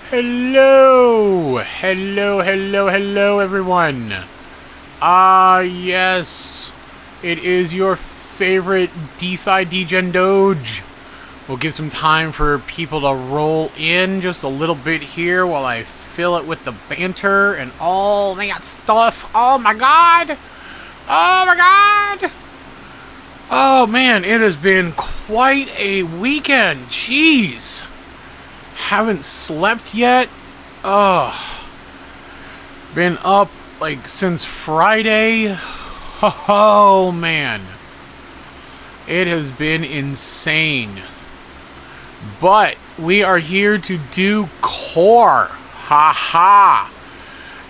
Hello, hello, everyone. Yes, it is your favorite DeFi degen Doge. We'll give some time for people to roll in just a little bit here while I fill it with the banter and all that stuff. Oh my god! Oh my god! Oh man, it has been quite a weekend. Jeez. Haven't slept yet. Been up like since Friday. Oh man. It has been insane. But we are here to do core. Haha.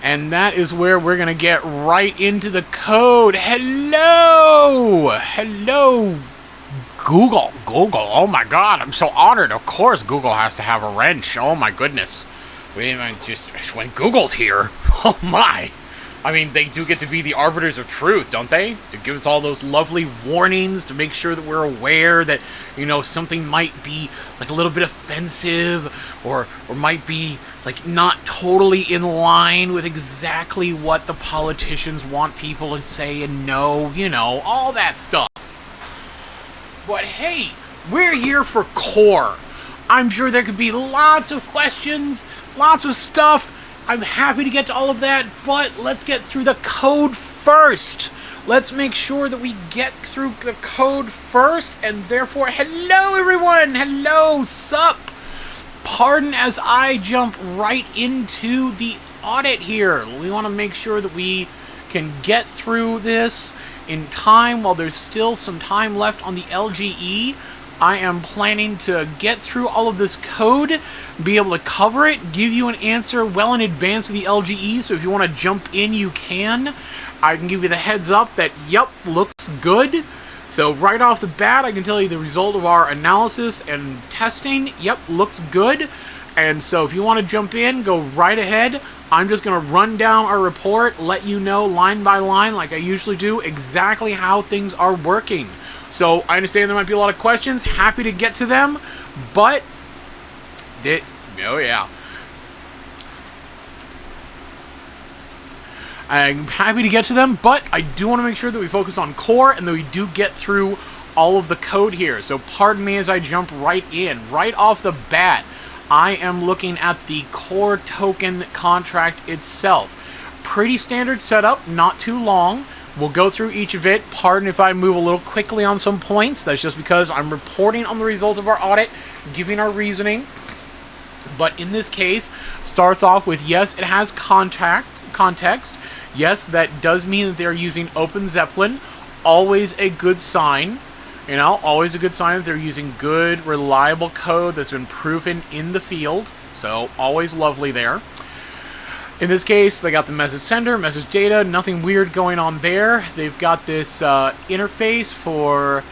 And that is where we're going to get right into the code. Hello, Google, oh my god, I'm so honored. Of course Google has to have a wrench. Oh my goodness. Just when Google's here, oh my. I mean, they do get to be the arbiters of truth, don't they? To give us all those lovely warnings to make sure that we're aware that, something might be like a little bit offensive or might be like not totally in line with exactly what the politicians want people to say and know, all that stuff. But hey, we're here for core. I'm sure there could be lots of questions, lots of stuff. I'm happy to get to all of that, but let's get through the code first. Let's make sure that we get through the code first, and therefore, hello everyone! Hello, sup? Pardon as I jump right into the audit here. We want to make sure that we can get through this in time while there's still some time left on the LGE. I am planning to get through all of this code, be able to cover it, give you an answer well in advance of the LGE, so if you want to jump in, you can. I can give you the heads up that, yep, looks good. So right off the bat, I can tell you the result of our analysis and testing. Yep, looks good. And so if you want to jump in, go right ahead. I'm just going to run down our report, let you know line by line, like I usually do, exactly how things are working. So I understand there might be a lot of questions. Happy to get to them, but I'm happy to get to them, but I do want to make sure that we focus on core and that we do get through all of the code here. So pardon me as I jump right in. Right off the bat, I am looking at the core token contract itself. Pretty standard setup, not too long. We'll go through each of it. Pardon if I move a little quickly on some points. That's just because I'm reporting on the results of our audit, giving our reasoning. But in this case, starts off with, yes, it has context. Yes, that does mean that they're using Open Zeppelin. Always a good sign. Always a good sign that they're using good, reliable code that's been proven in the field. So, always lovely there. In this case, they got the message sender, message data, nothing weird going on there. They've got this interface for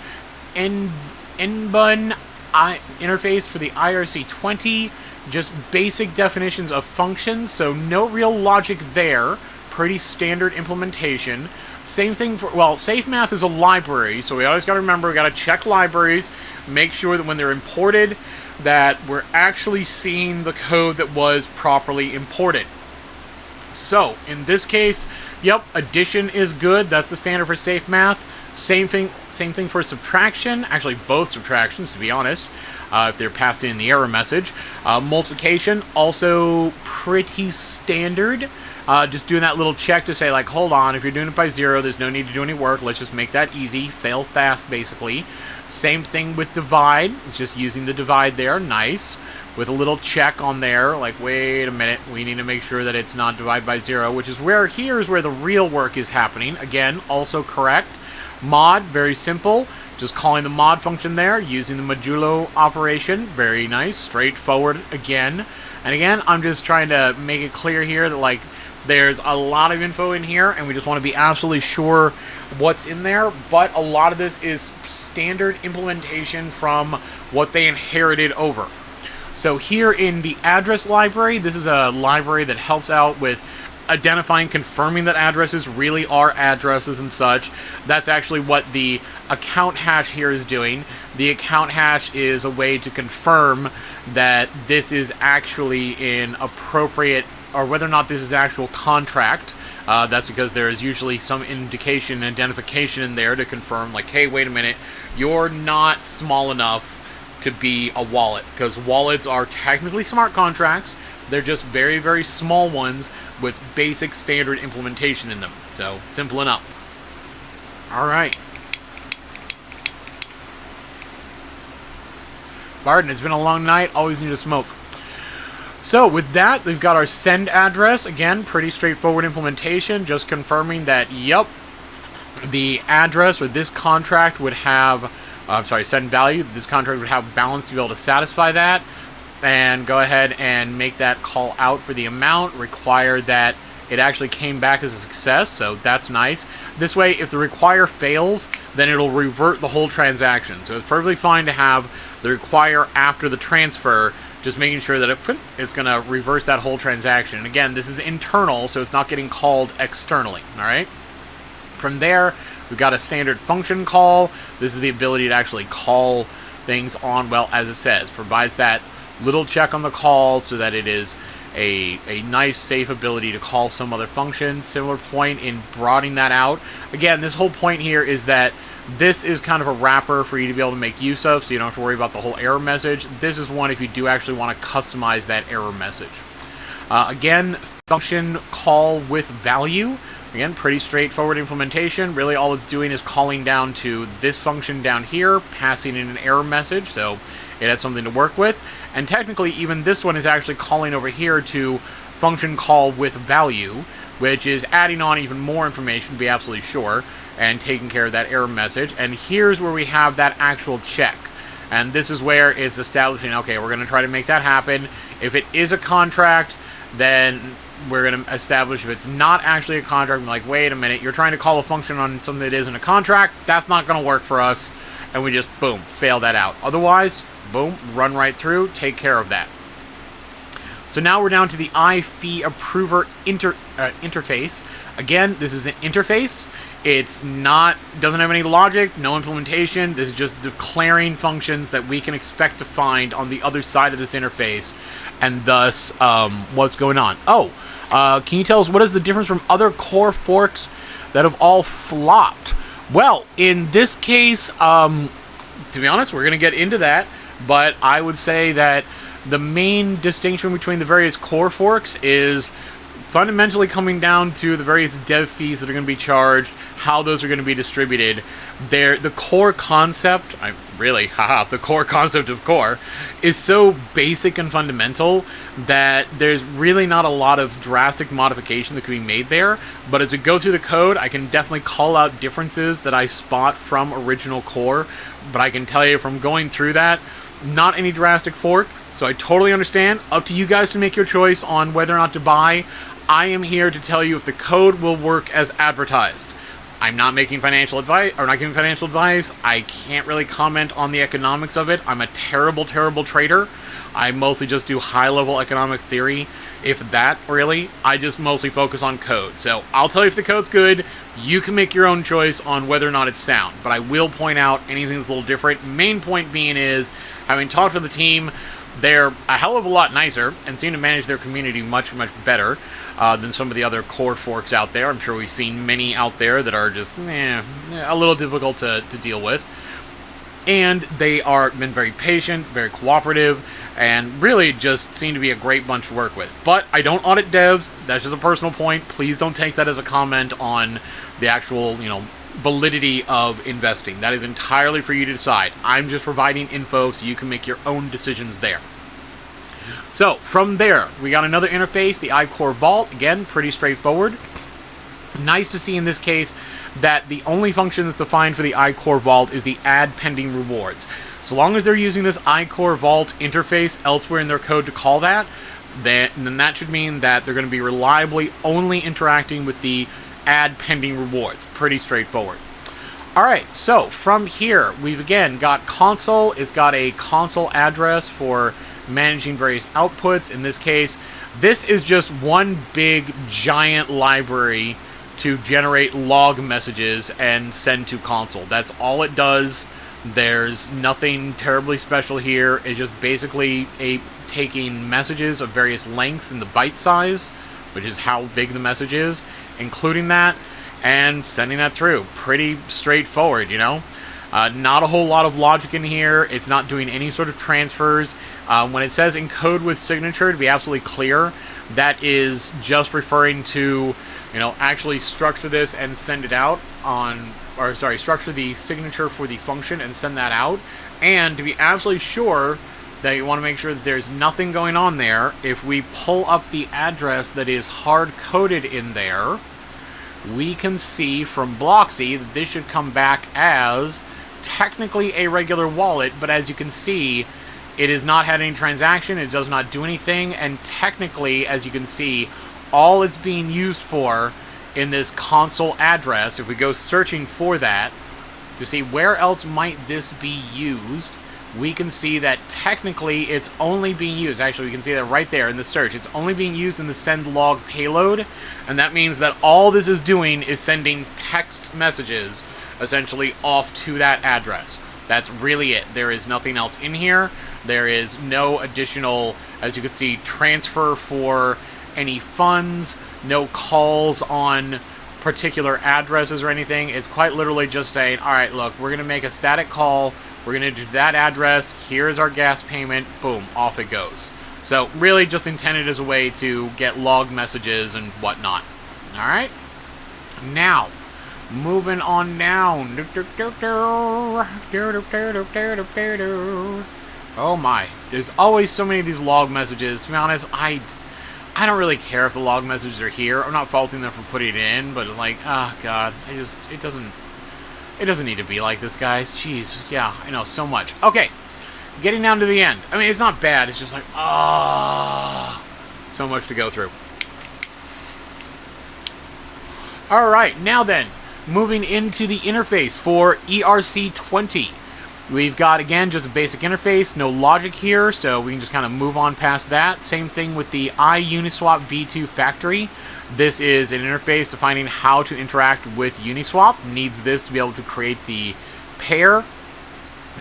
NBUN interface for the IRC20. Just basic definitions of functions, so no real logic there. Pretty standard implementation. Same thing for, SafeMath is a library, so we always got to remember, we got to check libraries, make sure that when they're imported, that we're actually seeing the code that was properly imported. So, in this case, yep, addition is good. That's the standard for SafeMath. Same thing for subtraction. Actually, both subtractions, to be honest, if they're passing in the error message. Multiplication, also pretty standard. Just doing that little check to say, like, hold on, if you're doing it by 0, there's no need to do any work. Let's just make that easy. Fail fast, basically. Same thing with divide. It's just using the divide there. Nice. With a little check on there, like, wait a minute, we need to make sure that it's not divide by 0, which is where the real work is happening. Again, also correct. Mod, very simple. Just calling the mod function there, using the modulo operation. Very nice. Straightforward again. And again, I'm just trying to make it clear here that, like, there's a lot of info in here, and we just want to be absolutely sure what's in there, but a lot of this is standard implementation from what they inherited over. So here in the address library, this is a library that helps out with identifying, confirming that addresses really are addresses and such. That's actually what the account hash here is doing. The account hash is a way to confirm that this is actually an appropriate, or whether or not this is an actual contract. That's because there is usually some indication, identification in there to confirm, like, hey, wait a minute, you're not small enough to be a wallet, because wallets are technically smart contracts. They're just very, very small ones with basic standard implementation in them. So, simple enough. Alright. Barton, it's been a long night. Always need a smoke. So, with that, we've got our send address. Again, pretty straightforward implementation. Just confirming that, yep, the address or this contract would have, send value. This contract would have balance to be able to satisfy that. And go ahead and make that call out for the amount. Require that it actually came back as a success, so that's nice. This way, if the require fails, then it'll revert the whole transaction. So it's perfectly fine to have the require after the transfer, just making sure that it's going to reverse that whole transaction. And again, this is internal, so it's not getting called externally, all right? From there, we've got a standard function call. This is the ability to actually call things on, well, as it says, provides that little check on the call so that it is a nice, safe ability to call some other function. Similar point in broadening that out. Again, this whole point here is that this is kind of a wrapper for you to be able to make use of, so you don't have to worry about the whole error message. This is one if you do actually want to customize that error message. Again, function call with value. Again, pretty straightforward implementation. Really all it's doing is calling down to this function down here, passing in an error message, so it has something to work with. And technically, even this one is actually calling over here to function call with value, which is adding on even more information to be absolutely sure, and taking care of that error message. And here's where we have that actual check. And this is where it's establishing, okay, we're going to try to make that happen. If it is a contract, then we're going to establish if it's not actually a contract. I'm like, wait a minute, you're trying to call a function on something that isn't a contract? That's not going to work for us. And we just, boom, fail that out. Otherwise, boom, run right through, take care of that. So now we're down to the iFee approver interface. Again, this is an interface. It's not, doesn't have any logic, no implementation. This is just declaring functions that we can expect to find on the other side of this interface, and thus what's going on. Oh, can you tell us what is the difference from other core forks that have all flopped? Well, in this case, to be honest, we're going to get into that. But I would say that the main distinction between the various core forks is fundamentally coming down to the various dev fees that are going to be charged, how those are going to be distributed. The core concept, the core concept of core, is so basic and fundamental that there's really not a lot of drastic modification that can be made there. But as we go through the code, I can definitely call out differences that I spot from original core. But I can tell you from going through that, not any drastic fork, so I totally understand. Up to you guys to make your choice on whether or not to buy. I am here to tell you if the code will work as advertised. I'm not making financial advice, or not giving financial advice. I can't really comment on the economics of it. I'm a terrible, terrible trader. I mostly just do high-level economic theory, if that, really. I just mostly focus on code. So I'll tell you if the code's good. You can make your own choice on whether or not it's sound. But I will point out anything that's a little different. Main point being is, having talked to the team, they're a hell of a lot nicer and seem to manage their community much, much better than some of the other core forks out there. I'm sure we've seen many out there that are just a little difficult to deal with. And they are been very patient, very cooperative, and really just seem to be a great bunch to work with. But I don't audit devs. That's just a personal point. Please don't take that as a comment on the actual, validity of investing. That is entirely for you to decide. I'm just providing info so you can make your own decisions there. So from there, we got another interface, the iCore Vault. Again, pretty straightforward. Nice to see in this case that the only function that's defined for the iCore Vault is the add pending rewards. So long as they're using this iCore Vault interface elsewhere in their code to call that, then that should mean that they're going to be reliably only interacting with the add pending rewards. Pretty straightforward. Alright, so from here, we've again got console. It's got a console address for managing various outputs. In this case, this is just one big giant library to generate log messages and send to console. That's all it does. There's nothing terribly special here. It's just basically taking messages of various lengths in the byte size, which is how big the message is, including that, and sending that through. Pretty straightforward, you know? Not a whole lot of logic in here. It's not doing any sort of transfers. When it says encode with signature, to be absolutely clear, that is just referring to, you know, actually structure this and send it out on, or sorry, structure the signature for the function and send that out. And to be absolutely sure that you want to make sure that there's nothing going on there, if we pull up the address that is hard-coded in there, we can see from Bloxy that this should come back as technically a regular wallet, but as you can see, it has not had any transaction, it does not do anything, and technically, as you can see, all it's being used for in this console address, if we go searching for that, to see where else might this be used, we can see that technically it's only being used, actually we can see that right there in the search, it's only being used in the send log payload, and that means that all this is doing is sending text messages essentially off to that address. That's really it. There is nothing else in here. There is no additional, as you can see, transfer for any funds, no calls on particular addresses or anything. It's quite literally just saying, alright, look, we're going to make a static call, we're going to do that address, here's our gas payment, boom, off it goes. So really just intended as a way to get log messages and whatnot. Alright? Now, moving on down. Oh my, there's always so many of these log messages. To be honest, I don't really care if the log messages are here. I'm not faulting them for putting it in, but like, oh god, it doesn't need to be like this, guys. Jeez, yeah, I know, so much. Okay, getting down to the end. I mean, it's not bad, it's just like, so much to go through. Alright, now then, moving into the interface for ERC20. We've got, again, just a basic interface, no logic here, so we can just kind of move on past that. Same thing with the iUniswap v2 factory. This is an interface defining how to interact with Uniswap. Needs this to be able to create the pair.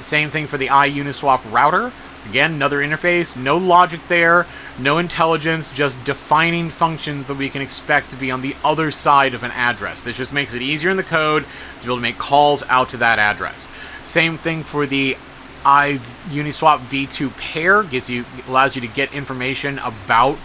Same thing for the iUniswap router. Again, another interface, no logic there, no intelligence, just defining functions that we can expect to be on the other side of an address. This just makes it easier in the code to be able to make calls out to that address. Same thing for the iUniswap v2 pair, allows you to get information about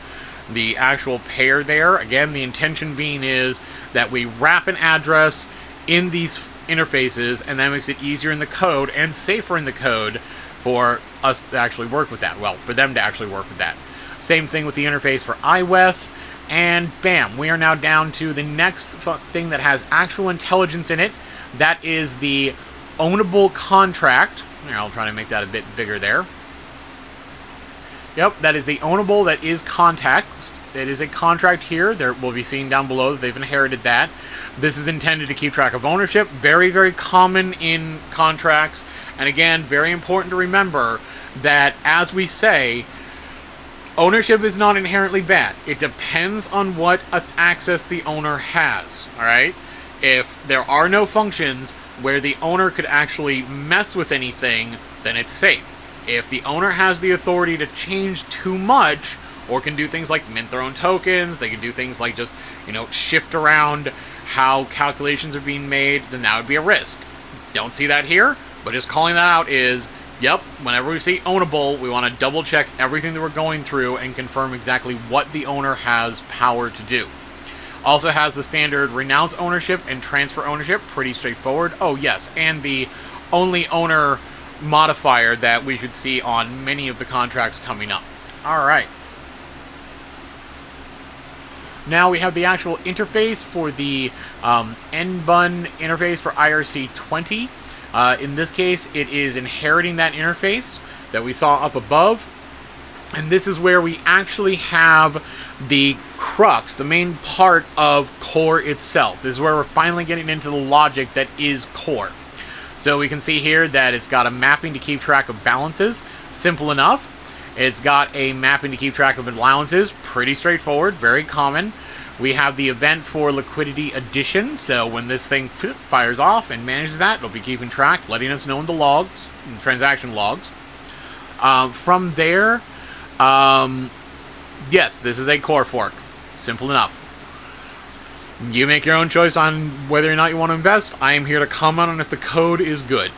the actual pair there. Again, the intention being is that we wrap an address in these interfaces, and that makes it easier in the code and safer in the code for us to actually work with that. Well, for them to actually work with that. Same thing with the interface for iWeth, and bam, we are now down to the next thing that has actual intelligence in it. That is the Ownable Contract. Here, I'll try to make that a bit bigger there. Yep, that is the ownable, that is context. It is a contract here. There will be seen down below that they've inherited that. This is intended to keep track of ownership. Very, very common in contracts. And again, very important to remember that, as we say, ownership is not inherently bad. It depends on what access the owner has, alright? If there are no functions where the owner could actually mess with anything, then it's safe. If the owner has the authority to change too much, or can do things like mint their own tokens, they can do things like just, shift around how calculations are being made, then that would be a risk. Don't see that here, but just calling that out is, yep, whenever we see ownable, we want to double check everything that we're going through and confirm exactly what the owner has power to do. Also has the standard renounce ownership and transfer ownership, pretty straightforward. Oh yes, and the only owner modifier that we should see on many of the contracts coming up. Alright. Now we have the actual interface for the NBUN interface for IRC20. In this case, it is inheriting that interface that we saw up above. And this is where we actually have the crux, the main part of core itself. This is where we're finally getting into the logic that is core. So we can see here that it's got a mapping to keep track of balances. Simple enough. It's got a mapping to keep track of allowances. Pretty straightforward, very common. We have the event for Liquidity Addition, so when this thing fires off and manages that, it'll be keeping track, letting us know in the logs, in transaction logs. From there, yes, this is a core fork. Simple enough. You make your own choice on whether or not you want to invest. I am here to comment on if the code is good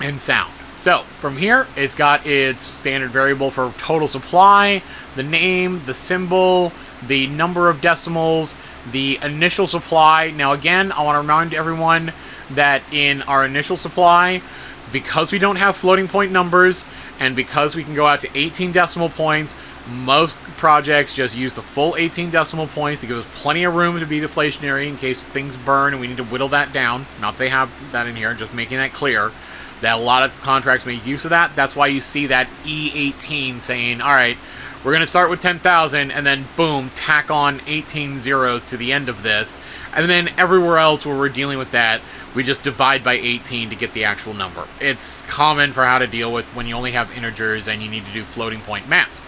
and sound. So, from here, it's got its standard variable for total supply, the name, the symbol, the number of decimals, the initial supply. Now again, I want to remind everyone that in our initial supply, because we don't have floating point numbers, and because we can go out to 18 decimal points, most projects just use the full 18 decimal points. It gives us plenty of room to be deflationary in case things burn and we need to whittle that down. Not that they have that in here, just making that clear. That a lot of contracts make use of that. That's why you see that E18 saying, alright, we're going to start with 10,000 and then boom, tack on 18 zeros to the end of this. And then everywhere else where we're dealing with that, we just divide by 18 to get the actual number. It's common for how to deal with when you only have integers and you need to do floating point math.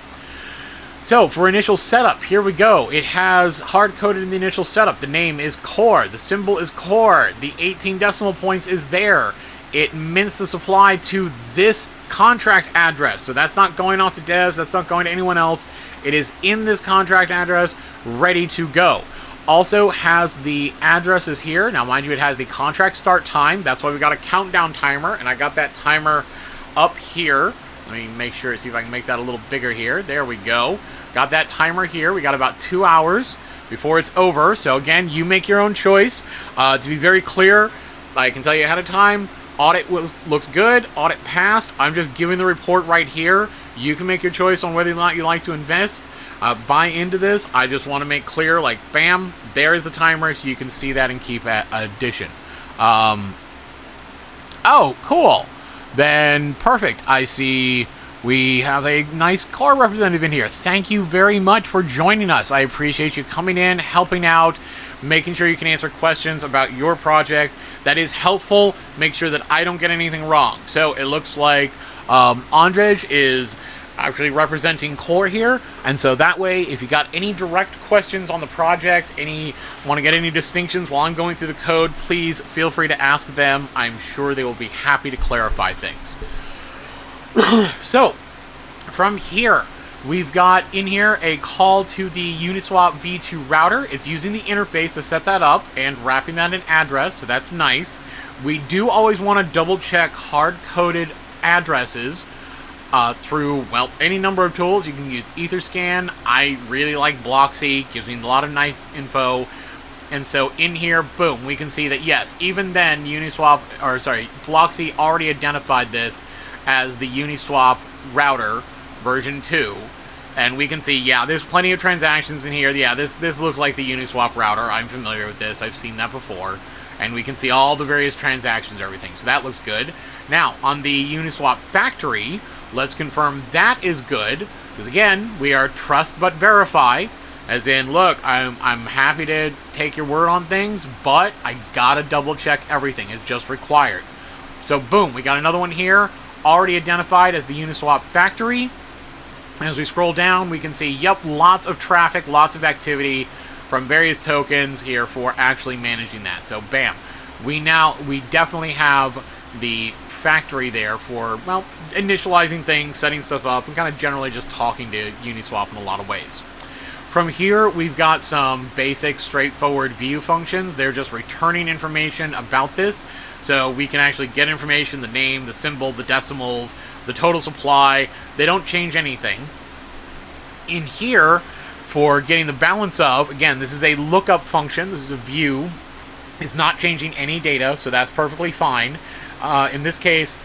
So for initial setup, here we go. It has hard-coded in the initial setup. The name is core. The symbol is core. The 18 decimal points is there. It mints the supply to this contract address. So that's not going off to devs. That's not going to anyone else. It is in this contract address, ready to go. Also has the addresses here. Now, mind you, it has the contract start time. That's why we got a countdown timer. And I got that timer up here. Let me make sure, see if I can make that a little bigger here. There we go. Got that timer here. We got about 2 hours before it's over. So again, you make your own choice. To be very clear, I can tell you ahead of time, audit looks good, audit passed. I'm just giving the report right here. You can make your choice on whether or not you like to invest, buy into this. I just want to make clear, like, bam, there's the timer so you can see that and keep at addition. Oh, cool. Then, perfect. I see we have a nice core representative in here. Thank you very much for joining us. I appreciate you coming in, helping out, making sure you can answer questions about your project. That is helpful. Make sure that I don't get anything wrong. So it looks like Andrej is actually representing core here, and so that way, if you got any direct questions on the project, want to get any distinctions while I'm going through the code, please feel free to ask them. I'm sure they will be happy to clarify things. So, from here, we've got in here a call to the Uniswap v2 router. It's using the interface to set that up and wrapping that in address, so that's nice. We do always want to double check hard-coded addresses through, well, any number of tools. You can use Etherscan. I really like Bloxy. Gives me a lot of nice info. And so in here, boom, we can see that, yes, even then, Bloxy already identified this as the Uniswap router version 2. And we can see, yeah, there's plenty of transactions in here. Yeah, this looks like the Uniswap router. I'm familiar with this. I've seen that before. And we can see all the various transactions, everything. So that looks good. Now, on the Uniswap factory, let's confirm that is good. Because again, we are trust but verify. As in, look, I'm happy to take your word on things, but I gotta double check everything. It's just required. So boom, we got another one here, already identified as the Uniswap factory. As we scroll down, we can see, yep, lots of traffic, lots of activity from various tokens here for actually managing that. So bam, we definitely have the factory there for, well, initializing things, setting stuff up, and kind of generally just talking to Uniswap in a lot of ways. From here, we've got some basic, straightforward view functions. They're just returning information about this. So we can actually get information, the name, the symbol, the decimals, the total supply. They don't change anything. In here, for getting the balance of, again, this is a lookup function. This is a view. It's not changing any data, so that's perfectly fine. In this case,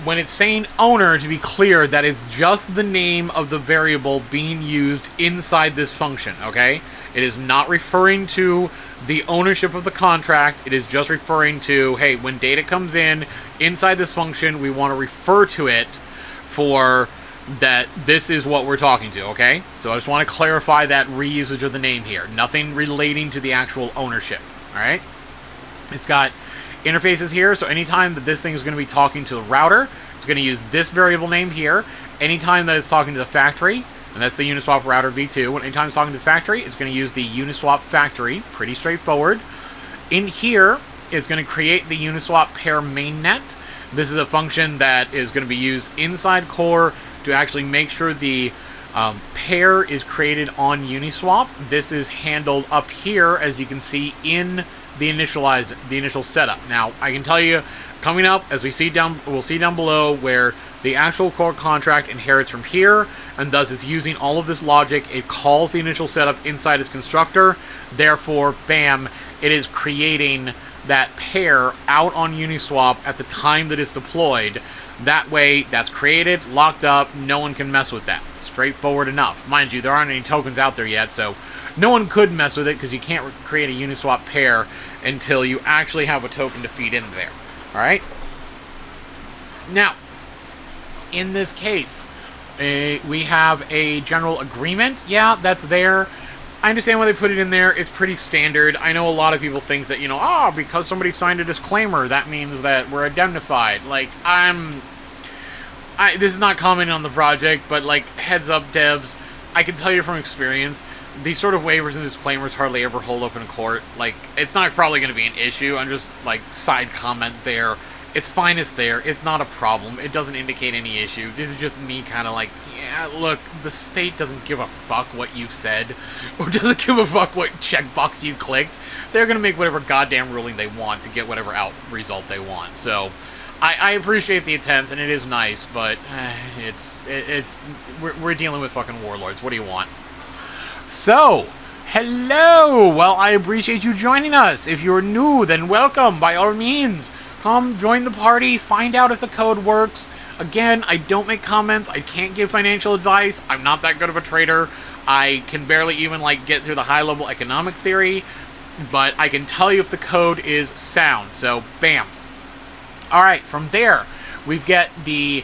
when it's saying owner, to be clear, that is just the name of the variable being used inside this function, okay? It is not referring to the ownership of the contract. It is just referring to, hey, when data comes in inside this function, we want to refer to it for that this is what we're talking to, okay? So I just want to clarify that reusage of the name here. Nothing relating to the actual ownership, all right? It's got interfaces here, so anytime that this thing is going to be talking to the router, it's going to use this variable name here, anytime that it's talking to the factory, and that's the Uniswap router v2, anytime it's talking to the factory, it's going to use the Uniswap factory. Pretty straightforward. In here, it's going to create the Uniswap pair mainnet. This is a function that is going to be used inside core to actually make sure the pair is created on Uniswap. This is handled up here, as you can see, in the initial setup. Now, I can tell you, coming up, as we'll see down below, where the actual core contract inherits from here, and thus it's using all of this logic. It calls the initial setup inside its constructor. Therefore, bam, it is creating that pair out on Uniswap at the time that it's deployed. That way, that's created, locked up, no one can mess with that. Straightforward enough. Mind you, there aren't any tokens out there yet, so no one could mess with it because you can't create a Uniswap pair until you actually have a token to feed in there. Alright? Now, in this case, we have a general agreement. Yeah, that's there. I understand why they put it in there. It's pretty standard. I know a lot of people think that, because somebody signed a disclaimer, that means that we're indemnified. Like, this is not commenting on the project, but, like, heads up, devs, I can tell you from experience, these sort of waivers and disclaimers hardly ever hold up in court. Like, it's not probably going to be an issue. I'm just, like, side comment there. It's fine it's there. It's not a problem. It doesn't indicate any issue. This is just me kind of like, yeah, look, the state doesn't give a fuck what you've said, or doesn't give a fuck what checkbox you clicked. They're going to make whatever goddamn ruling they want to get whatever result they want. So, I appreciate the attempt, and it is nice, but we're dealing with fucking warlords. What do you want? So, hello! Well, I appreciate you joining us. If you're new, then welcome, by all means. Come, join the party, find out if the code works. Again, I don't make comments, I can't give financial advice, I'm not that good of a trader. I can barely even, get through the high-level economic theory, but I can tell you if the code is sound, so bam. Alright, from there, we get the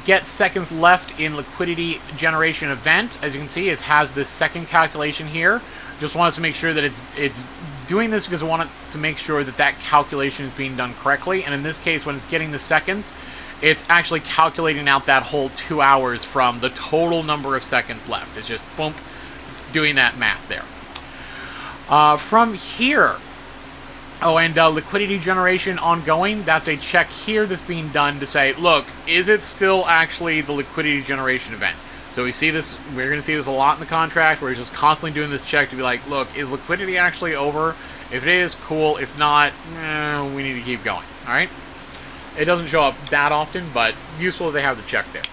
get seconds left in liquidity generation event. As you can see, it has this second calculation here. Just want us to make sure that it's doing this because I want it to make sure that that calculation is being done correctly. And in this case, when it's getting the seconds, it's actually calculating out that whole 2 hours from the total number of seconds left. It's just, boom, doing that math there. From here, and liquidity generation ongoing, that's a check here that's being done to say, look, is it still actually the liquidity generation event? So we see this, we're going to see this a lot in the contract, where it's just constantly doing this check to be like, look, is liquidity actually over? If it is, cool. If not, we need to keep going. Alright? It doesn't show up that often, but useful that they have the check there.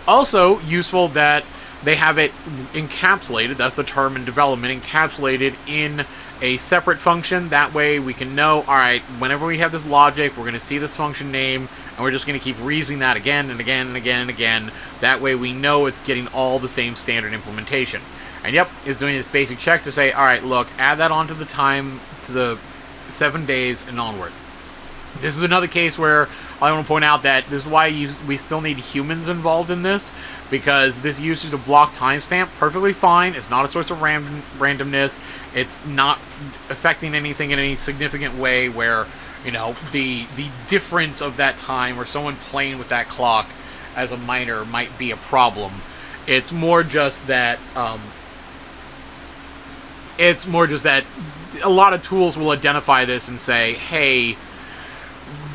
Also, useful that they have it encapsulated, that's the term in development, encapsulated in a separate function. That way we can know, alright, whenever we have this logic, we're going to see this function name, and we're just going to keep reusing that again and again and again and again. That way we know it's getting all the same standard implementation. And yep, it's doing this basic check to say, alright, look, add that onto the time, to the 7 days and onward. This is another case where I want to point out that this is why we still need humans involved in this, because this usage of block timestamp, perfectly fine. It's not a source of randomness. It's not affecting anything in any significant way where, the difference of that time or someone playing with that clock as a miner might be a problem. It's more just that, a lot of tools will identify this and say, hey,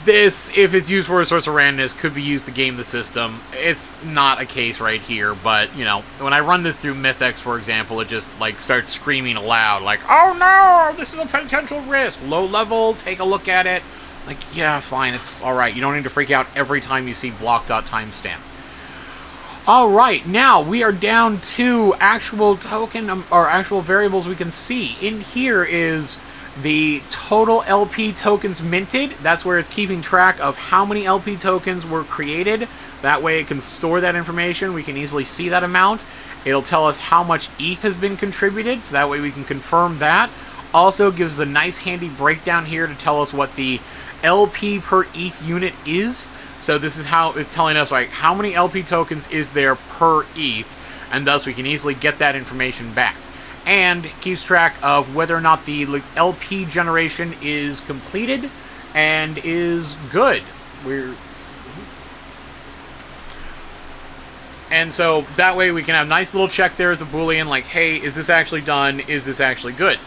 this, if it's used for a source of randomness, could be used to game the system. It's not a case right here, but, when I run this through MythX, for example, it just, starts screaming aloud, like, oh no, this is a potential risk. Low level, take a look at it. Like, yeah, fine, it's alright. You don't need to freak out every time you see block.timestamp. Alright, now we are down to actual token, or actual variables we can see. In here is the total LP tokens minted. That's where it's keeping track of how many LP tokens were created. That way it can store that information. We can easily see that amount. It'll tell us how much ETH has been contributed, so that way we can confirm that. Also gives us a nice handy breakdown here to tell us what the LP per ETH unit is. So this is how it's telling us, how many LP tokens is there per ETH, and thus we can easily get that information back. And keeps track of whether or not the LP generation is completed and is good. And so that way we can have a nice little check there as the Boolean, like, hey, is this actually done? Is this actually good?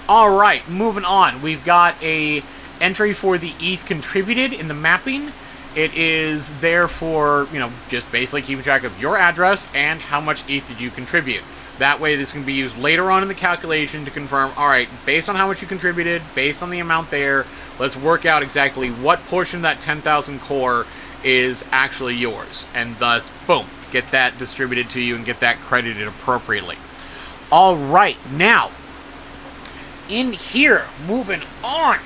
All right, moving on. We've got a entry for the ETH contributed in the mapping. It is there for, just basically keeping track of your address and how much ETH did you contribute. That way this can be used later on in the calculation to confirm, all right, based on how much you contributed, based on the amount there, let's work out exactly what portion of that 10,000 core is actually yours. And thus, boom, get that distributed to you and get that credited appropriately. All right, now, in here, moving on,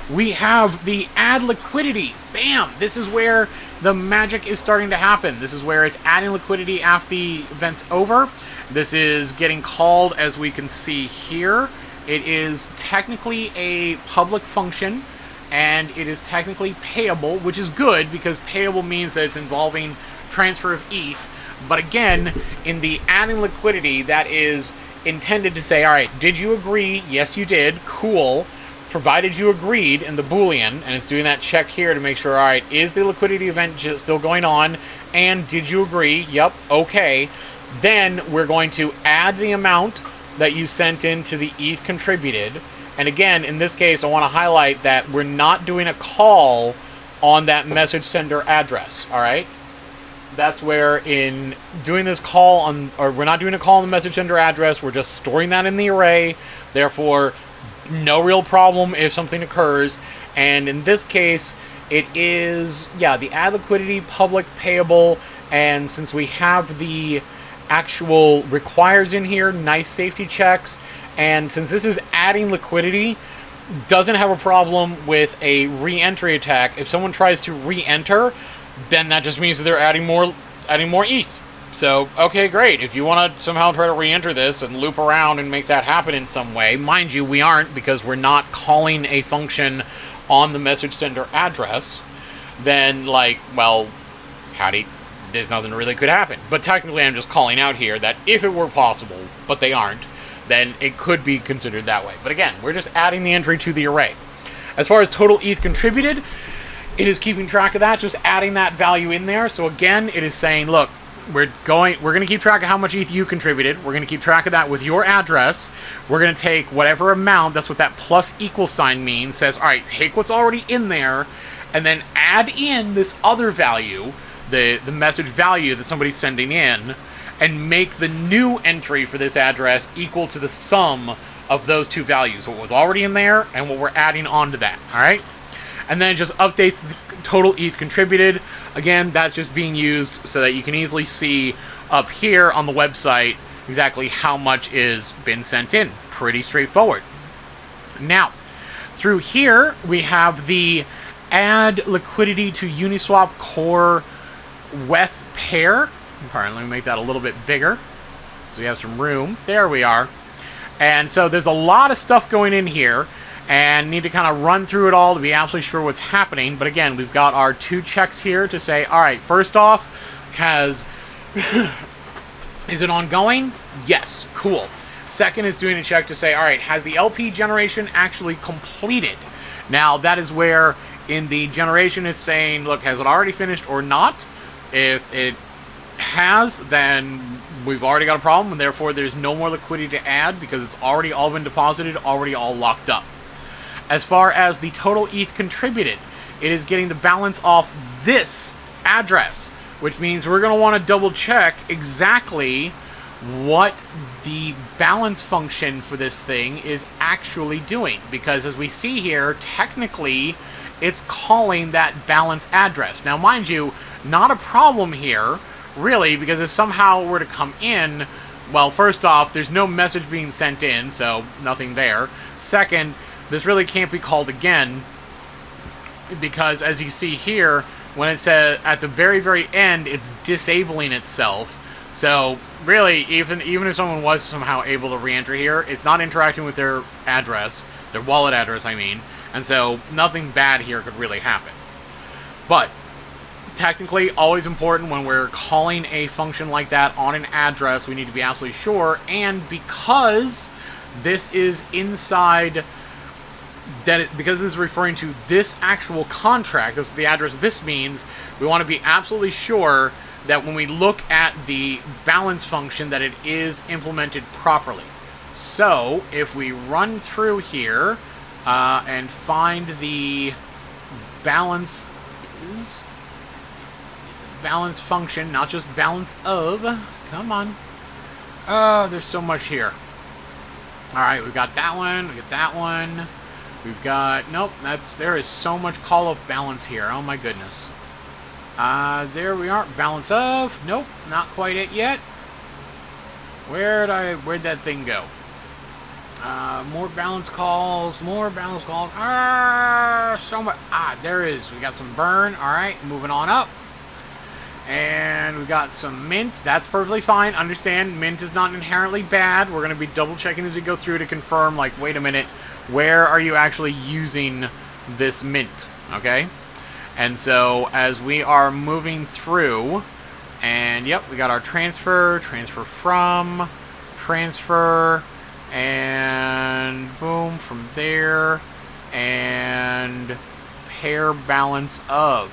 we have the add liquidity. Bam! This is where the magic is starting to happen. This is where it's adding liquidity after the event's over. This is getting called, as we can see here. It is technically a public function, and it is technically payable, which is good because payable means that it's involving transfer of ETH. But again, in the adding liquidity, that is intended to say, all right, did you agree? Yes, you did. Cool. Provided you agreed in the Boolean, and it's doing that check here to make sure, all right, is the liquidity event still going on? And did you agree? Yep. Okay. Then we're going to add the amount that you sent into the ETH contributed. And again, in this case, I want to highlight that we're not doing a call on that message sender address. All right. That's where in doing this call on, or we're not doing a call on the message sender address, we're just storing that in the array. Therefore, no real problem if something occurs. And in this case, it is, the add liquidity, public, payable. And since we have the actual requires in here, nice safety checks. And since this is adding liquidity, doesn't have a problem with a re-entry attack. If someone tries to re-enter, then that just means that they're adding more ETH. So, okay, great. If you want to somehow try to re-enter this and loop around and make that happen in some way, mind you, we aren't, because we're not calling a function on the message sender address, then, there's nothing really could happen. But technically, I'm just calling out here that if it were possible, but they aren't, then it could be considered that way. But again, we're just adding the entry to the array. As far as total ETH contributed, it is keeping track of that, just adding that value in there. So again, it is saying, look, we're going to keep track of how much ETH you contributed. We're going to keep track of that with your address. We're going to take whatever amount, that's what that plus equal sign means, says, all right, take what's already in there, and then add in this other value, the message value that somebody's sending in, and make the new entry for this address equal to the sum of those two values, what was already in there and what we're adding on to that, all right? And then it just updates the total ETH contributed. Again, that's just being used so that you can easily see up here on the website exactly how much is been sent in. Pretty straightforward. Now, through here, we have the add liquidity to Uniswap core WETH pair. Let me make that a little bit bigger so we have some room. There we are. And so there's a lot of stuff going in here, and need to kind of run through it all to be absolutely sure what's happening. But again, we've got our two checks here to say, all right, first off, is it ongoing? Yes, cool. Second is doing a check to say, all right, has the LP generation actually completed? Now, that is where in the generation it's saying, look, has it already finished or not? If it has, then we've already got a problem, and therefore there's no more liquidity to add because it's already all been deposited, already all locked up. As far as the total ETH contributed, it is getting the balance off this address, which means we're going to want to double check exactly what the balance function for this thing is actually doing. Because as we see here, technically, it's calling that balance address. Now, mind you, not a problem here, really, because if somehow it were to come in, well, first off, there's no message being sent in, so nothing there. Second, this really can't be called again, because as you see here, when it says at the very, very end, it's disabling itself. So really, even if someone was somehow able to re-enter here, it's not interacting with their address, their wallet address, I mean, and so nothing bad here could really happen. But technically, always important when we're calling a function like that on an address, we need to be absolutely sure, and because this is inside because this is referring to this actual contract, this is the address this means, we want to be absolutely sure that when we look at the balance function that it is implemented properly. So if we run through here and find the balance function, not just balance of, come on. Oh, there's so much here. Alright, we've got that one, we got that one. We've got, nope, there is so much call of balance here. Oh my goodness. There we are, balance of, nope, not quite it yet. Where'd that thing go? More balance calls, so much, there is, we got some burn, alright, moving on up. And we got some mint. That's perfectly fine. Understand, mint is not inherently bad. We're going to be double checking as we go through to confirm, like, wait a minute, where are you actually using this mint? Okay? And so, as we are moving through, and yep, we got our transfer from, and boom, from there, and pair balance of.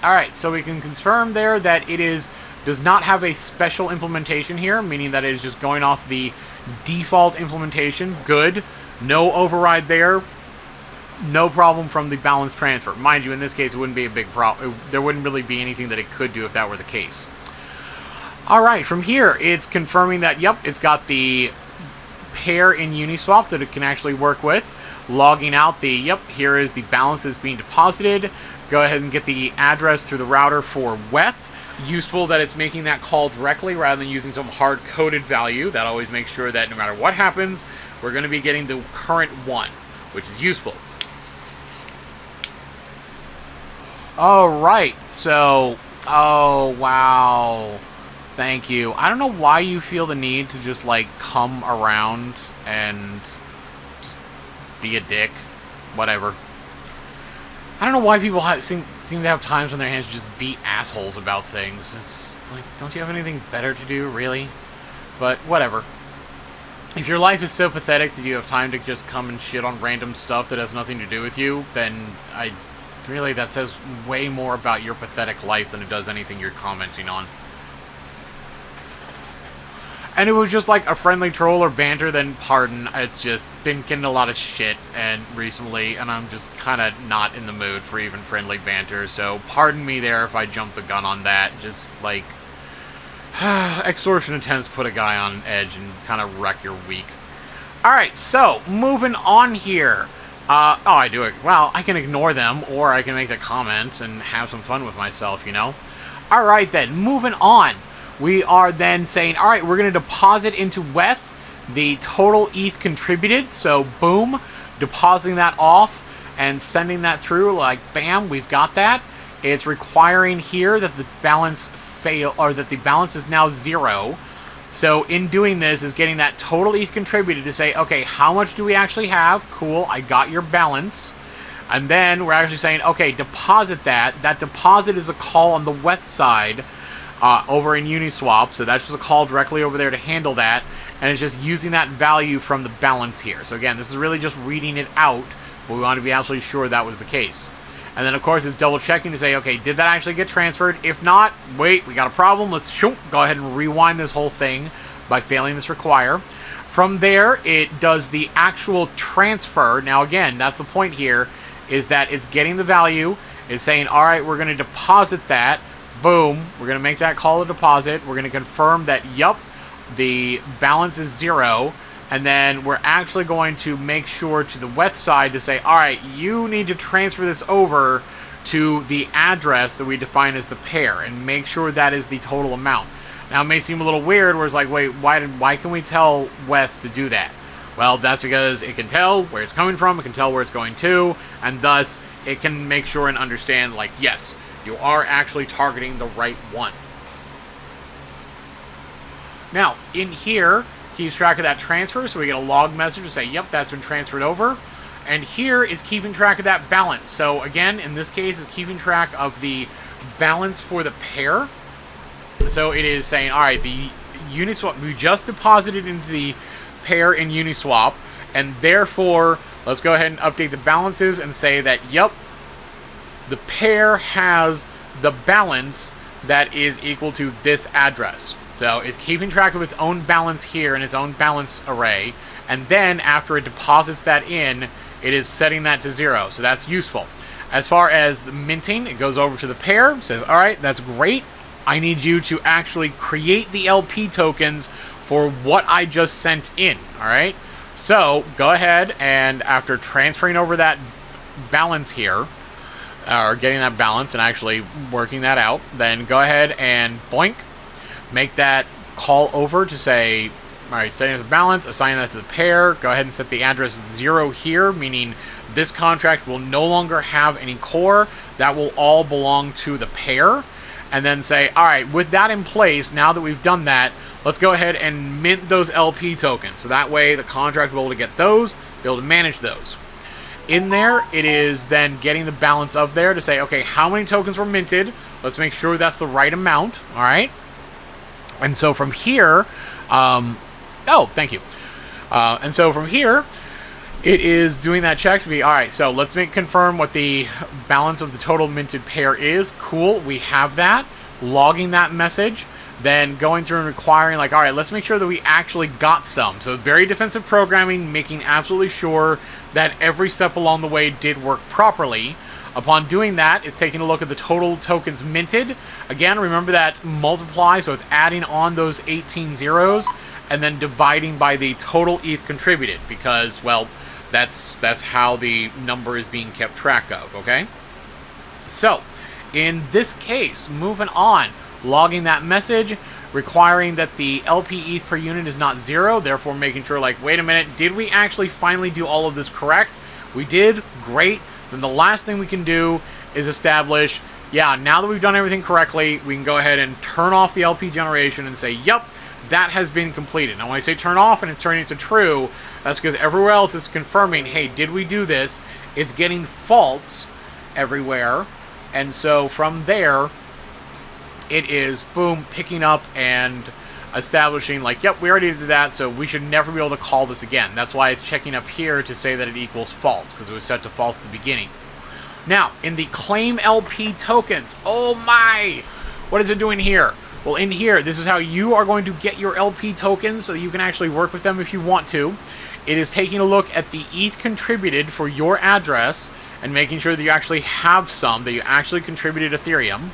Alright, so we can confirm there that it does not have a special implementation here, meaning that it is just going off the default implementation. Good. No override there. No problem from the balance transfer. Mind you, in this case, it wouldn't be a big problem. There wouldn't really be anything that it could do if that were the case. Alright, from here, it's confirming that, yep, it's got the pair in Uniswap that it can actually work with. Logging out the, yep, here is the balance that's being deposited. Go ahead and get the address through the router for WETH. Useful that it's making that call directly rather than using some hard-coded value. That always makes sure that no matter what happens, we're going to be getting the current one, which is useful. Alright, so, oh, wow. Thank you. I don't know why you feel the need to just, like, come around and just be a dick. Whatever. I don't know why people seem to have times on their hands to just be assholes about things. It's just, like, don't you have anything better to do, really? But, whatever. If your life is so pathetic that you have time to just come and shit on random stuff that has nothing to do with you, then really, that says way more about your pathetic life than it does anything you're commenting on. And it was just like a friendly troll or banter, then pardon. It's just been getting a lot of shit recently, and I'm just kind of not in the mood for even friendly banter. So pardon me there if I jumped the gun on that. Just like extortion attempts put a guy on edge and kind of wreck your week. Alright, so moving on here. Oh, I do it. Well, I can ignore them, or I can make the comments and have some fun with myself, you know? Alright then, moving on. We are then saying, alright, we're going to deposit into WETH the total ETH contributed. So, boom, depositing that off and sending that through, like, bam, we've got that. It's requiring here that the balance that the balance is now 0. So, in doing this, is getting that total ETH contributed to say, okay, how much do we actually have? Cool, I got your balance. And then we're actually saying, okay, deposit that. That deposit is a call on the WETH side. Over in Uniswap, so that's just a call directly over there to handle that, and it's just using that value from the balance here. So again, this is really just reading it out, but we want to be absolutely sure that was the case. And then of course it's double checking to say, okay, did that actually get transferred? If not, wait, we got a problem. Let's go ahead and rewind this whole thing by failing this require. From there, it does the actual transfer. Now again, that's the point here, is that it's getting the value, it's saying, alright, we're going to deposit that. Boom, we're going to make that call a deposit. We're going to confirm that, yup, the balance is 0. And then we're actually going to make sure to the WETH side to say, alright, you need to transfer this over to the address that we define as the pair. And make sure that is the total amount. Now, it may seem a little weird where it's like, wait, why can we tell WETH to do that? Well, that's because it can tell where it's coming from, it can tell where it's going to, and thus it can make sure and understand, like, yes, you are actually targeting the right one. Now, in here, keeps track of that transfer, so we get a log message to say, yep, that's been transferred over. And here is keeping track of that balance. So again, in this case, it's keeping track of the balance for the pair. So it is saying, alright, the Uniswap, we just deposited into the pair in Uniswap, and therefore, let's go ahead and update the balances and say that, yep, the pair has the balance that is equal to this address. So it's keeping track of its own balance here in its own balance array, and then after it deposits that in, it is setting that to 0. So that's useful. As far as the minting, it goes over to the pair, says, all right, that's great. I need you to actually create the LP tokens for what I just sent in, all right? So go ahead and after transferring over that balance here, or getting that balance and actually working that out, then go ahead and boink, make that call over to say, all right, setting up the balance, assign that to the pair, go ahead and set the address 0 here, meaning this contract will no longer have any core. That will all belong to the pair. And then say, all right, with that in place, now that we've done that, let's go ahead and mint those LP tokens. So that way the contract will be able to get those, be able to manage those. In there, it is then getting the balance of there to say, okay, how many tokens were minted? Let's make sure that's the right amount, all right? And so from here, oh, thank you. And so from here, it is doing that check to be, all right, so let's confirm what the balance of the total minted pair is. Cool, we have that. Logging that message, then going through and requiring, like, all right, let's make sure that we actually got some. So very defensive programming, making absolutely sure that every step along the way did work properly. Upon doing that, it's taking a look at the total tokens minted. Again, remember that multiply, so it's adding on those 18 zeros and then dividing by the total ETH contributed because, well, that's how the number is being kept track of, okay? So, in this case, moving on, logging that message, requiring that the LP ETH per unit is not 0, therefore making sure, like, wait a minute, did we actually finally do all of this correct? We did, great. Then the last thing we can do is establish, yeah, now that we've done everything correctly, we can go ahead and turn off the LP generation and say, yep, that has been completed. Now when I say turn off and it's turning to true, that's because everywhere else is confirming, hey, did we do this? It's getting false everywhere. And so from there, it is, boom, picking up and establishing, like, yep, we already did that, so we should never be able to call this again. That's why it's checking up here to say that it equals false, because it was set to false at the beginning. Now, in the claim LP tokens, oh my! What is it doing here? Well, in here, this is how you are going to get your LP tokens so that you can actually work with them if you want to. It is taking a look at the ETH contributed for your address and making sure that you actually have some, that you actually contributed Ethereum.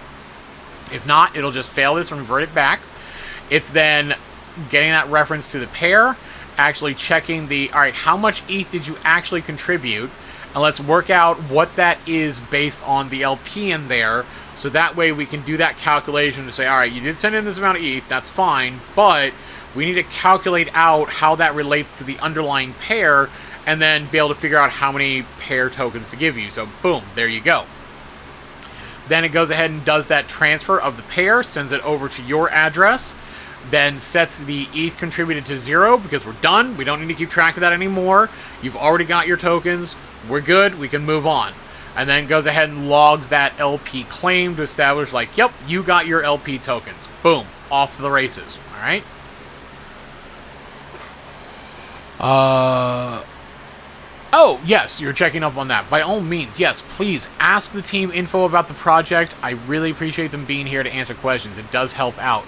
If not, it'll just fail this and revert it back. It's then getting that reference to the pair, actually checking the, all right, how much ETH did you actually contribute? And let's work out what that is based on the LP in there. So that way we can do that calculation to say, all right, you did send in this amount of ETH, that's fine, but we need to calculate out how that relates to the underlying pair and then be able to figure out how many pair tokens to give you. So boom, there you go. Then it goes ahead and does that transfer of the pair, sends it over to your address, then sets the ETH contributed to 0 because we're done. We don't need to keep track of that anymore. You've already got your tokens. We're good. We can move on. And then goes ahead and logs that LP claim to establish, like, yep, you got your LP tokens. Boom. Off to the races. All right? Oh, yes, you're checking up on that. By all means, yes, please ask the team info about the project. I really appreciate them being here to answer questions. It does help out.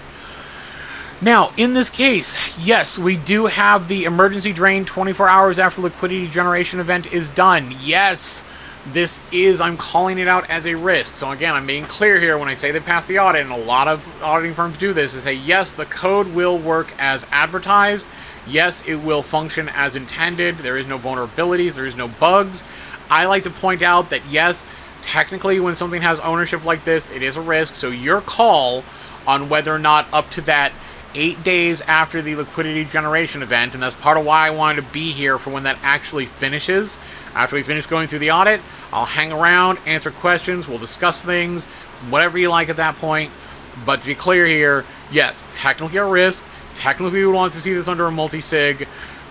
Now, in this case, yes, we do have the emergency drain 24 hours after liquidity generation event is done. Yes, this is, I'm calling it out as a risk. So again, I'm being clear here when I say they passed the audit, and a lot of auditing firms do this, is say, yes, the code will work as advertised. Yes, it will function as intended. There is no vulnerabilities. There is no bugs. I like to point out that, yes, technically when something has ownership like this, it is a risk. So your call on whether or not up to that 8 days after the liquidity generation event, and that's part of why I wanted to be here for when that actually finishes. After we finish going through the audit, I'll hang around, answer questions, we'll discuss things, whatever you like at that point. But to be clear here, yes, technically a risk. Technically, we would want to see this under a multi-sig,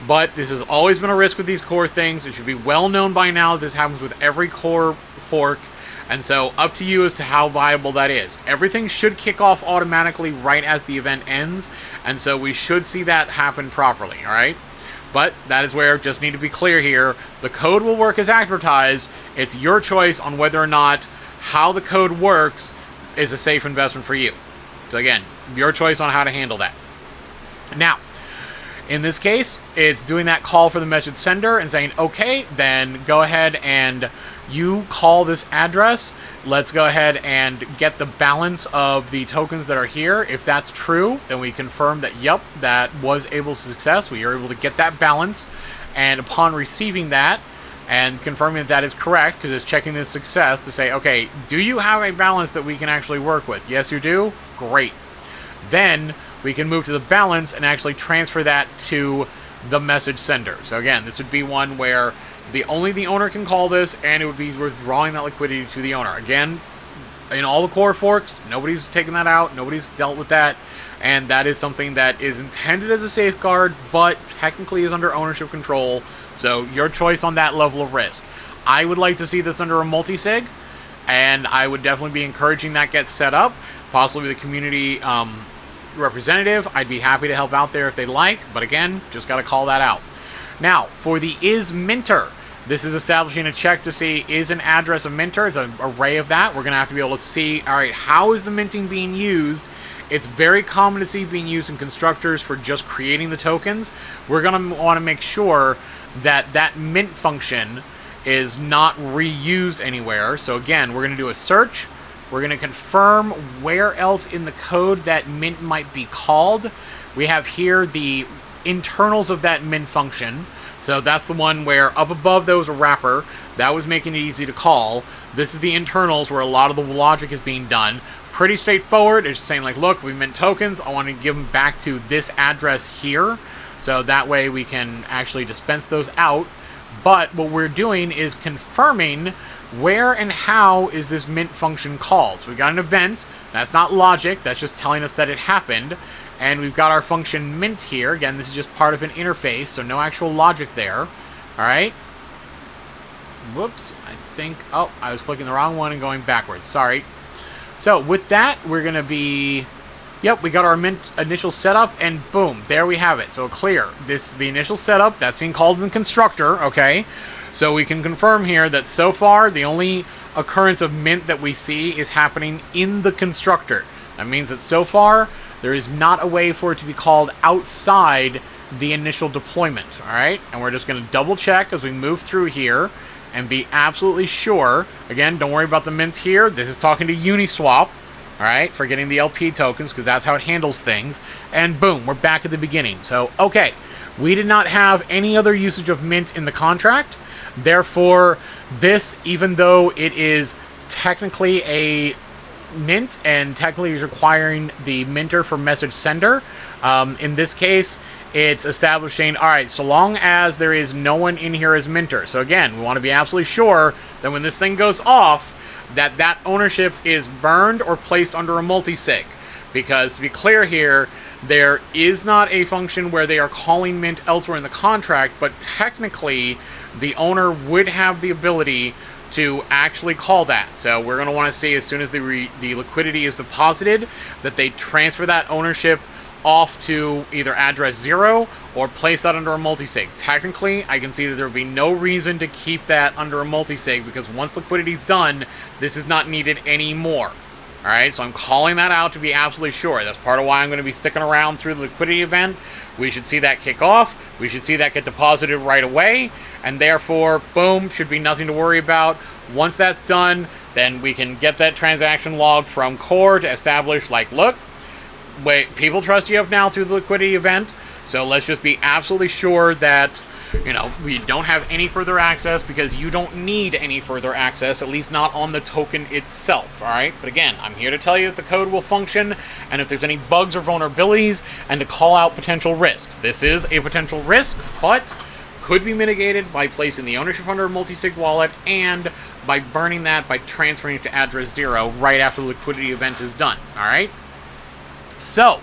but this has always been a risk with these core things. It should be well known by now that this happens with every core fork, and so up to you as to how viable that is. Everything should kick off automatically right as the event ends, and so we should see that happen properly, all right? But that is where, just need to be clear here, the code will work as advertised. It's your choice on whether or not how the code works is a safe investment for you. So again, your choice on how to handle that. Now, in this case, it's doing that call for the message sender and saying, okay, then go ahead and you call this address. Let's go ahead and get the balance of the tokens that are here. If that's true, then we confirm that, yep, that was able to success. We are able to get that balance. And upon receiving that and confirming that that is correct, because it's checking the success to say, okay, do you have a balance that we can actually work with? Yes, you do? Great. Then we can move to the balance and actually transfer that to the message sender. So again, this would be one where only the owner can call this, and it would be withdrawing that liquidity to the owner. Again, in all the core forks, nobody's taken that out, nobody's dealt with that, and that is something that is intended as a safeguard, but technically is under ownership control, so your choice on that level of risk. I would like to see this under a multi-sig, and I would definitely be encouraging that gets set up, possibly with a community representative. I'd be happy to help out there if they'd like, but again, just got to call that out. Now, for the is minter, this is establishing a check to see, is an address a minter? It's an array of that. We're going to have to be able to see, all right, how is the minting being used? It's very common to see being used in constructors for just creating the tokens. We're going to want to make sure that that mint function is not reused anywhere. So again, we're going to do a search. We're going to confirm where else in the code that mint might be called. We have here the internals of that mint function. So that's the one where up above there was a wrapper. That was making it easy to call. This is the internals where a lot of the logic is being done. Pretty straightforward. It's just saying like, look, we mint tokens. I want to give them back to this address here. So that way we can actually dispense those out. But what we're doing is confirming where and how is this mint function called. So we got an event. That's not logic. That's just telling us that it happened. And we've got our function mint here. Again, this is just part of an interface, so no actual logic there. All right. Whoops. I think... oh, I was clicking the wrong one and going backwards. Sorry. So with that, we're going to be... yep, we got our mint initial setup, and boom, there we have it. So clear. This is the initial setup. That's being called in the constructor, okay? So we can confirm here that so far, the only occurrence of mint that we see is happening in the constructor. That means that so far, there is not a way for it to be called outside the initial deployment, all right? And we're just going to double check as we move through here and be absolutely sure. Again, don't worry about the mints here. This is talking to Uniswap, all right, for getting the LP tokens, because that's how it handles things. And boom, we're back at the beginning. So, okay, we did not have any other usage of mint in the contract. Therefore, this, even though it is technically a mint and technically is requiring the minter for message sender, in this case, it's establishing, all right, so long as there is no one in here as minter. So again, we want to be absolutely sure that when this thing goes off, that ownership is burned or placed under a multi-sig. Because to be clear here, there is not a function where they are calling mint elsewhere in the contract, but technically the owner would have the ability to actually call that. So we're going to want to see as soon as the liquidity is deposited that they transfer that ownership off to either address 0 or place that under a multi-sig. Technically, I can see that there would be no reason to keep that under a multi-sig, because once liquidity is done, this is not needed anymore. Alright, so I'm calling that out to be absolutely sure. That's part of why I'm going to be sticking around through the liquidity event. We should see that kick off. We should see that get deposited right away. And therefore, boom, should be nothing to worry about. Once that's done, then we can get that transaction log from core to establish, like, look, wait, people trust you now through the liquidity event. So let's just be absolutely sure that, you know, we don't have any further access, because you don't need any further access, at least not on the token itself, all right? But again, I'm here to tell you that the code will function, and if there's any bugs or vulnerabilities, and to call out potential risks. This is a potential risk, but could be mitigated by placing the ownership under a multi-sig wallet and by burning that by transferring it to address 0 right after the liquidity event is done, all right? So,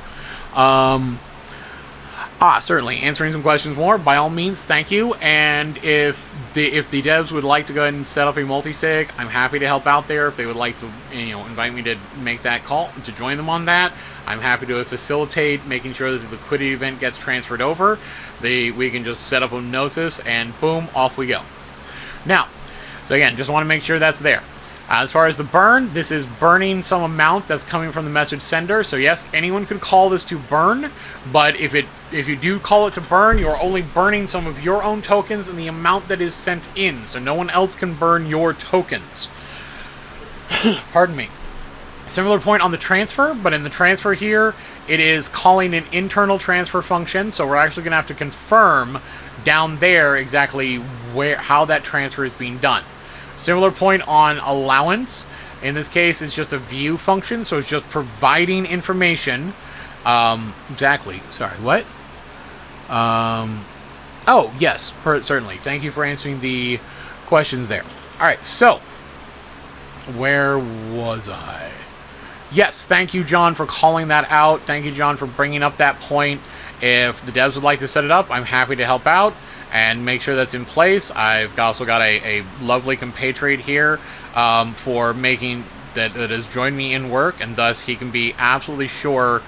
certainly, answering some questions more, by all means, thank you. And if the devs would like to go ahead and set up a multi-sig, I'm happy to help out there. If they would like to, you know, invite me to make that call, to join them on that, I'm happy to facilitate making sure that the liquidity event gets transferred over. We can just set up a Gnosis, and boom, off we go. Now, so again, just want to make sure that's there. As far as the burn, this is burning some amount that's coming from the message sender. So yes, anyone could call this to burn, but if you do call it to burn, you're only burning some of your own tokens and the amount that is sent in. So no one else can burn your tokens. Pardon me. Similar point on the transfer, but in the transfer here, it is calling an internal transfer function. So we're actually going to have to confirm down there exactly how that transfer is being done. Similar point on allowance. In this case, it's just a view function, so it's just providing information. Exactly. Sorry, what? Oh, yes, certainly. Thank you for answering the questions there. All right, so where was I? Yes, thank you, John, for calling that out. Thank you, John, for bringing up that point. If the devs would like to set it up, I'm happy to help out and make sure that's in place. I've also got a lovely compatriot here for making that has joined me in work, and thus he can be absolutely sure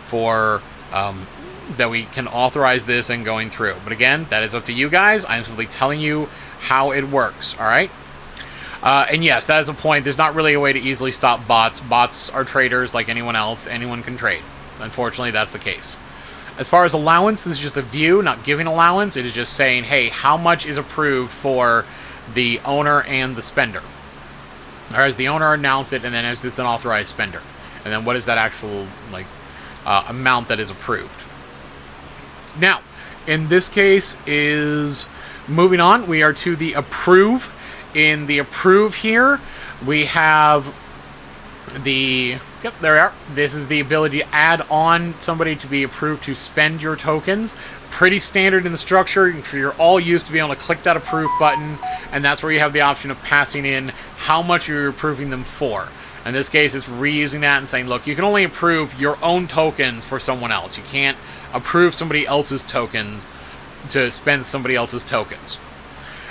for that we can authorize this and going through. But again, that is up to you guys. I'm simply telling you how it works. All right. And yes, that is a point. There's not really a way to easily stop bots. Bots are traders like anyone else. Anyone can trade. Unfortunately, that's the case. As far as allowance, this is just a view, not giving allowance. It is just saying, hey, how much is approved for the owner and the spender? Or has the owner announced it, and then is this an authorized spender? And then what is that actual amount that is approved? Now, in this case is moving on. We are to the approve. In the approve here, we have the, yep, there we are. This is the ability to add on somebody to be approved to spend your tokens. Pretty standard in the structure. You're all used to being able to click that approve button, and that's where you have the option of passing in how much you're approving them for. In this case, it's reusing that and saying, look, you can only approve your own tokens for someone else. You can't approve somebody else's tokens to spend somebody else's tokens.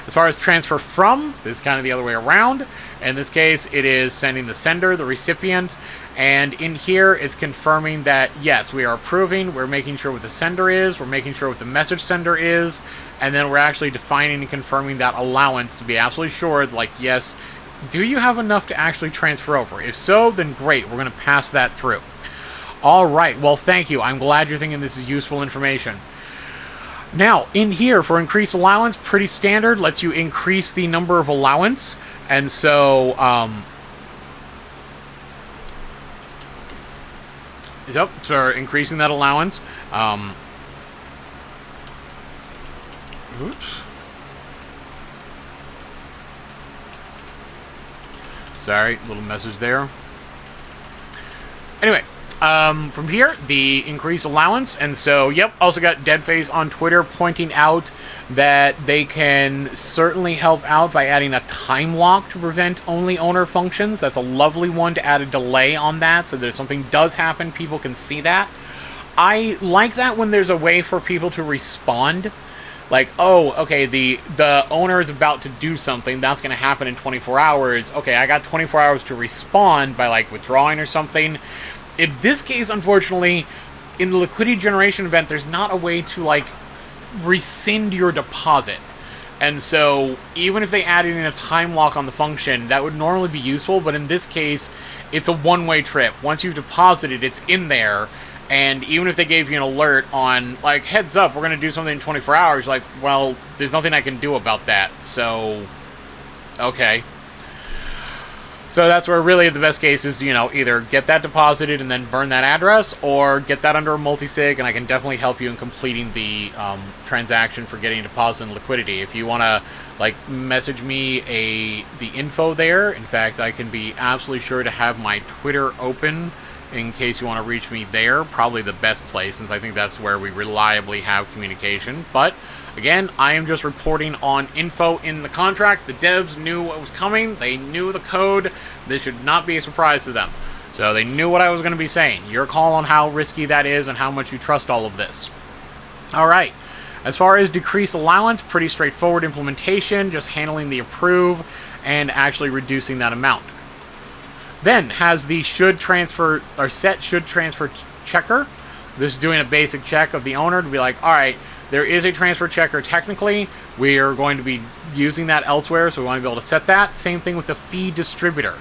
As far as transfer from, this is kind of the other way around. In this case, it is sending the sender, the recipient, and in here, it's confirming that, yes, we are approving, we're making sure what the sender is, we're making sure what the message sender is, and then we're actually defining and confirming that allowance to be absolutely sure, like, yes, do you have enough to actually transfer over? If so, then great, we're going to pass that through. All right, well, thank you. I'm glad you're thinking this is useful information. Now, in here, for increased allowance, pretty standard, lets you increase the number of allowance. And so, yep, so increasing that allowance. Oops. Sorry, little message there. Anyway. From here, the increased allowance, and so, yep, also got Deadface on Twitter pointing out that they can certainly help out by adding a time lock to prevent only owner functions. That's a lovely one to add a delay on that, so that if something does happen, people can see that. I like that when there's a way for people to respond. Like, oh, okay, the owner is about to do something, that's going to happen in 24 hours. Okay, I got 24 hours to respond by, like, withdrawing or something. In this case, unfortunately, in the liquidity generation event, there's not a way to, like, rescind your deposit. And so, even if they added in a time lock on the function, that would normally be useful, but in this case, it's a one-way trip. Once you've deposited, it's in there, and even if they gave you an alert on, like, heads up, we're going to do something in 24 hours, like, well, there's nothing I can do about that, so, okay. So that's where really the best case is, you know, either get that deposited and then burn that address, or get that under a multisig, and I can definitely help you in completing the transaction for getting a deposit in liquidity. If you want to, like, message me the info there. In fact, I can be absolutely sure to have my Twitter open in case you want to reach me there. Probably the best place, since I think that's where we reliably have communication. But again, I am just reporting on info in the contract. The devs knew what was coming. They knew the code. This should not be a surprise to them. So they knew what I was going to be saying. Your call on how risky that is and how much you trust all of this. All right. As far as decrease allowance, pretty straightforward implementation. Just handling the approve and actually reducing that amount. Then has the should transfer or set should transfer checker. This is doing a basic check of the owner to be like, all right, there is a transfer checker technically. We are going to be using that elsewhere, so we want to be able to set that. Same thing with the fee distributor.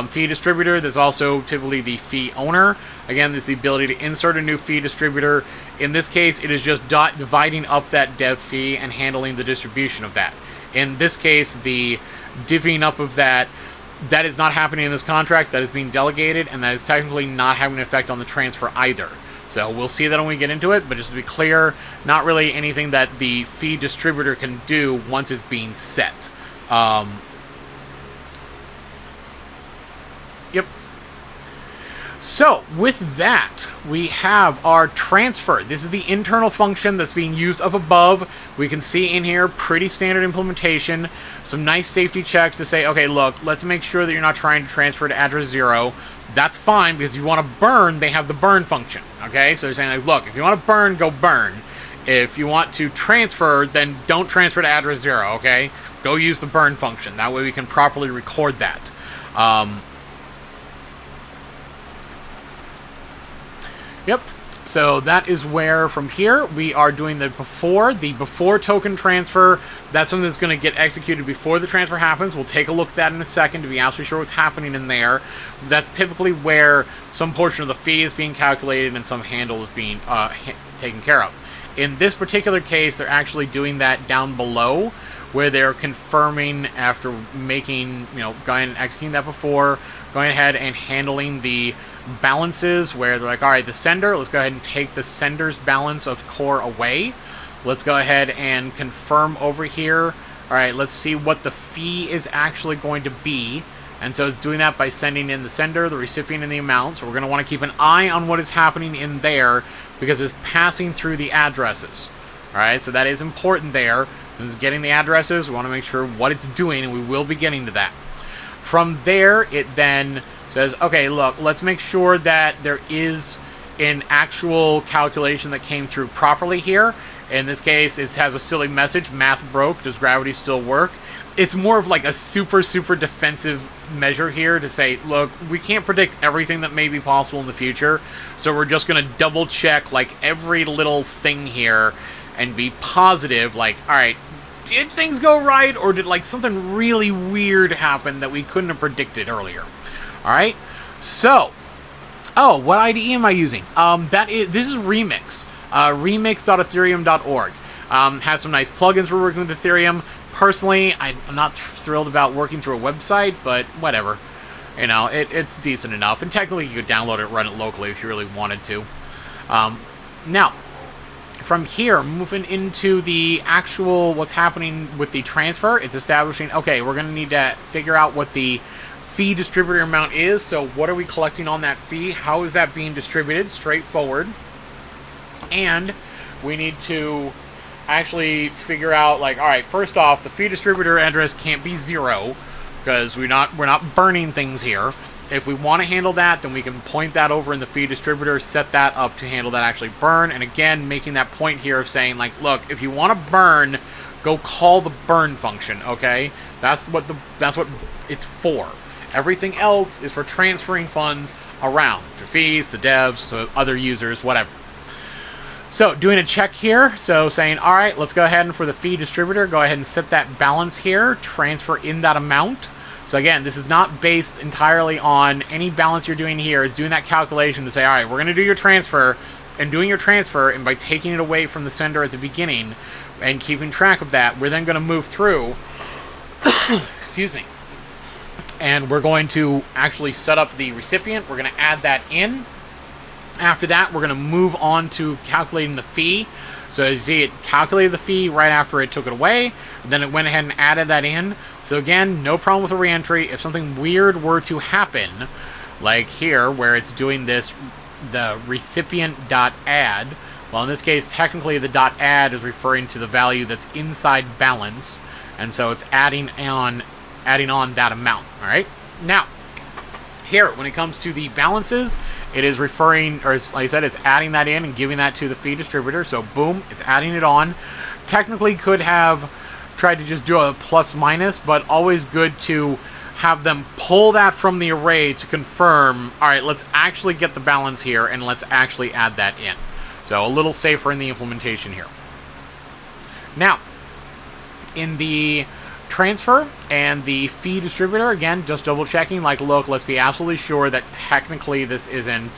Fee distributor, there's also typically the fee owner. Again, there's the ability to insert a new fee distributor. In this case, it is just dividing up that dev fee and handling the distribution of that. In this case, the divvying up of that is not happening in this contract. That is being delegated, and that is technically not having an effect on the transfer either. So we'll see that when we get into it, but just to be clear, not really anything that the fee distributor can do once it's being set. Yep. So, with that, we have our transfer. This is the internal function that's being used up above. We can see in here, pretty standard implementation. Some nice safety checks to say, okay, look, let's make sure that you're not trying to transfer to address 0. That's fine, because if you want to burn, they have the burn function, okay? So they're saying, like, look, if you want to burn, go burn. If you want to transfer, then don't transfer to address 0, okay? Go use the burn function. That way we can properly record that. Yep. So that is where, from here, we are doing the before token transfer. That's something that's going to get executed before the transfer happens. We'll take a look at that in a second to be absolutely sure what's happening in there. That's typically where some portion of the fee is being calculated and some handle is being taken care of. In this particular case, they're actually doing that down below, where they're confirming after making, going and executing that before, going ahead and handling the balances, where they're like, all right, the sender, let's go ahead and take the sender's balance of core away. Let's go ahead and confirm over here. All right, let's see what the fee is actually going to be. And so it's doing that by sending in the sender, the recipient, and the amount. So we're going to want to keep an eye on what is happening in there, because it's passing through the addresses. All right, so that is important there. Since it's getting the addresses, we want to make sure what it's doing, and we will be getting to that. From there, it then says, okay, look, let's make sure that there is an actual calculation that came through properly here. In this case, it has a silly message, math broke, does gravity still work? It's more of like a super, super defensive measure here to say, look, we can't predict everything that may be possible in the future, so we're just going to double check like every little thing here and be positive, like, all right, did things go right, or did like something really weird happen that we couldn't have predicted earlier? All right, so, oh, what IDE am I using? This is Remix, remix.ethereum.org. Has some nice plugins for working with Ethereum. Personally, I'm not thrilled about working through a website, but whatever. It's decent enough. And technically, you could download it, run it locally if you really wanted to. Now, from here, moving into the actual what's happening with the transfer, it's establishing, okay, we're going to need to figure out what the fee distributor amount is. So what are we collecting on that fee? How is that being distributed? Straightforward. And we need to actually figure out, like, all right, first off, the fee distributor address can't be 0, because we're not burning things here. If we want to handle that, then we can point that over in the fee distributor, set that up to handle that actually burn. And again, making that point here of saying, like, look, if you want to burn, go call the burn function, okay? That's what it's for. Everything else is for transferring funds around to fees, to devs, to other users, whatever. So, doing a check here, so saying, all right, let's go ahead and for the fee distributor, go ahead and set that balance here, transfer in that amount. So again, this is not based entirely on any balance you're doing here. It's doing that calculation to say, all right, we're going to do your transfer, and doing your transfer, and by taking it away from the sender at the beginning and keeping track of that, we're then going to move through, excuse me, and we're going to actually set up the recipient. We're going to add that in. After that, we're going to move on to calculating the fee. So as you see, it calculated the fee right after it took it away, and then it went ahead and added that in. So again, no problem with the reentry. If something weird were to happen, like here, where it's doing this, the recipient.add, well, in this case, technically the .add is referring to the value that's inside balance, and so it's adding on that amount, all right? Now, here, when it comes to the balances, it is referring, or like I said, it's adding that in and giving that to the fee distributor. So boom, it's adding it on. Technically could have tried to just do a plus minus, but always good to have them pull that from the array to confirm, all right, let's actually get the balance here and let's actually add that in. So a little safer in the implementation here. Now, in the transfer and the fee distributor, again, just double checking, like, look, let's be absolutely sure that technically this isn't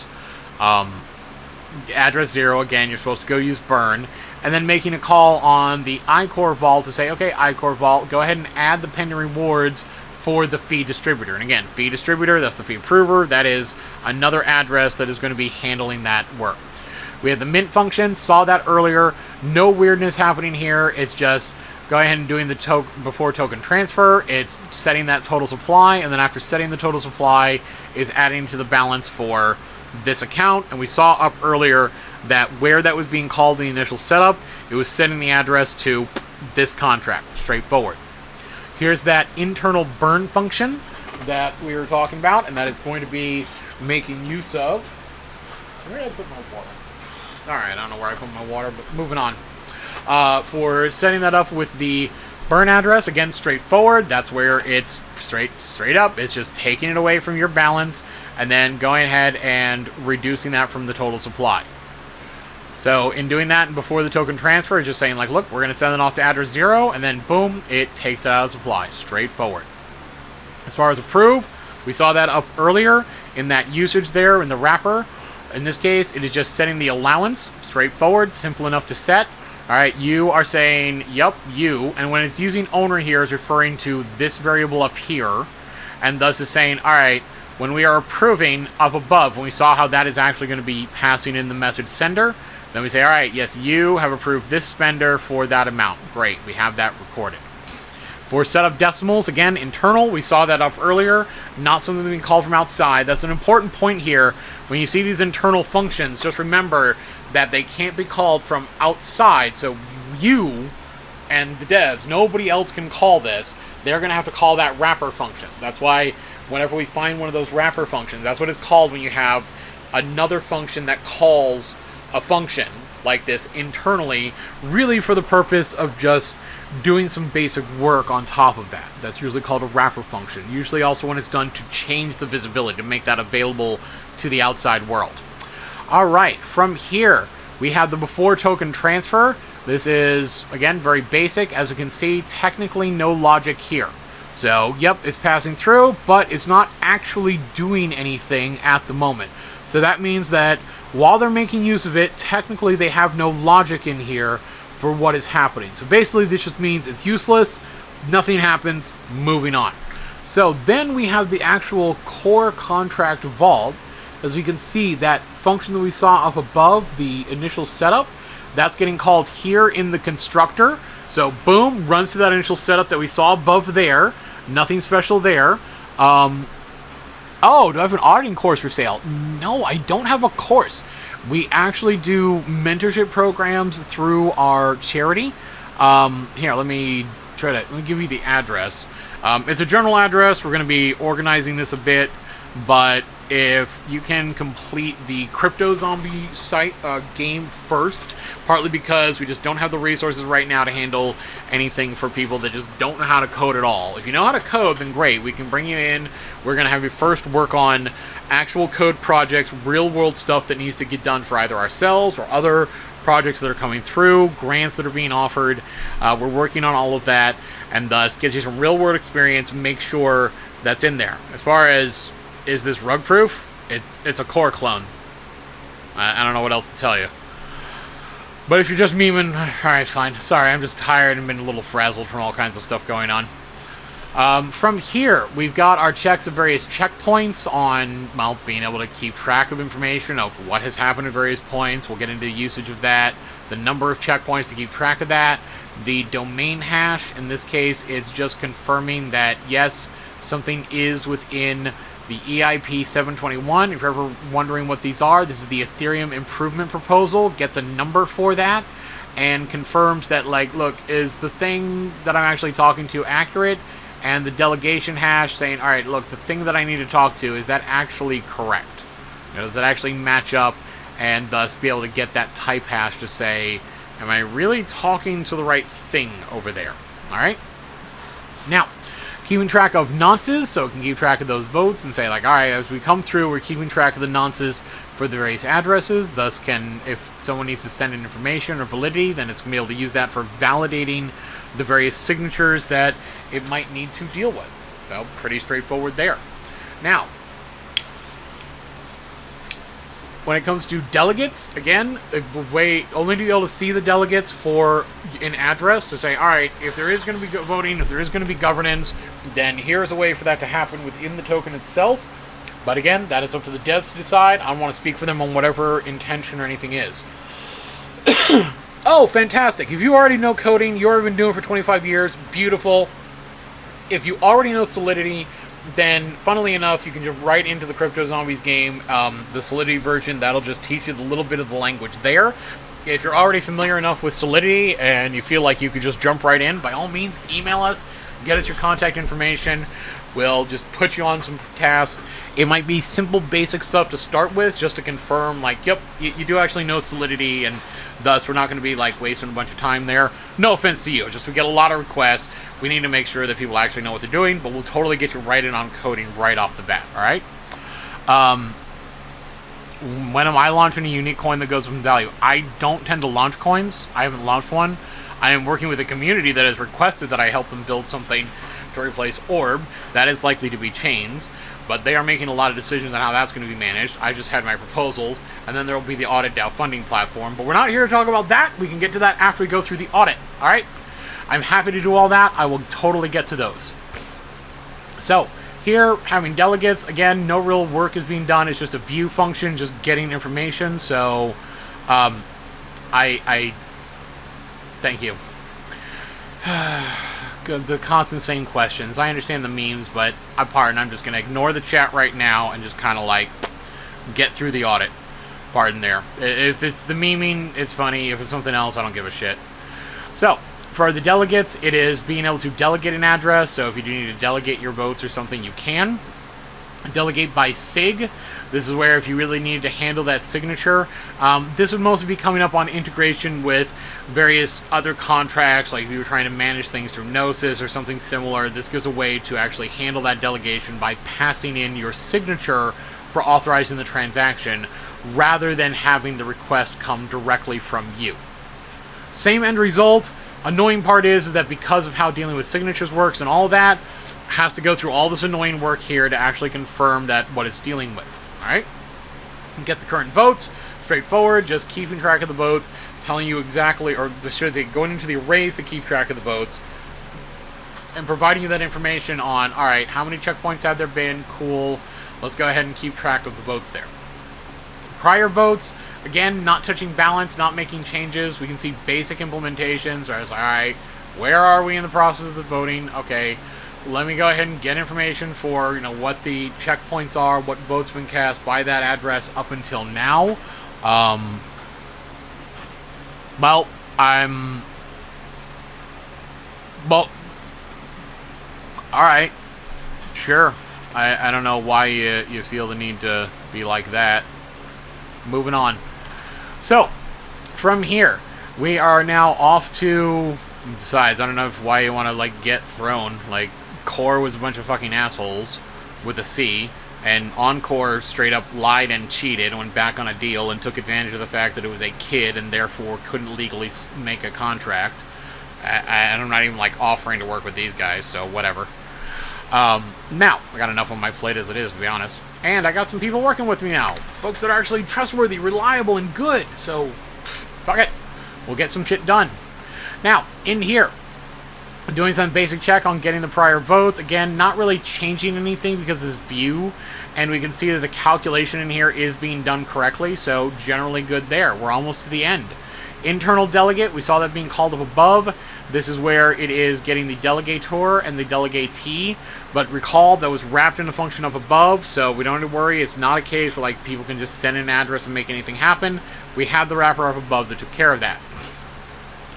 address 0. Again, you're supposed to go use burn, and then making a call on the iCore vault to say, okay, iCore vault, go ahead and add the pending rewards for the fee distributor. And again, fee distributor, that's the fee approver, that is another address that is going to be handling that work. We have the mint function, saw that earlier, no weirdness happening here, it's just go ahead and doing the before token transfer, it's setting that total supply, and then after setting the total supply is adding to the balance for this account. And we saw up earlier that where that was being called in the initial setup, it was setting the address to this contract, straightforward. Here's that internal burn function that we were talking about, and that is going to be making use of. Where did I put my water? Alright, I don't know where I put my water, but moving on. For setting that up with the burn address, again, straightforward. That's where it's straight up. It's just taking it away from your balance and then going ahead and reducing that from the total supply. So in doing that and before the token transfer, it's just saying, like, look, we're going to send it off to address 0, and then boom, it takes it out of supply. Straightforward. As far as approve, we saw that up earlier in that usage there in the wrapper. In this case, it is just setting the allowance. Straightforward, simple enough to set. Alright, you are saying, yep, you, and when it's using owner here, is referring to this variable up here, and thus is saying, alright, when we are approving up above, when we saw how that is actually going to be passing in the message sender, then we say, alright, yes, you have approved this spender for that amount. Great, we have that recorded. For setup decimals, again, internal, we saw that up earlier, not something that we can call from outside. That's an important point here. When you see these internal functions, just remember that they can't be called from outside. So you and the devs, nobody else can call this. They're going to have to call that wrapper function. That's why whenever we find one of those wrapper functions, that's what it's called when you have another function that calls a function like this internally, really for the purpose of just doing some basic work on top of that. That's usually called a wrapper function. Usually also when it's done to change the visibility, to make that available to the outside world. Alright, from here, we have the before token transfer. This is, again, very basic. As you can see, technically no logic here. So, yep, it's passing through, but it's not actually doing anything at the moment. So that means that while they're making use of it, technically they have no logic in here for what is happening. So basically this just means it's useless, nothing happens, moving on. So then we have the actual core contract vault. As we can see, that function that we saw up above, the initial setup, that's getting called here in the constructor. So boom, runs to that initial setup that we saw above there. Nothing special there. Oh, do I have an auditing course for sale? No, I don't have a course. We actually do mentorship programs through our charity. Here, let me give you the address. It's a general address. We're going to be organizing this a bit, but if you can complete the Crypto Zombie site game first, partly because we just don't have the resources right now to handle anything for people that just don't know how to code at all. If you know how to code, then great. We can bring you in. We're going to have you first work on actual code projects, real-world stuff that needs to get done for either ourselves or other projects that are coming through, grants that are being offered. We're working on all of that, and thus gives you some real-world experience. Make sure that's in there. As far as, is this rug proof? It's a core clone. I don't know what else to tell you. But if you're just memeing, alright, fine. Sorry, I'm just tired and been a little frazzled from all kinds of stuff going on. From here, we've got our checks of various checkpoints on, well, being able to keep track of information of what has happened at various points. We'll get into the usage of that, the number of checkpoints to keep track of that, the domain hash. In this case, it's just confirming that, yes, something is within the EIP 721. If you're ever wondering what these are, this is the Ethereum Improvement Proposal. Gets a number for that and confirms that, like, look, is the thing that I'm actually talking to accurate? And the delegation hash saying, alright, look, the thing that I need to talk to, is that actually correct? You know, does it actually match up? And thus be able to get that type hash to say, am I really talking to the right thing over there? Alright? Now, Keeping track of nonces, so it can keep track of those votes and say, like, alright, as we come through, we're keeping track of the nonces for the various addresses. Thus if someone needs to send in information or validity, then it's going to be able to use that for validating the various signatures that it might need to deal with. So, pretty straightforward there. Now, when it comes to delegates, again, only to be able to see the delegates for an address to say, alright, if there is going to be voting, if there is going to be governance, then here's a way for that to happen within the token itself. But again, that is up to the devs to decide. I don't want to speak for them on whatever intention or anything is. Oh, fantastic. If you already know coding, you've already been doing it for 25 years, beautiful. If you already know Solidity, then, funnily enough, you can jump right into the Crypto Zombies game, the Solidity version. That'll just teach you a little bit of the language there. If you're already familiar enough with Solidity and you feel like you could just jump right in, by all means, email us, get us your contact information. We'll just put you on some tasks. It might be simple, basic stuff to start with, just to confirm, like, yep, you do actually know Solidity, and thus we're not going to be, like, wasting a bunch of time there. No offense to you, just we get a lot of requests. We need to make sure that people actually know what they're doing, but we'll totally get you right in on coding right off the bat, alright? When am I launching a unique coin that goes with value? I don't tend to launch coins. I haven't launched one. I am working with a community that has requested that I help them build something to replace Orb. That is likely to be chains, but they are making a lot of decisions on how that's going to be managed. I just had my proposals, and then there will be the audit DAO funding platform, but we're not here to talk about that. We can get to that after we go through the audit, alright? I'm happy to do all that. I will totally get to those. So, here, having delegates, again, no real work is being done. It's just a view function, just getting information. So, I thank you. The constant same questions. I understand the memes, but I'm just going to ignore the chat right now and just kind of, like, get through the audit. Pardon there. If it's the memeing, it's funny. If it's something else, I don't give a shit. So, for the delegates, it is being able to delegate an address, so if you do need to delegate your votes or something, you can. Delegate by SIG. This is where if you really need to handle that signature, this would mostly be coming up on integration with various other contracts, like if you were trying to manage things through Gnosis or something similar. This gives a way to actually handle that delegation by passing in your signature for authorizing the transaction, rather than having the request come directly from you. Same end result. Annoying part is that because of how dealing with signatures works and all that, has to go through all this annoying work here to actually confirm that what it's dealing with. Alright? Get the current votes. Straightforward, just keeping track of the votes, telling you exactly, or should they going into the arrays to keep track of the votes, and providing you that information on, alright, how many checkpoints have there been? Cool. Let's go ahead and keep track of the votes there. Prior votes, again, not touching balance, not making changes. We can see basic implementations. Where it's like, alright, where are we in the process of the voting? Okay, let me go ahead and get information for, what the checkpoints are, what votes have been cast by that address up until now. Well, alright, sure. I don't know why you feel the need to be like that. Moving on. So, from here, we are now off to... Besides, I don't know why you want to, like, get thrown. Like, Core was a bunch of fucking assholes with a C, and Encore straight up lied and cheated and went back on a deal and took advantage of the fact that it was a kid and therefore couldn't legally make a contract. I'm not even, like, offering to work with these guys, so whatever. Now, I got enough on my plate as it is, to be honest. And I got some people working with me now. Folks that are actually trustworthy, reliable, and good. So, fuck it. We'll get some shit done. Now, in here, doing some basic check on getting the prior votes. Again, not really changing anything because it's view. And we can see that the calculation in here is being done correctly. So, generally good there. We're almost to the end. Internal delegate, we saw that being called up above. This is where it is getting the delegator and the delegatee. But recall, that was wrapped in a function up above, so we don't have to worry. It's not a case where like people can just send an address and make anything happen. We had the wrapper up above that took care of that.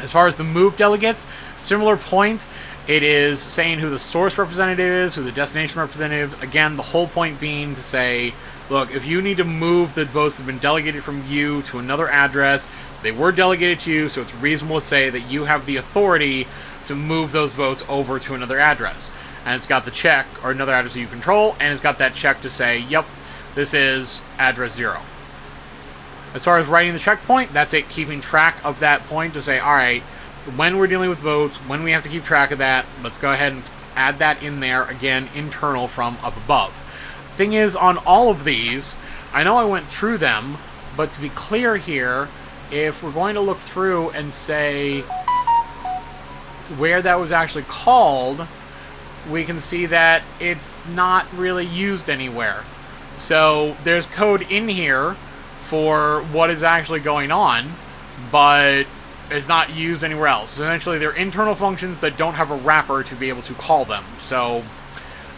As far as the move delegates, similar point. It is saying who the source representative is, who the destination representative. Again, the whole point being to say, look, if you need to move the votes that have been delegated from you to another address, they were delegated to you, so it's reasonable to say that you have the authority to move those votes over to another address. and it's got the check, or another address that you control, and it's got that check to say, yep, this is address 0. As far as writing the checkpoint, that's it, keeping track of that point to say, alright, when we're dealing with votes, when we have to keep track of that, let's go ahead and add that in there, again, internal from up above. Thing is, on all of these, I know I went through them, but to be clear here, if we're going to look through and say where that was actually called, we can see that it's not really used anywhere. So there's code in here for what is actually going on, but it's not used anywhere else. Essentially, they're internal functions that don't have a wrapper to be able to call them. So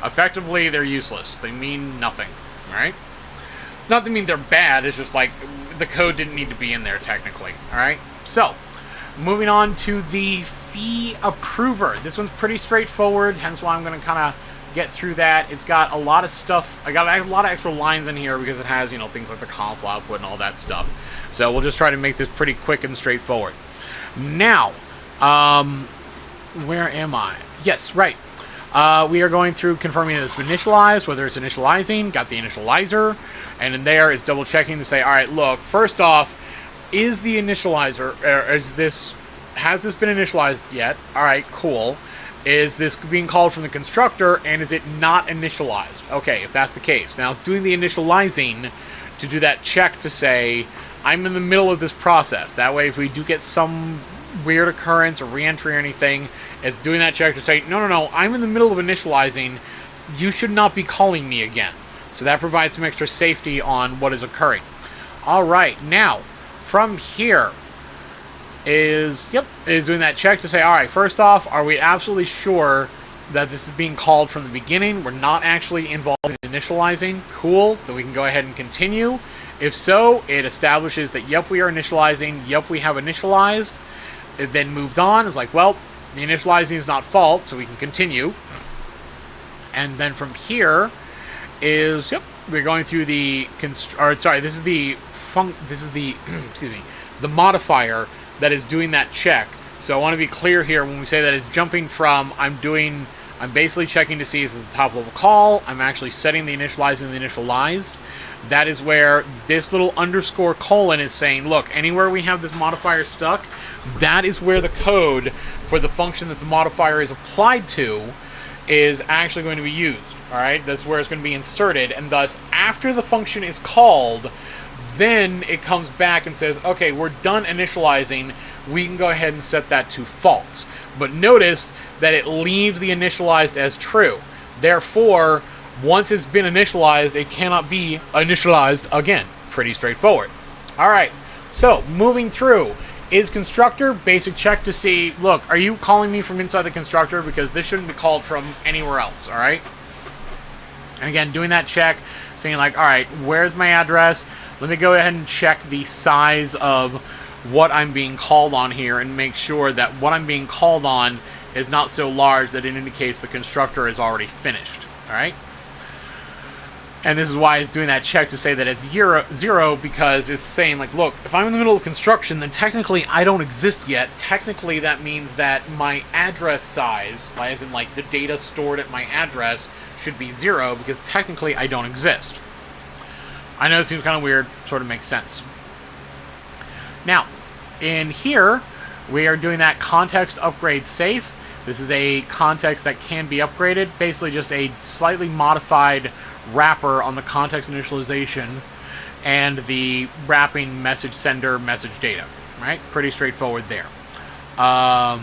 effectively, they're useless. They mean nothing, right? Not to mean they're bad, it's just like the code didn't need to be in there technically, alright? So, moving on to the fee approver. This one's pretty straightforward, hence why I'm going to kind of get through that. It's got a lot of stuff. I got a lot of extra lines in here because it has, you know, things like the console output and all that stuff. So we'll just try to make this pretty quick and straightforward. Now, where am I? Yes, right. We are going through confirming that it's initialized, whether it's initializing, got the initializer, and in there it's double checking to say, alright, look, first off, is the initializer, has this been initialized yet? Alright, cool. Is this being called from the constructor, and is it not initialized? Okay, if that's the case. Now, it's doing the initializing to do that check to say, I'm in the middle of this process. That way, if we do get some weird occurrence or re-entry or anything, it's doing that check to say, no, I'm in the middle of initializing. You should not be calling me again. So that provides some extra safety on what is occurring. Alright, now, from here, is doing that check to say, alright, first off, are we absolutely sure that this is being called from the beginning? We're not actually involved in initializing. Cool, then we can go ahead and continue. If so, it establishes that, yep, we are initializing, yep, we have initialized. It then moves on, it's like, well, the initializing is not fault, so we can continue. And then from here is, yep, we're going through the, this is the excuse me, the modifier that is doing that check. So I want to be clear here when we say that it's jumping from, I'm basically checking to see is it the top level call, I'm actually setting the initialized and the initialized. That is where this little underscore colon is saying, look, anywhere we have this modifier stuck, that is where the code for the function that the modifier is applied to is actually going to be used. Alright, that's where it's going to be inserted, and thus, after the function is called, then it comes back and says, okay, we're done initializing, we can go ahead and set that to false. But notice that it leaves the initialized as true. Therefore, once it's been initialized, it cannot be initialized again. Pretty straightforward. Alright, so moving through. Is constructor, basic check to see, look, are you calling me from inside the constructor? Because this shouldn't be called from anywhere else, alright? And again, doing that check, saying like, alright, where's my address? Let me go ahead and check the size of what I'm being called on here and make sure that what I'm being called on is not so large that it indicates the constructor is already finished, alright? And this is why it's doing that check to say that it's zero, because it's saying, like, look, if I'm in the middle of construction, then technically I don't exist yet. Technically, that means that my address size, as in, like, the data stored at my address, should be 0, because technically I don't exist. I know it seems kind of weird, sort of makes sense. Now, in here, we are doing that context upgrade safe. This is a context that can be upgraded, basically just a slightly modified wrapper on the context initialization and the wrapping message sender message data, right? Pretty straightforward there. I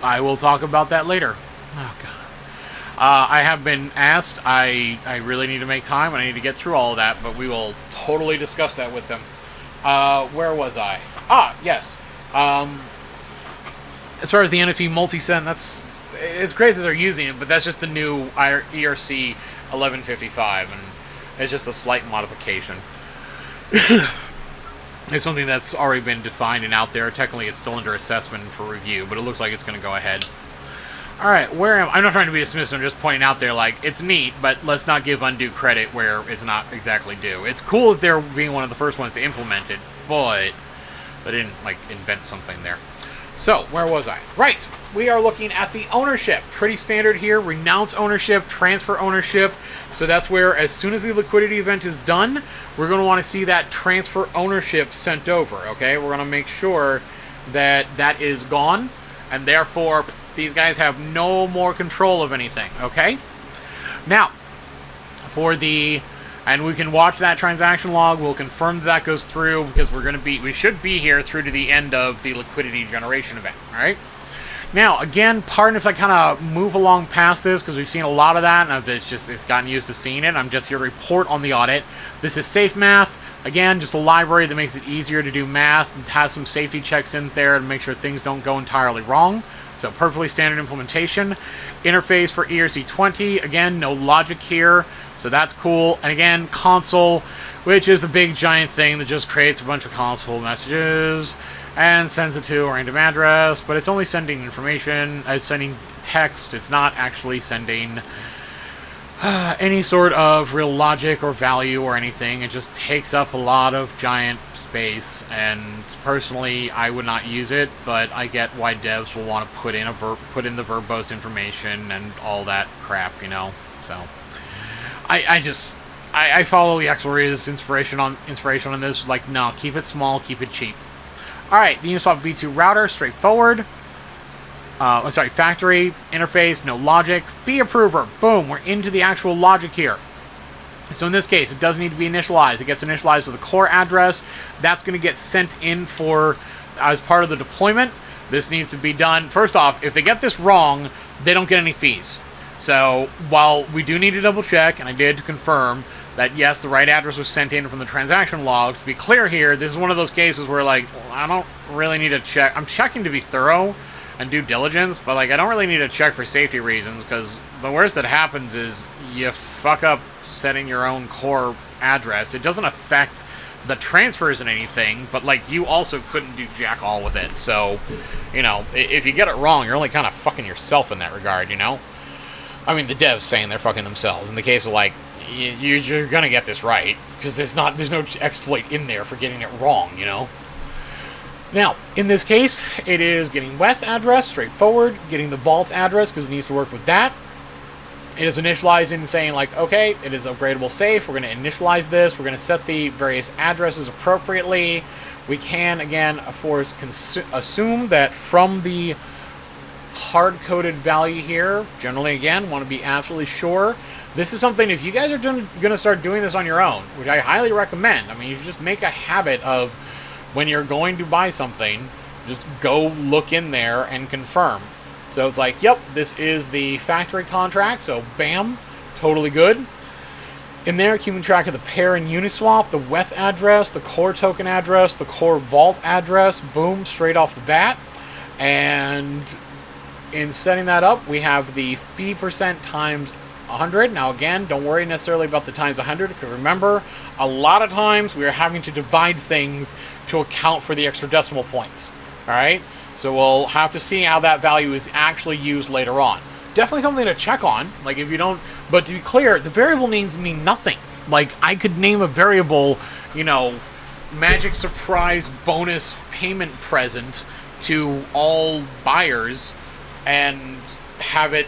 will talk about that later. Oh god. I have been asked. I really need to make time and I need to get through all of that, but we will totally discuss that with them. Where was I? Ah, yes. As far as the NFT multi-send, it's great that they're using it, but that's just the new ERC 1155, and it's just a slight modification. It's something that's already been defined and out there. Technically, it's still under assessment for review, but it looks like it's going to go ahead. Alright, where am I? I'm not trying to be dismissive, I'm just pointing out there, like, it's neat, but let's not give undue credit where it's not exactly due. It's cool that they're being one of the first ones to implement it, but they didn't, like, invent something there. So, where was I? Right, we are looking at the ownership. Pretty standard here, renounce ownership, transfer ownership. So that's where, as soon as the liquidity event is done, we're going to want to see that transfer ownership sent over, okay? We're going to make sure that that is gone, and therefore, these guys have no more control of anything, okay? Now, for the... And we can watch that transaction log. We'll confirm that goes through because we should be here through to the end of the liquidity generation event. All right. Now, again, pardon if I kind of move along past this because we've seen a lot of that, and it's gotten used to seeing it. I'm just here to report on the audit. This is safe math. Again, just a library that makes it easier to do math. It has some safety checks in there to make sure things don't go entirely wrong. So perfectly standard implementation. Interface for ERC20. Again, no logic here. So that's cool. And again, console, which is the big giant thing that just creates a bunch of console messages and sends it to a random address, but it's only sending information, it's sending text, it's not actually sending any sort of real logic or value or anything. It just takes up a lot of giant space, and personally, I would not use it, but I get why devs will want to put in the verbose information and all that crap, you know, so... I follow the Xlori's inspiration on this. Like, no, keep it small, keep it cheap. All right, the Uniswap V2 router, straightforward. Factory interface, no logic. Fee approver, boom, we're into the actual logic here. So in this case, it does need to be initialized. It gets initialized with a core address. That's going to get sent in as part of the deployment. This needs to be done. First off, if they get this wrong, they don't get any fees. So, while we do need to double check, and I did confirm that yes, the right address was sent in from the transaction logs, to be clear here, this is one of those cases where, like, well, I don't really need to check. I'm checking to be thorough and due diligence, but, like, I don't really need to check for safety reasons, because the worst that happens is you fuck up setting your own core address. It doesn't affect the transfers and anything, but, like, you also couldn't do jack all with it. So, you know, if you get it wrong, you're only kind of fucking yourself in that regard, you know? I mean, the devs saying they're fucking themselves. In the case of, like, you're gonna get this right, because there's no exploit in there for getting it wrong, you know? Now, in this case, it is getting WETH address, straightforward, getting the vault address, because it needs to work with that. It is initializing and saying, like, okay, it is upgradable safe, we're going to initialize this, we're going to set the various addresses appropriately. We can, again, of course, assume that from the hard-coded value here, generally, again, want to be absolutely sure. This is something, if you guys are going to start doing this on your own, which I highly recommend, I mean, you should just make a habit of, when you're going to buy something, just go look in there and confirm. So it's like, yep, this is the factory contract, so bam, totally good. In there, keeping track of the pair and Uniswap, the WETH address, the core token address, the core vault address, boom, straight off the bat. And in setting that up, we have the fee percent times 100. Now again, don't worry necessarily about the times 100, because remember, a lot of times we are having to divide things to account for the extra decimal points. Alright? So we'll have to see how that value is actually used later on. Definitely something to check on. Like, if you don't... But to be clear, the variable names mean nothing. Like, I could name a variable, you know, magic surprise bonus payment present to all buyers and have it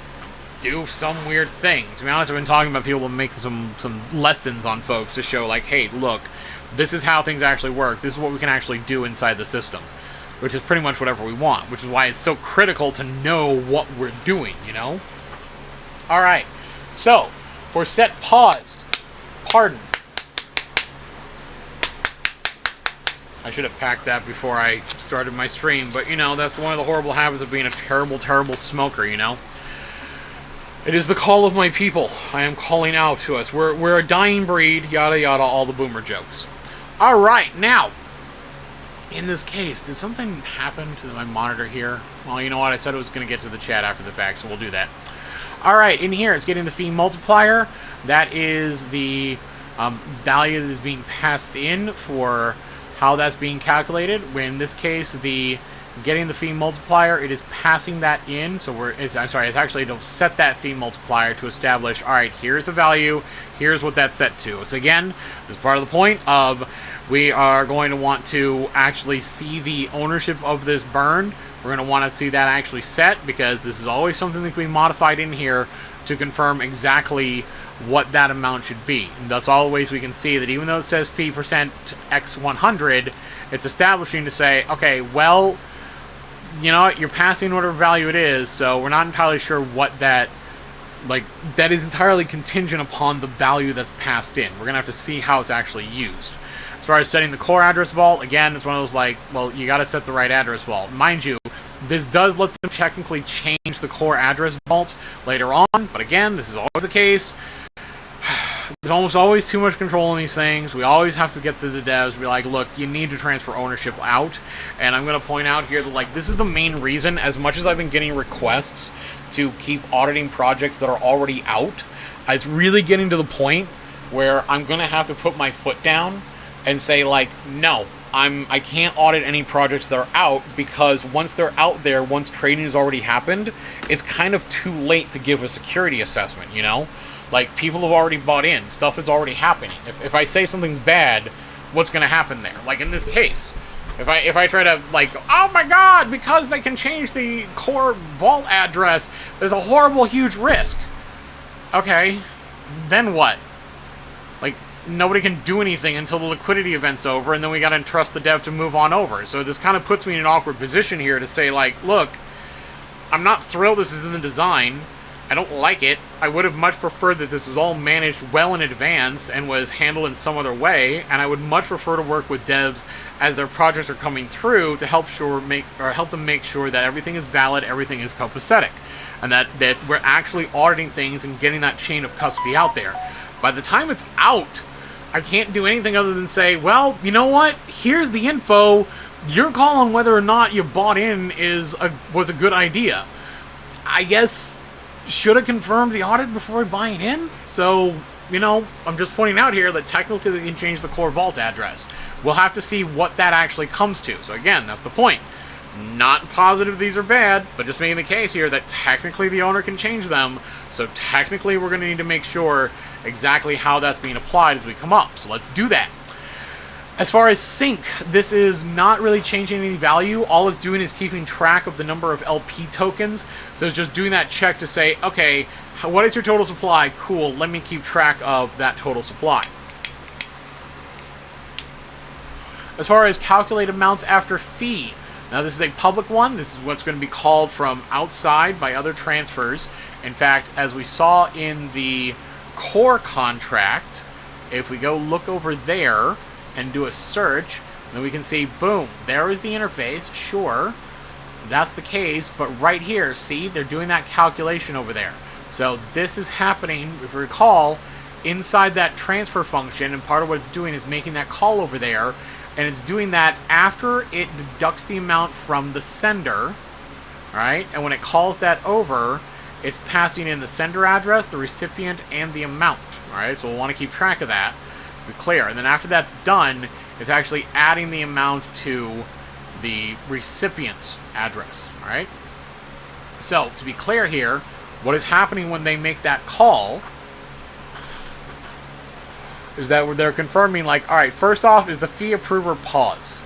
do some weird thing. To be honest, I've been talking about people to make some lessons on folks to show, like, hey, look, this is how things actually work. This is what we can actually do inside the system. Which is pretty much whatever we want. Which is why it's so critical to know what we're doing, you know? Alright. So, for set paused. Pardon. I should have packed that before I started my stream, but, you know, that's one of the horrible habits of being a terrible, terrible smoker, you know? It is the call of my people. I am calling out to us. We're a dying breed, yada yada, all the boomer jokes. Alright, now, in this case, did something happen to my monitor here? Well, you know what, I said it was going to get to the chat after the fact, so we'll do that. Alright, in here, it's getting the fee multiplier. That is the value that is being passed in for how that's being calculated. In this case, the getting the fee multiplier, it is passing that in. So it's actually, it'll set that fee multiplier to establish, alright, here's the value, here's what that's set to. So again, this is part of the point of we are going to want to actually see the ownership of this burn We're going to want to see that actually set, because this is always something that can be modified in here to confirm exactly what that amount should be. And that's always we can see that even though it says fee percent X 100, it's establishing to say, okay, well, you know what, you're passing whatever value it is, so we're not entirely sure what that, like, that is entirely contingent upon the value that's passed in. We're going to have to see how it's actually used. As far as setting the core address vault, again, it's one of those, like, well, you got to set the right address vault. Mind you, this does let them technically change the core address vault later on, but again, this is always the case. There's almost always too much control in these things. We always have to get to the devs and be like, look, you need to transfer ownership out. And I'm going to point out here that, like, this is the main reason, as much as I've been getting requests to keep auditing projects that are already out, it's really getting to the point where I'm going to have to put my foot down and say, like, no, I can't audit any projects that are out, because once they're out there, once trading has already happened, it's kind of too late to give a security assessment, you know? Like, people have already bought in. Stuff is already happening. If I say something's bad, what's going to happen there? Like, in this case, if I try to, like, oh my god, because they can change the core vault address, there's a horrible, huge risk. Okay, then what? Like, nobody can do anything until the liquidity event's over, and then we got to entrust the dev to move on over. So this kind of puts me in an awkward position here to say, like, look, I'm not thrilled this is in the design. I don't like it. I would have much preferred that this was all managed well in advance and was handled in some other way, and I would much prefer to work with devs as their projects are coming through to help them make sure that everything is valid, everything is copacetic, and that we're actually auditing things and getting that chain of custody out there. By the time it's out, I can't do anything other than say, well, you know what? Here's the info. Your call on whether or not you bought in was a good idea. I guess should have confirmed the audit before buying in. So, you know, I'm just pointing out here that technically they can change the core vault address. We'll have to see what that actually comes to. So again, that's the point. Not positive these are bad, but just making the case here that technically the owner can change them. So technically we're going to need to make sure exactly how that's being applied as we come up. So let's do that. As far as sync, this is not really changing any value. All it's doing is keeping track of the number of LP tokens. So it's just doing that check to say, okay, what is your total supply? Cool, let me keep track of that total supply. As far as calculate amounts after fee, now this is a public one. This is what's going to be called from outside by other transfers. In fact, as we saw in the core contract, if we go look over there and do a search, then we can see, boom, there is the interface. Sure, that's the case, but right here, see, they're doing that calculation over there. So this is happening, if you recall, inside that transfer function, and part of what it's doing is making that call over there, and it's doing that after it deducts the amount from the sender, right? And when it calls that over, it's passing in the sender address, the recipient, and the amount, all right? So we'll want to keep track of that. Be clear. And then after that's done, it's actually adding the amount to the recipient's address. All right. So to be clear here, what is happening when they make that call is that they're confirming, like, all right, first off, is the fee approver paused?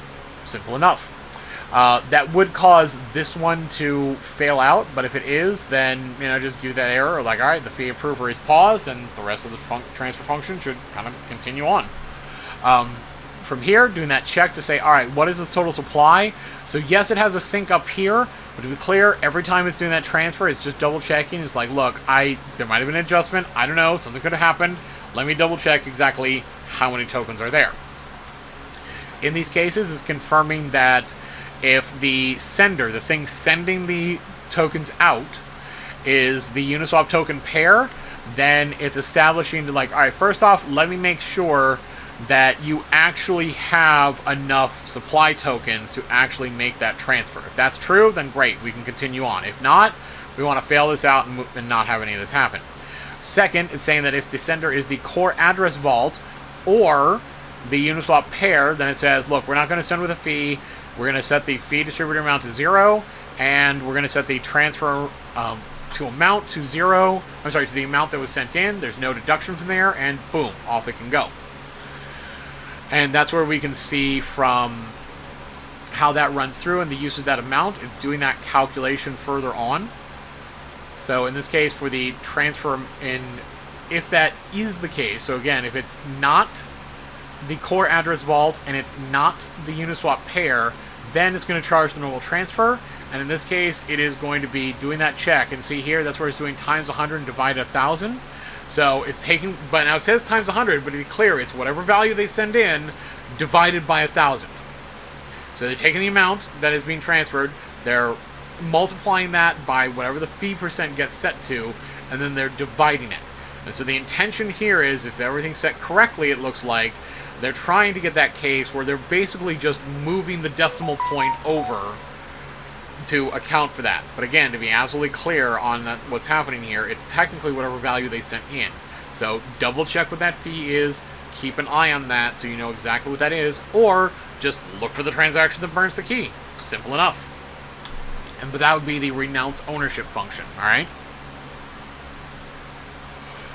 Simple enough. That would cause this one to fail out, but if it is, then, you know, just give that error, like, all right, the fee approver is paused, and the rest of the transfer function should kind of continue on. From here, doing that check to say, all right, what is this total supply? So yes, it has a sync up here, but to be clear, every time it's doing that transfer, it's just double checking. It's like, look, there might have been an adjustment. I don't know, something could have happened. Let me double check exactly how many tokens are there. In these cases, it's confirming that if the sender, the thing sending the tokens out, is the Uniswap token pair, then it's establishing to, like, all right, first off, let me make sure that you actually have enough supply tokens to actually make that transfer. If that's true, then great, we can continue on. If not, we want to fail this out and not have any of this happen. Second, it's saying that if the sender is the core address vault or the Uniswap pair, then it says, look, we're not going to send with a fee. We're going to set the fee distributor amount to 0, and we're going to set the transfer to amount to 0. I'm sorry, to the amount that was sent in. There's no deduction from there, and boom, off it can go. And that's where we can see from how that runs through and the use of that amount. It's doing that calculation further on. So in this case, for the transfer in, if that is the case, so again, if it's not the core address vault and it's not the Uniswap pair, then it's going to charge the normal transfer. And in this case, it is going to be doing that check. And see here, that's where it's doing times 100 and divide 1,000. So it's taking, but now it says times 100, but to be clear, it's whatever value they send in divided by 1,000. So they're taking the amount that is being transferred, they're multiplying that by whatever the fee percent gets set to, and then they're dividing it. And so the intention here is, if everything's set correctly, it looks like, they're trying to get that case where they're basically just moving the decimal point over to account for that. But again, to be absolutely clear on what's happening here, it's technically whatever value they sent in. So double check what that fee is, keep an eye on that so you know exactly what that is, or just look for the transaction that burns the key. Simple enough. But that would be the renounce ownership function, alright?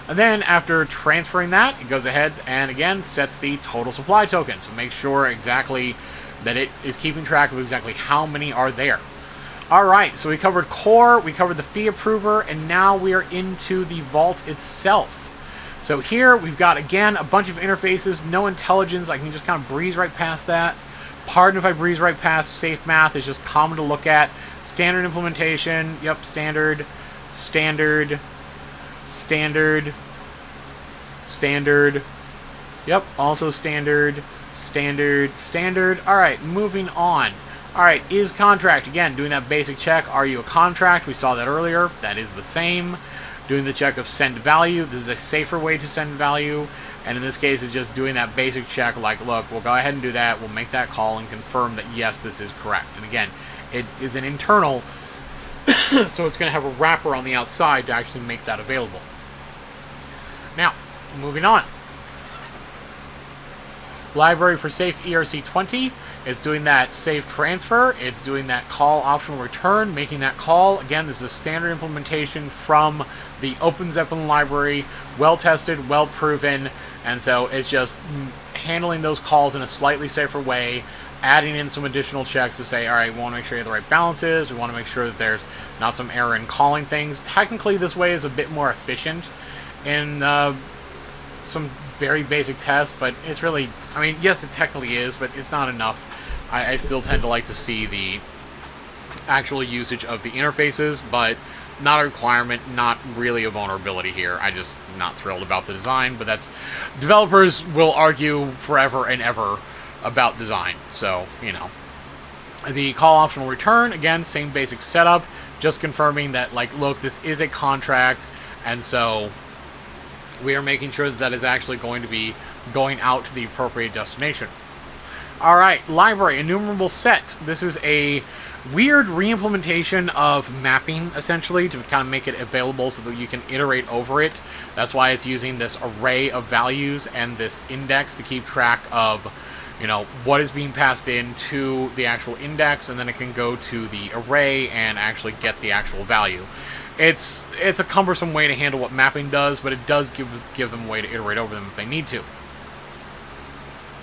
And then after transferring that, it goes ahead and again sets the total supply token. So make sure exactly that it is keeping track of exactly how many are there. Alright, so we covered core, we covered the fee approver, and now we are into the vault itself. So here we've got, again, a bunch of interfaces, no intelligence. I can just kind of breeze right past that. Pardon if I breeze right past safe math. It's just common to look at. Standard implementation. Yep, standard, standard, standard, standard. Yep, also standard, standard, standard. All right, moving on. All right, is contract. Again, doing that basic check. Are you a contract? We saw that earlier. That is the same. Doing the check of send value. This is a safer way to send value. And in this case, it's just doing that basic check like, look, we'll go ahead and do that. We'll make that call and confirm that, yes, this is correct. And again, it is an internal, so it's going to have a wrapper on the outside to actually make that available. Now, moving on. Library for safe ERC20. It's doing that safe transfer. It's doing that call optional return, making that call. Again, this is a standard implementation from the OpenZeppelin library, well-tested, well-proven, and so it's just handling those calls in a slightly safer way, adding in some additional checks to say, all right, we want to make sure you have the right balances, we want to make sure that there's not some error in calling things. Technically, this way is a bit more efficient in some very basic tests, but it's really, I mean, yes, it technically is, but it's not enough. I still tend to like to see the actual usage of the interfaces, but not a requirement, not really a vulnerability here. I just not thrilled about the design, but that's, developers will argue forever and ever about design, so, you know. The call optional return, again, same basic setup, just confirming that, like, look, this is a contract, and so we are making sure that that is actually going to be going out to the appropriate destination. Alright, library, Innumerable Set. This is a weird re-implementation of mapping, essentially, to kind of make it available so that you can iterate over it. That's why it's using this array of values and this index to keep track of, you know, what is being passed in to the actual index, and then it can go to the array and actually get the actual value. It's a cumbersome way to handle what mapping does, but it does give them a way to iterate over them if they need to.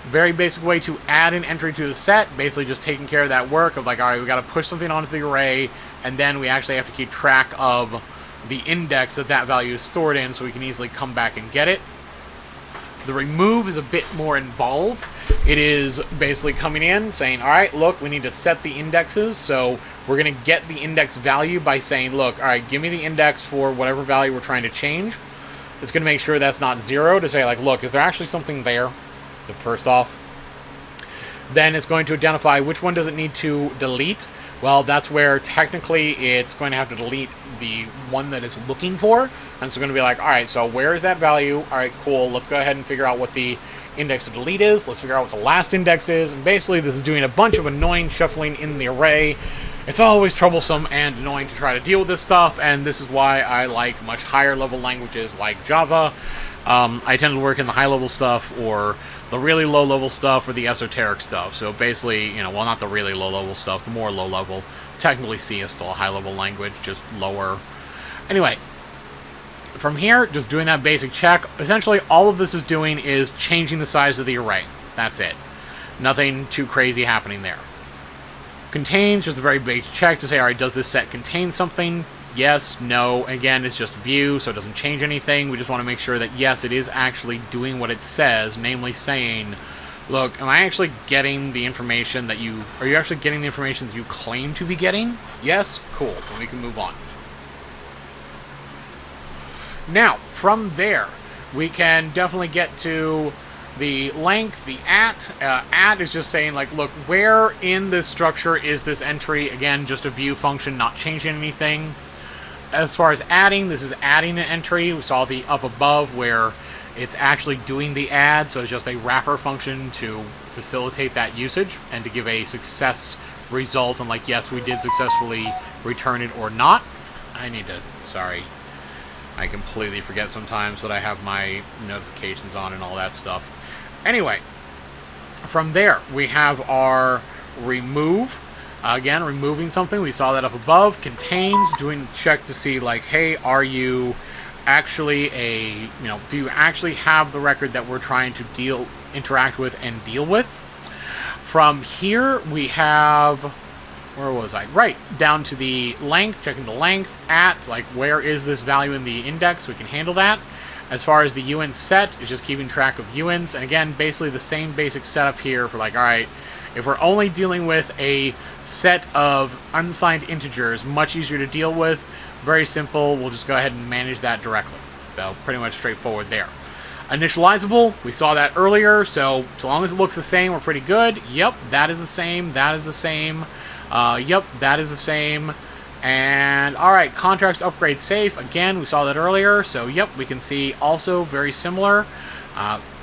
Very basic way to add an entry to the set, basically just taking care of that work of like, all right, we got to push something onto the array, and then we actually have to keep track of the index that that value is stored in so we can easily come back and get it. The remove is a bit more involved. It is basically coming in, saying, all right, look, we need to set the indexes, so we're going to get the index value by saying, look, all right, give me the index for whatever value we're trying to change. It's going to make sure that's not 0, to say, like, look, is there actually something there? So first off, then it's going to identify which one does it need to delete. Well, that's where technically it's going to have to delete the one that it's looking for. And it's going to be like, all right, so where is that value? All right, cool. Let's go ahead and figure out what the index to delete is. Let's figure out what the last index is. And basically, this is doing a bunch of annoying shuffling in the array. It's always troublesome and annoying to try to deal with this stuff. And this is why I like much higher level languages like Java. I tend to work in the high level stuff or the really low level stuff or the esoteric stuff. So basically, you know, well, not the really low level stuff, the more low level. Technically C is still a high level language, just lower. Anyway, from here, just doing that basic check. Essentially, all of this is doing is changing the size of the array. That's it. Nothing too crazy happening there. Contains, just a very basic check to say, alright, does this set contain something? Yes, no. Again, it's just view, so it doesn't change anything. We just want to make sure that, yes, it is actually doing what it says, namely saying, look, am I actually getting the information that you... Are you actually getting the information that you claim to be getting? Yes? Cool. Then we can move on. Now, from there, we can definitely get to the length, the at. At is just saying, like, look, where in this structure is this entry? Again, just a view function, not changing anything. As far as adding, this is adding an entry. We saw the up above where it's actually doing the add, so it's just a wrapper function to facilitate that usage and to give a success result. And like, yes, we did successfully return it or not. I need to, sorry. I completely forget sometimes that I have my notifications on and all that stuff. Anyway, from there, we have our remove. Again, removing something. We saw that up above. Contains, doing a check to see, like, hey, are you actually do you actually have the record that we're trying to interact with and deal with? From here, we have, where was I? Right, down to the length, checking the length, at, like, where is this value in the index? We can handle that. As far as the UN set, it's just keeping track of UNs. And again, basically the same basic setup here for, like, alright, if we're only dealing with a set of unsigned integers, much easier to deal with, very simple, we'll just go ahead and manage that directly. So, pretty much straightforward there. Initializable, we saw that earlier, so long as it looks the same, we're pretty good. Yep, that is the same, that is the same. Yep, that is the same. And, alright, contracts upgrade safe. Again, we saw that earlier, so yep, we can see also very similar.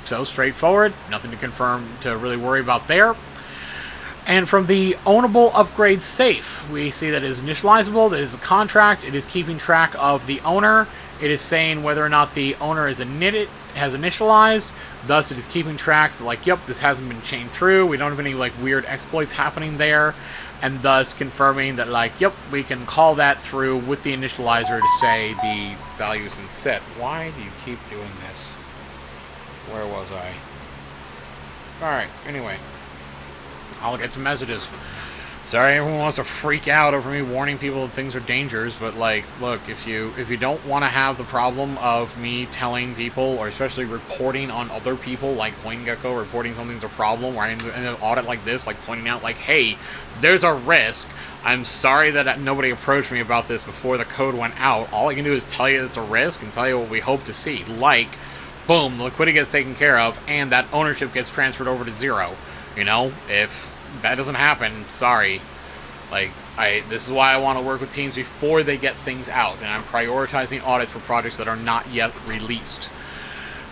So straightforward, nothing to confirm, to really worry about there. And from the ownable upgrade safe, we see that it is initializable, that it is a contract, it is keeping track of the owner, it is saying whether or not the owner has initialized, thus it is keeping track, like, yep, this hasn't been chained through, we don't have any, like, weird exploits happening there, and thus confirming that, like, yep, we can call that through with the initializer to say the value has been set. Why do you keep doing this? Where was I? Alright, anyway. I'll get some messages. Sorry everyone wants to freak out over me warning people that things are dangerous, but, like, look, if you don't want to have the problem of me telling people, or especially reporting on other people, like CoinGecko, reporting something's a problem, or in an audit like this, like pointing out, like, hey, there's a risk, I'm sorry that nobody approached me about this before the code went out, all I can do is tell you it's a risk, and tell you what we hope to see, like, boom, the liquidity gets taken care of, and that ownership gets transferred over to 0. You know, if that doesn't happen, sorry. Like, this is why I want to work with teams before they get things out, and I'm prioritizing audits for projects that are not yet released.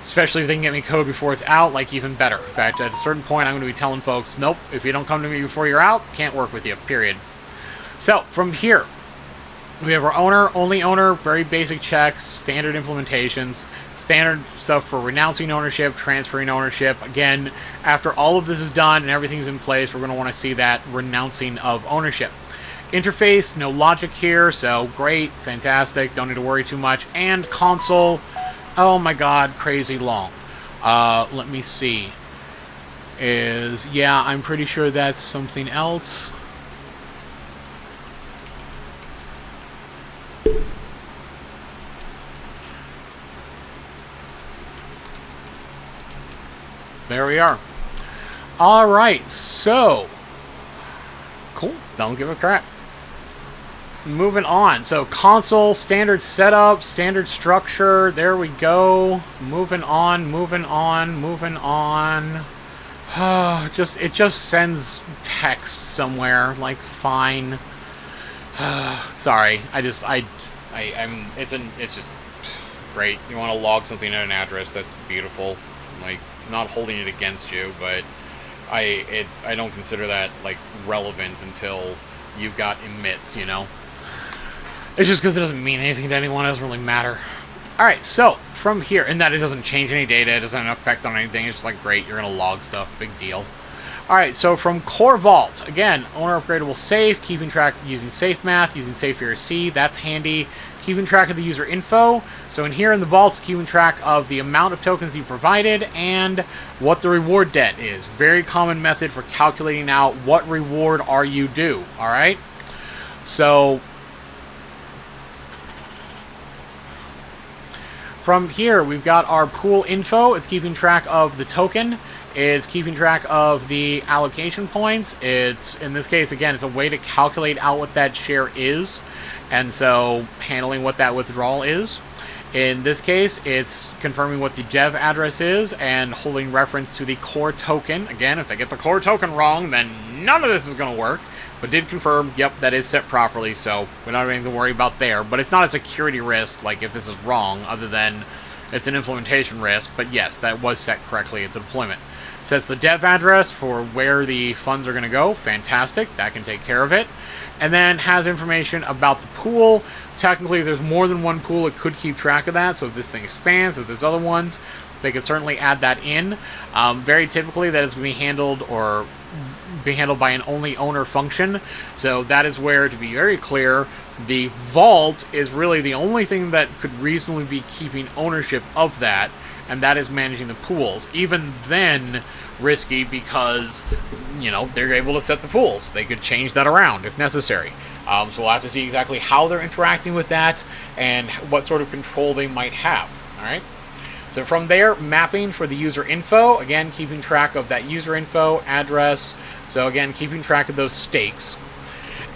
Especially if they can get me code before it's out, like, even better. In fact, at a certain point, I'm going to be telling folks, nope, if you don't come to me before you're out, can't work with you, period. So, from here, we have our owner, only owner, very basic checks, standard implementations, standard stuff for renouncing ownership, transferring ownership. Again, after all of this is done and everything's in place, we're going to want to see that renouncing of ownership. Interface, no logic here, so great, fantastic, don't need to worry too much. And console, oh my god, crazy long. Let me see. Yeah, I'm pretty sure that's something else. There we are. Alright, so. Cool, don't give a crap. Moving on. So, console, standard setup, standard structure. There we go. Moving on, moving on, moving on. It just sends text somewhere. Like, fine. Sorry. It's just great. You want to log something at an address, that's beautiful. Like, not holding it against you, but I don't consider that, like, relevant until you've got emits, you know? It's just because it doesn't mean anything to anyone, it doesn't really matter. Alright, so, from here, and that it doesn't change any data, it doesn't affect on anything, it's just like, great, you're gonna log stuff, big deal. Alright, so from Core Vault, again, owner upgradable safe, keeping track using safe math, using safe ERC, that's handy. keeping track of the user info. So in here in the vault, it's keeping track of the amount of tokens you provided and what the reward debt is. Very common method for calculating out what reward are you due, all right? So from here, we've got our pool info. It's keeping track of the token. It's keeping track of the allocation points. It's, in this case, again, it's a way to calculate out what that share is, and so handling what that withdrawal is. In this case, it's confirming what the dev address is and holding reference to the core token. Again, if they get the core token wrong, then none of this is going to work. But did confirm, yep, that is set properly, so we don't have anything to worry about there. But it's not a security risk, like if this is wrong, other than it's an implementation risk. But yes, that was set correctly at the deployment. Sets the dev address for where the funds are going to go. Fantastic. That can take care of it. And then has information about the pool. Technically, if there's more than one pool, it could keep track of that. So if this thing expands, if there's other ones, they could certainly add that in. Very typically, that is going to be handled or be handled by an only owner function. So that is where, to be very clear, the vault is really the only thing that could reasonably be keeping ownership of that, and that is managing the pools. Even then, risky because, you know, they're able to set the pools. They could change that around if necessary. So we'll have to see exactly how they're interacting with that and what sort of control they might have. All right. So from there, mapping for the user info. Again, keeping track of that user info, address. So again, keeping track of those stakes.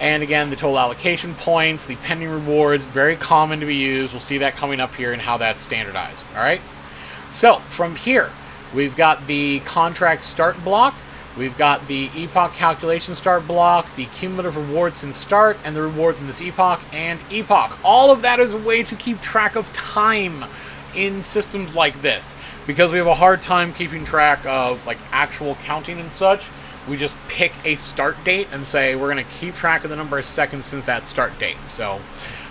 And again, the total allocation points, the pending rewards, very common to be used. We'll see that coming up here and how that's standardized. All right. So from here, we've got the contract start block. We've got the epoch calculation start block, the cumulative rewards since start, and the rewards in this epoch and epoch. All of that is a way to keep track of time in systems like this. Because we have a hard time keeping track of like actual counting and such, we just pick a start date and say we're going to keep track of the number of seconds since that start date. So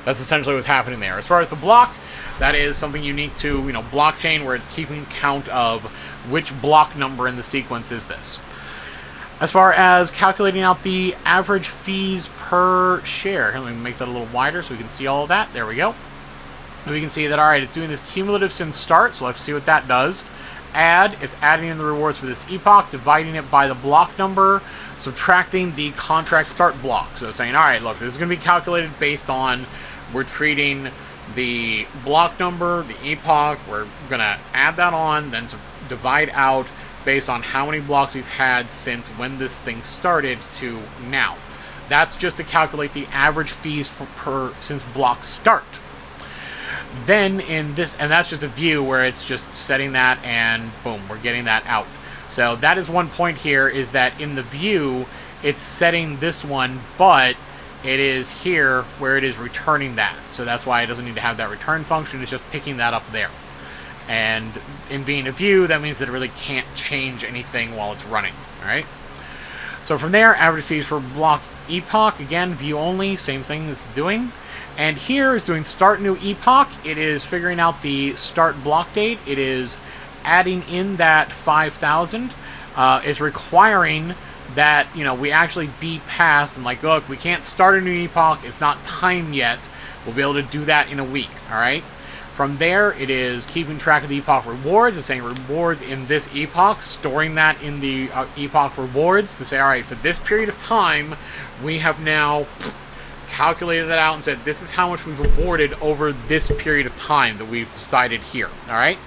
that's essentially what's happening there. As far as the block, that is something unique to, you know, blockchain, where it's keeping count of which block number in the sequence is this. As far as calculating out the average fees per share, here, let me make that a little wider so we can see all of that. There we go. And we can see that, all right, it's doing this cumulative since start, so let's see what that does. Add, it's adding in the rewards for this epoch, dividing it by the block number, subtracting the contract start block. So saying, all right, look, this is going to be calculated based on, we're treating the block number, the epoch, we're going to add that on, then divide out based on how many blocks we've had since when this thing started to now. That's just to calculate the average fees since block start. Then in this, and that's just a view where it's just setting that and boom, we're getting that out. So that is one point here, is that in the view, it's setting this one, but it is here where it is returning that. So that's why it doesn't need to have that return function. It's just picking that up there. And in being a view, that means that it really can't change anything while it's running. All right. So from there, average fees for block epoch, again, view only, same thing as doing. And here is doing start new epoch. It is figuring out the start block date. It is adding in that 5,000. It's requiring that, you know, we actually be past and like, look, we can't start a new epoch. It's not time yet. We'll be able to do that in a week. All right. From there, it is keeping track of the epoch rewards. It's saying rewards in this epoch, storing that in the epoch rewards to say, all right, for this period of time, we have now calculated that out and said, this is how much we've awarded over this period of time that we've decided here. All right.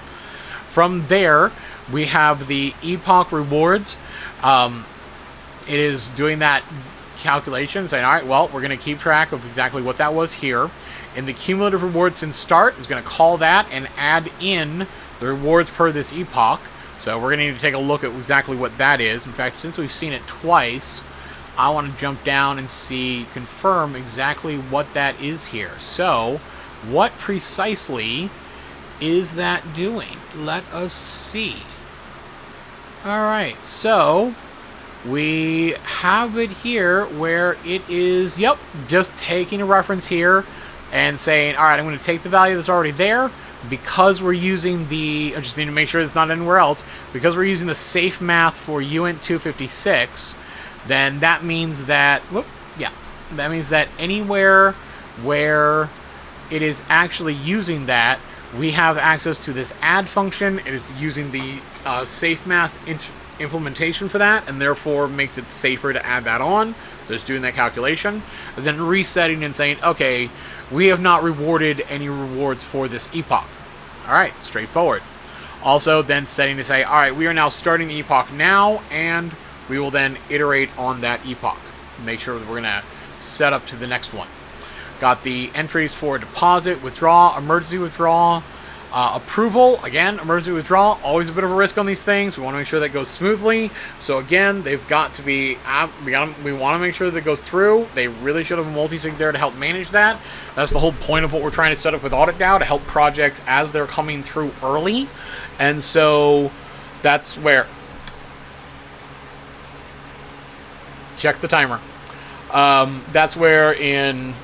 From there, we have the epoch rewards. It is doing that calculation, saying, all right, well, we're going to keep track of exactly what that was here. In the cumulative rewards since start, is going to call that and add in the rewards per this epoch. So we're going to need to take a look at exactly what that is. In fact, since we've seen it twice, I want to jump down and confirm exactly what that is here. So what precisely is that doing? Let us see. All right, so we have it here where it is, yep, just taking a reference here and saying, all right, I'm going to take the value that's already there because we're using I just need to make sure it's not anywhere else, because we're using the safe math for UINT 256, then that means that, that means that anywhere where it is actually using that. We have access to this add function. It is using the safe math implementation for that, and therefore makes it safer to add that on. So it's doing that calculation, and then resetting and saying, okay, we have not rewarded any rewards for this epoch. All right, straightforward. Also, then setting to say, all right, we are now starting the epoch now, and we will then iterate on that epoch. Make sure that we're going to set up to the next one. Got the entries for deposit, withdraw, emergency withdrawal, approval. Again, emergency withdrawal, always a bit of a risk on these things. We want to make sure that goes smoothly. So again, they've got to be, we want to make sure that it goes through. They really should have a multi-sig there to help manage that. That's the whole point of what we're trying to set up with Audit now, to help projects as they're coming through early. And so that's where, check the timer. That's where in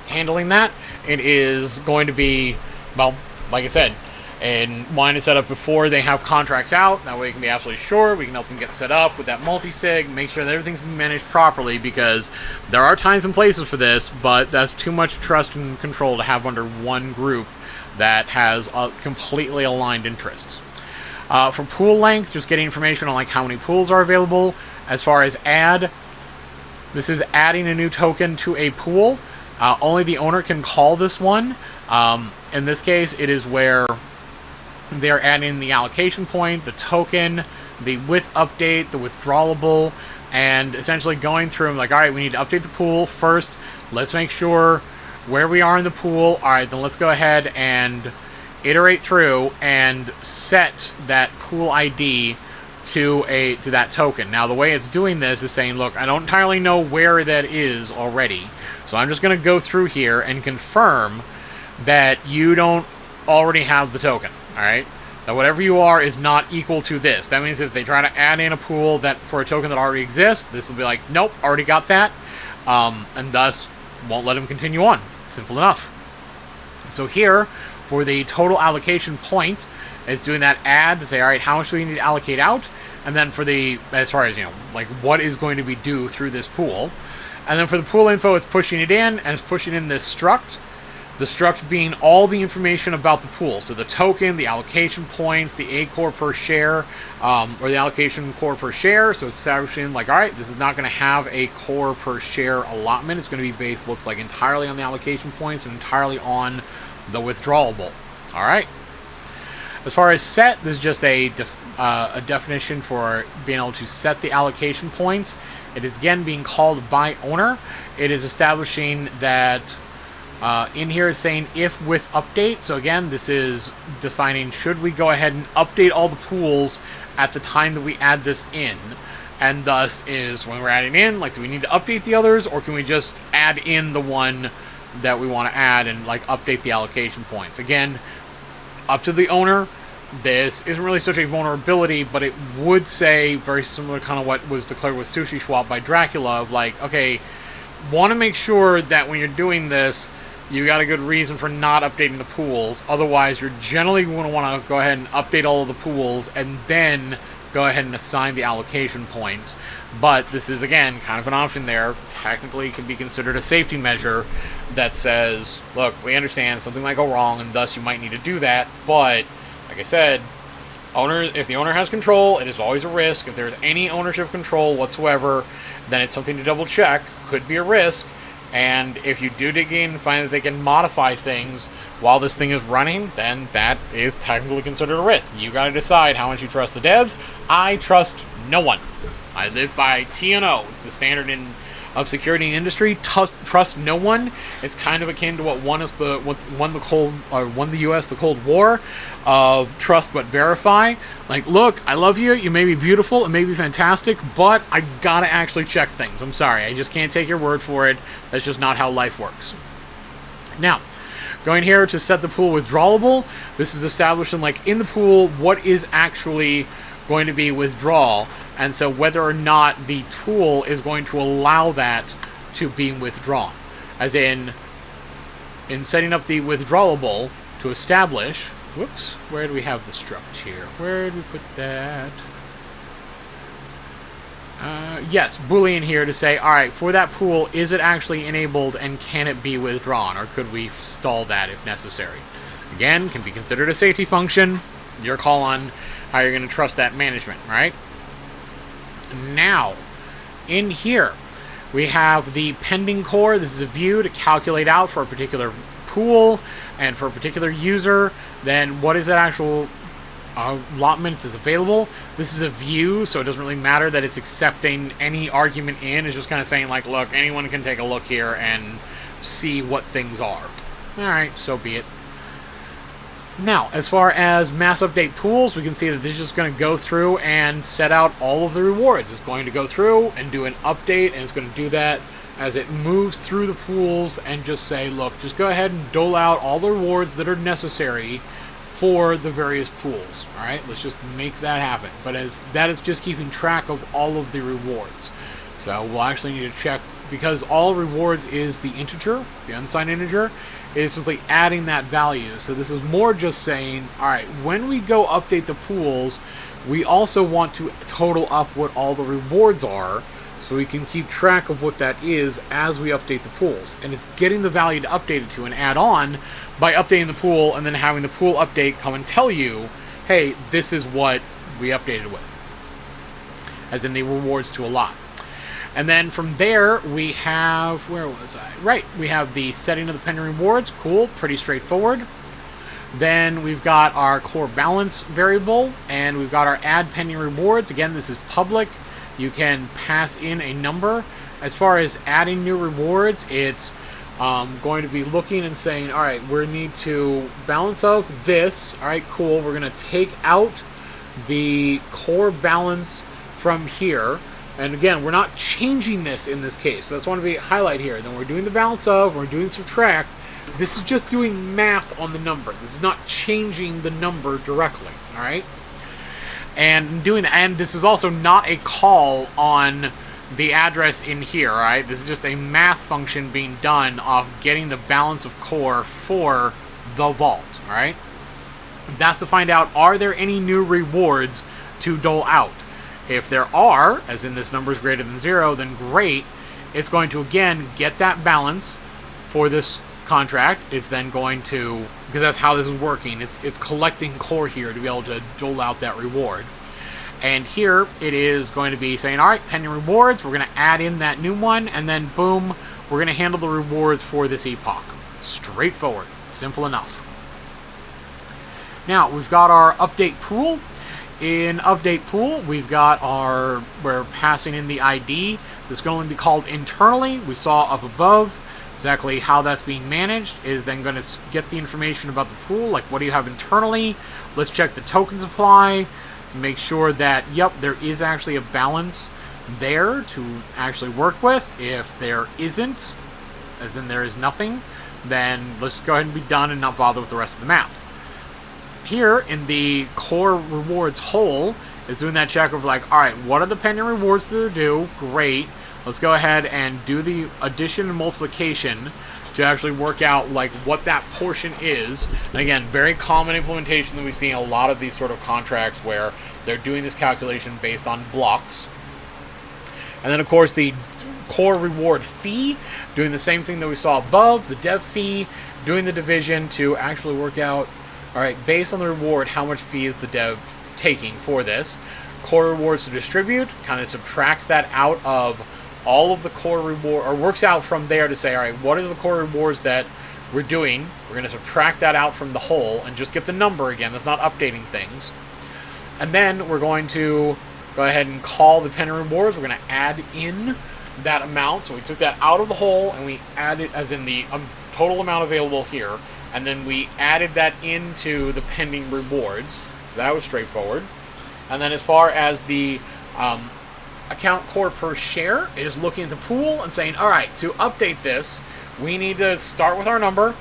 handling that, it is going to be, well, like I said, and wanting to set up before they have contracts out. That way we can be absolutely sure. We can help them get set up with that multi-sig, make sure that everything's being managed properly, because there are times and places for this, but that's too much trust and control to have under one group that has completely aligned interests. For pool length, just getting information on like how many pools are available. As far as add, this is adding a new token to a pool. Only the owner can call this one. In this case, it is where they're adding the allocation point, the token, the with update, the withdrawable, and essentially going through like, all right, we need to update the pool first. Let's make sure where we are in the pool. All right, then let's go ahead and iterate through and set that pool ID to that token. Now, the way it's doing this is saying, look, I don't entirely know where that is already, so I'm just going to go through here and confirm that you don't already have the token. All right, that whatever you are is not equal to this. That means if they try to add in a pool that for a token that already exists, this will be like, nope, already got that, and thus won't let them continue on. Simple enough. So here, for the total allocation point, it's doing that add to say, all right, how much do we need to allocate out? And then for the, as far as, you know, like what is going to be due through this pool. And then for the pool info, it's pushing it in, and it's pushing in this struct. The struct being all the information about the pool. So the token, the allocation points, the A core per share, or the allocation core per share. So it's establishing like, all right, this is not going to have a core per share allotment. It's going to be based, looks like, entirely on the allocation points and entirely on the withdrawable. All right. As far as set, this is just a definition for being able to set the allocation points. It is again being called by owner. It is establishing that in here is saying if with update. So again, this is defining should we go ahead and update all the pools at the time that we add this in. And thus is when we're adding in, like, do we need to update the others, or can we just add in the one that we want to add and like update the allocation points? Again, up to the owner. This isn't really such a vulnerability, but it would say very similar to kind of what was declared with Sushi Swap by Dracula of like, okay, want to make sure that when you're doing this, you got a good reason for not updating the pools. Otherwise, you're generally going to want to go ahead and update all of the pools and then go ahead and assign the allocation points. But this is, again, kind of an option there. Technically, can be considered a safety measure that says, look, we understand something might go wrong, and thus you might need to do that. But, like I said, if the owner has control, it is always a risk. If there's any ownership control whatsoever, then it's something to double check. Could be a risk. And if you do dig in and find that they can modify things while this thing is running, then that is technically considered a risk. You got to decide how much you trust the devs. I trust no one. I live by TNO. It's the standard of security in industry. Trust no one. It's kind of akin to what won the U.S. the Cold War, of trust but verify. Like, look, I love you. You may be beautiful. It may be fantastic, but I gotta actually check things. I'm sorry. I just can't take your word for it. That's just not how life works. Now, going here to set the pool withdrawable. This is establishing, like, in the pool, what is actually going to be withdrawal. And so whether or not the tool is going to allow that to be withdrawn. As in setting up the withdrawable to establish, whoops, where do we have the struct here? Where do we put that? Yes, Boolean here to say, alright, for that pool, is it actually enabled and can it be withdrawn, or could we stall that if necessary? Again, can be considered a safety function. Your call on how you're going to trust that management, right? Now, in here, we have the pending core. This is a view to calculate out for a particular pool and for a particular user, then what is that actual allotment that's available. This is a view, so it doesn't really matter that it's accepting any argument in. It's just kind of saying, like, look, anyone can take a look here and see what things are. Alright, so be it. Now, as far as mass update pools, we can see that this is just going to go through and set out all of the rewards. It's going to go through and do an update, and it's going to do that as it moves through the pools and just say, look, just go ahead and dole out all the rewards that are necessary for the various pools. Alright, let's just make that happen. But as that is just keeping track of all of the rewards. So we'll actually need to check, because all rewards is the integer, the unsigned integer, it is simply adding that value. So this is more just saying, alright, when we go update the pools, we also want to total up what all the rewards are, so we can keep track of what that is as we update the pools. And it's getting the value to update it to and add on by updating the pool and then having the pool update come and tell you, hey, this is what we updated with. As in the rewards to allot. And then from there, we have, where was I? Right, we have the setting of the pending rewards. Cool, pretty straightforward. Then we've got our core balance variable, and we've got our add pending rewards. Again, this is public. You can pass in a number. As far as adding new rewards, it's going to be looking and saying, all right, we need to balance out this. All right, cool. We're going to take out the core balance from here. And again, we're not changing this in this case. So that's what I want to highlight here. Then we're doing the balance of, we're doing subtract. This is just doing math on the number. This is not changing the number directly. All right. And doing that, and this is also not a call on the address in here, right? This is just a math function being done of getting the balance of core for the vault, right? That's to find out, are there any new rewards to dole out? If there are, as in this number is greater than 0, then great. It's going to, again, get that balance for this contract. It's then going to, because that's how this is working, it's collecting core here to be able to dole out that reward. And here it is going to be saying, all right, pending rewards, we're going to add in that new one, and then boom, we're going to handle the rewards for this epoch. Straightforward, simple enough. Now we've got our update pool. In update pool, we've got we're passing in the ID. This is going to be called internally. We saw up above exactly how that's being managed. Is then going to get the information about the pool, like what do you have internally. Let's check the token supply, make sure that, yep, there is actually a balance there to actually work with. If there isn't, as in there is nothing, then let's go ahead and be done and not bother with the rest of the math. Here in the core rewards whole is doing that check of like, all right, what are the pending rewards that are due? Great. Let's go ahead and do the addition and multiplication to actually work out like what that portion is. And again, very common implementation that we see in a lot of these sort of contracts where they're doing this calculation based on blocks. And then of course the core reward fee, doing the same thing that we saw above, the dev fee, doing the division to actually work out, all right, based on the reward, how much fee is the dev taking for this. Core rewards to distribute kind of subtracts that out of all of the core reward, or works out from there to say, all right, what is the core rewards that we're doing? We're going to subtract that out from the whole and just get the number again. That's not updating things. And then we're going to go ahead and call the pending rewards. We're going to add in that amount. So we took that out of the whole and we added, as in the total amount available here, and then we added that into the pending rewards. So that was straightforward. And then as far as the account core per share, is looking at the pool and saying, all right, to update this, we need to start with our number.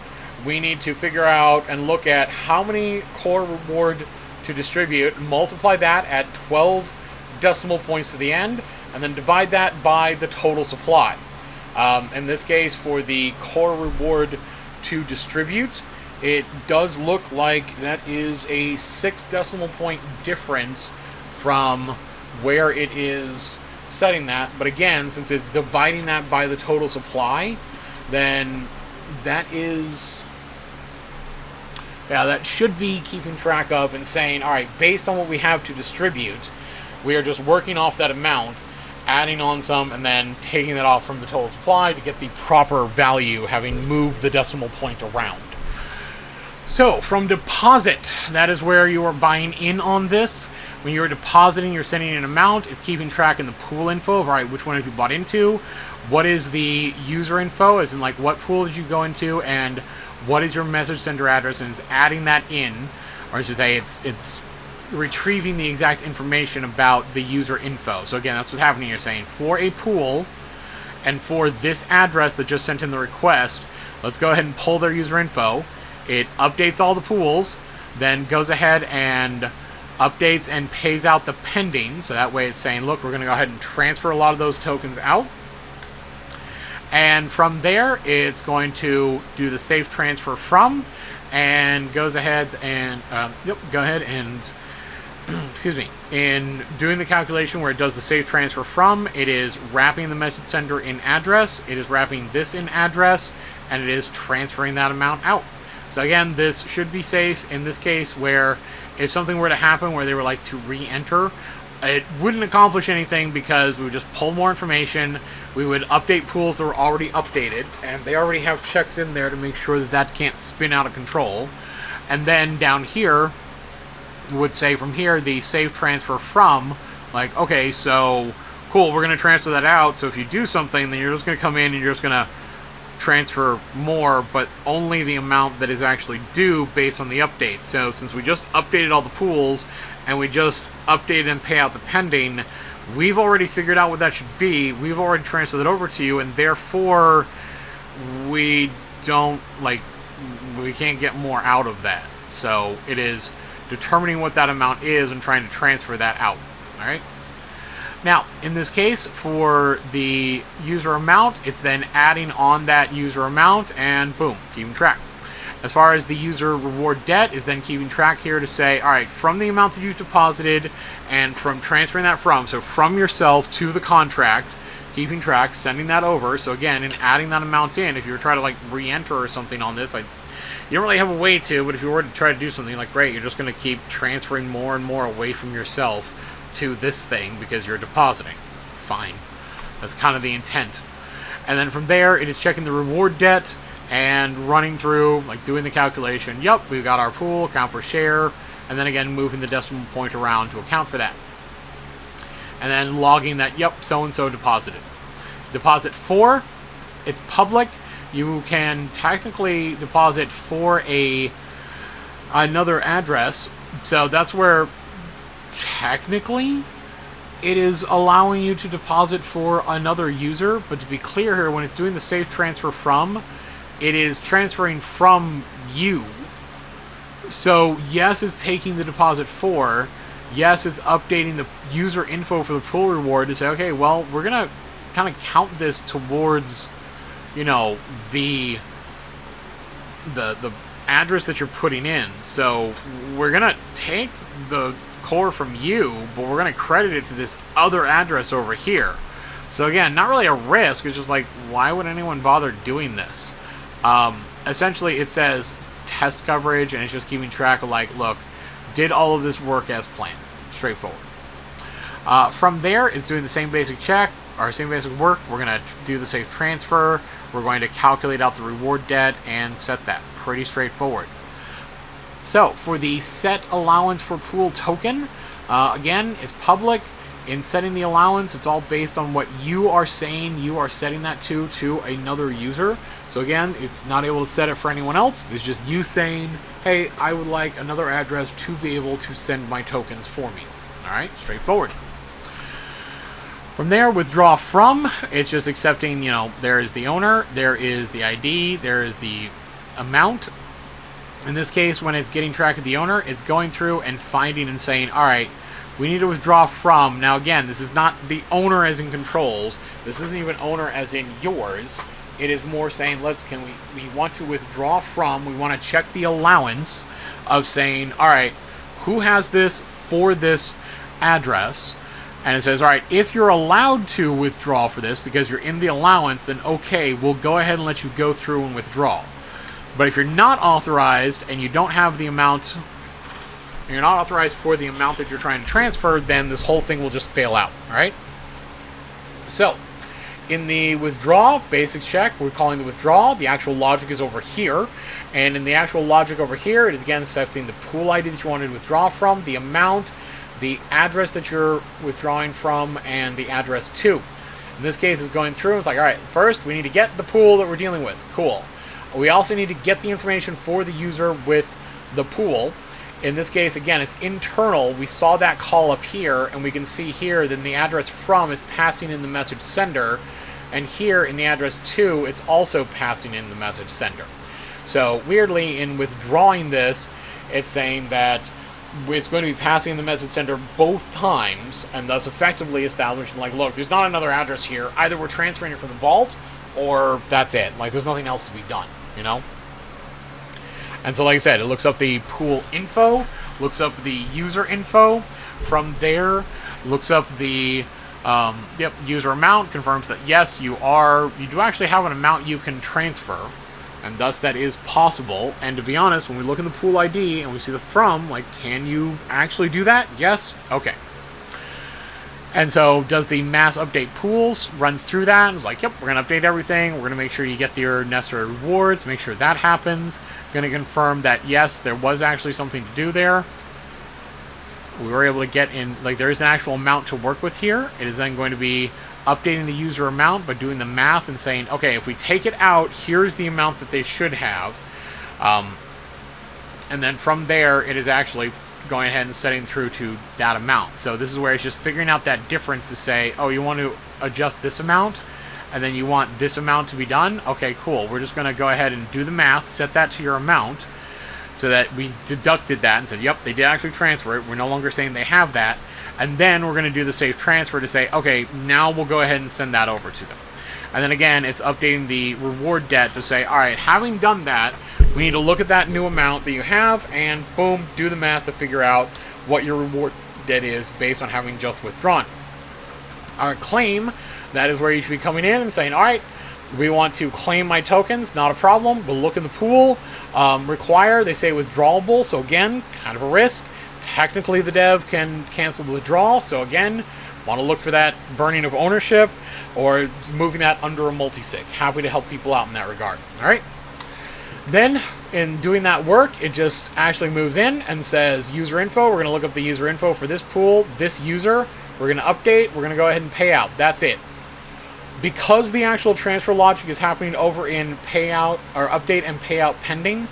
We need to figure out and look at how many core reward to distribute, multiply that at 12 decimal points to the end, and then divide that by the total supply. In this case, for the core reward to distribute, it does look like that is a 6 decimal point difference from where it is setting that. But again, since it's dividing that by the total supply, then that is, yeah, that should be keeping track of and saying, all right, based on what we have to distribute, we are just working off that amount, adding on some, and then taking it off from the total supply to get the proper value, having moved the decimal point around. So, from deposit, that is where you are buying in on this. When you're depositing, you're sending an amount. It's keeping track in the pool info of, all right, which one have you bought into? What is the user info, as in, like, what pool did you go into, and what is your message sender address, and it's adding that in, or I should say, it's retrieving the exact information about the user info. So again, that's what's happening. You're saying for a pool and for this address that just sent in the request, let's go ahead and pull their user info. It updates all the pools, then goes ahead and updates and pays out the pending. So that way it's saying, look, we're going to go ahead and transfer a lot of those tokens out. And from there, it's going to do the safe transfer from, and goes ahead and excuse me, in doing the calculation where it does the safe transfer from, it is wrapping the message sender in address, it is wrapping this in address, and it is transferring that amount out. So again, this should be safe in this case, where if something were to happen where they were like to re-enter, it wouldn't accomplish anything, because we would just pull more information, we would update pools that were already updated, and they already have checks in there to make sure that that can't spin out of control. And then down here, would say from here the safe transfer from, like, okay, so cool, we're going to transfer that out, so if you do something, then you're just going to come in and you're just going to transfer more, but only the amount that is actually due based on the update. So since we just updated all the pools and we just updated and pay out the pending, we've already figured out what that should be, we've already transferred it over to you, and therefore we don't, like, we can't get more out of that. So it is determining what that amount is and trying to transfer that out. Alright? Now, in this case, for the user amount, it's then adding on that user amount, and boom, keeping track. As far as the user reward debt, is then keeping track here to say, alright, from the amount that you've deposited, and from transferring that from, so from yourself to the contract, keeping track, sending that over. So again, and adding that amount in, if you were trying to like re-enter or something on this, you don't really have a way to, but if you were to try to do something, like, great, you're just going to keep transferring more and more away from yourself to this thing because you're depositing. Fine. That's kind of the intent. And then from there, it is checking the reward debt and running through, like, doing the calculation. Yep, we've got our pool, account per share, and then again, moving the decimal point around to account for that. And then logging that, yep, so-and-so deposited. Deposit for, it's public. You can technically deposit for another address, so that's where technically it is allowing you to deposit for another user. But to be clear here, when it's doing the safe transfer from, it is transferring from you. So yes, it's taking the deposit for, yes, it's updating the user info for the pool reward to say, okay, well, we're gonna kind of count this towards, you know, the address that you're putting in. So we're gonna take the core from you, but we're gonna credit it to this other address over here. So again, not really a risk. It's just like, why would anyone bother doing this? Essentially, it says test coverage, and it's just keeping track of, like, look, did all of this work as planned? Straightforward. From there, it's doing the same basic check, or same basic work. We're going to do the safe transfer. We're going to calculate out the reward debt and set that. Pretty straightforward. So, for the set allowance for pool token, again, it's public. In setting the allowance, it's all based on what you are saying you are setting that to another user. So again, it's not able to set it for anyone else. It's just you saying, hey, I would like another address to be able to send my tokens for me. Alright, straightforward. From there, withdraw from, it's just accepting, you know, there is the owner, there is the ID, there is the amount. In this case, when it's getting track of the owner, it's going through and finding and saying, alright, we need to withdraw from. Now again, this is not the owner as in controls. This isn't even owner as in yours. It is more saying, we want to withdraw from, we want to check the allowance of saying, alright, who has this for this address? And it says, all right, if you're allowed to withdraw for this because you're in the allowance, then okay, we'll go ahead and let you go through and withdraw. But if you're not authorized and you don't have the amount, you're not authorized for the amount that you're trying to transfer, then this whole thing will just fail out, all right? So, in the withdraw basic check, we're calling the withdraw. The actual logic is over here. And in the actual logic over here, it is again setting the pool ID that you wanted to withdraw from, the amount, the address that you're withdrawing from, and the address to. In this case, it's going through. It's like, all right, first we need to get the pool that we're dealing with. Cool. We also need to get the information for the user with the pool. In this case, again, it's internal. We saw that call up here, and we can see here that the address from is passing in the message sender, and here in the address to, it's also passing in the message sender. So weirdly, in withdrawing this, it's saying that it's going to be passing the message sender both times, and thus effectively establishing, like, look, there's not another address here. Either we're transferring it from the vault, or that's it. Like, there's nothing else to be done, you know? And so, like I said, it looks up the pool info, looks up the user info. From there, looks up the user amount, confirms that yes, you do actually have an amount you can transfer, and thus that is possible. And to be honest, when we look in the pool ID and we see the from, like, can you actually do that? Yes? Okay. And so does the mass update pools, runs through that, and is like, yep, we're going to update everything. We're going to make sure you get your necessary rewards, make sure that happens. Going to confirm that, yes, there was actually something to do there. We were able to get in, like, there is an actual amount to work with here. It is then going to be updating the user amount, but doing the math and saying, okay, if we take it out, here's the amount that they should have. And then from there, it is actually going ahead and setting through to that amount. So this is where it's just figuring out that difference to say, oh, you want to adjust this amount, and then you want this amount to be done? Okay, cool. We're just going to go ahead and do the math, set that to your amount, so that we deducted that and said, yep, they did actually transfer it. We're no longer saying they have that. And then we're going to do the safe transfer to say, okay, now we'll go ahead and send that over to them. And then again, it's updating the reward debt to say, all right, having done that, we need to look at that new amount that you have and boom, do the math to figure out what your reward debt is based on having just withdrawn. Our claim, that is where you should be coming in and saying, all right, we want to claim my tokens, not a problem. We'll look in the pool. Require, they say withdrawable, so again, kind of a risk. Technically, the dev can cancel the withdrawal, so again, want to look for that burning of ownership or moving that under a multi-sig. Happy to help people out in that regard. All right. Then, in doing that work, it just actually moves in and says user info. We're going to look up the user info for this pool, this user. We're going to update. We're going to go ahead and pay out. That's it. Because the actual transfer logic is happening over in payout or update and payout pending,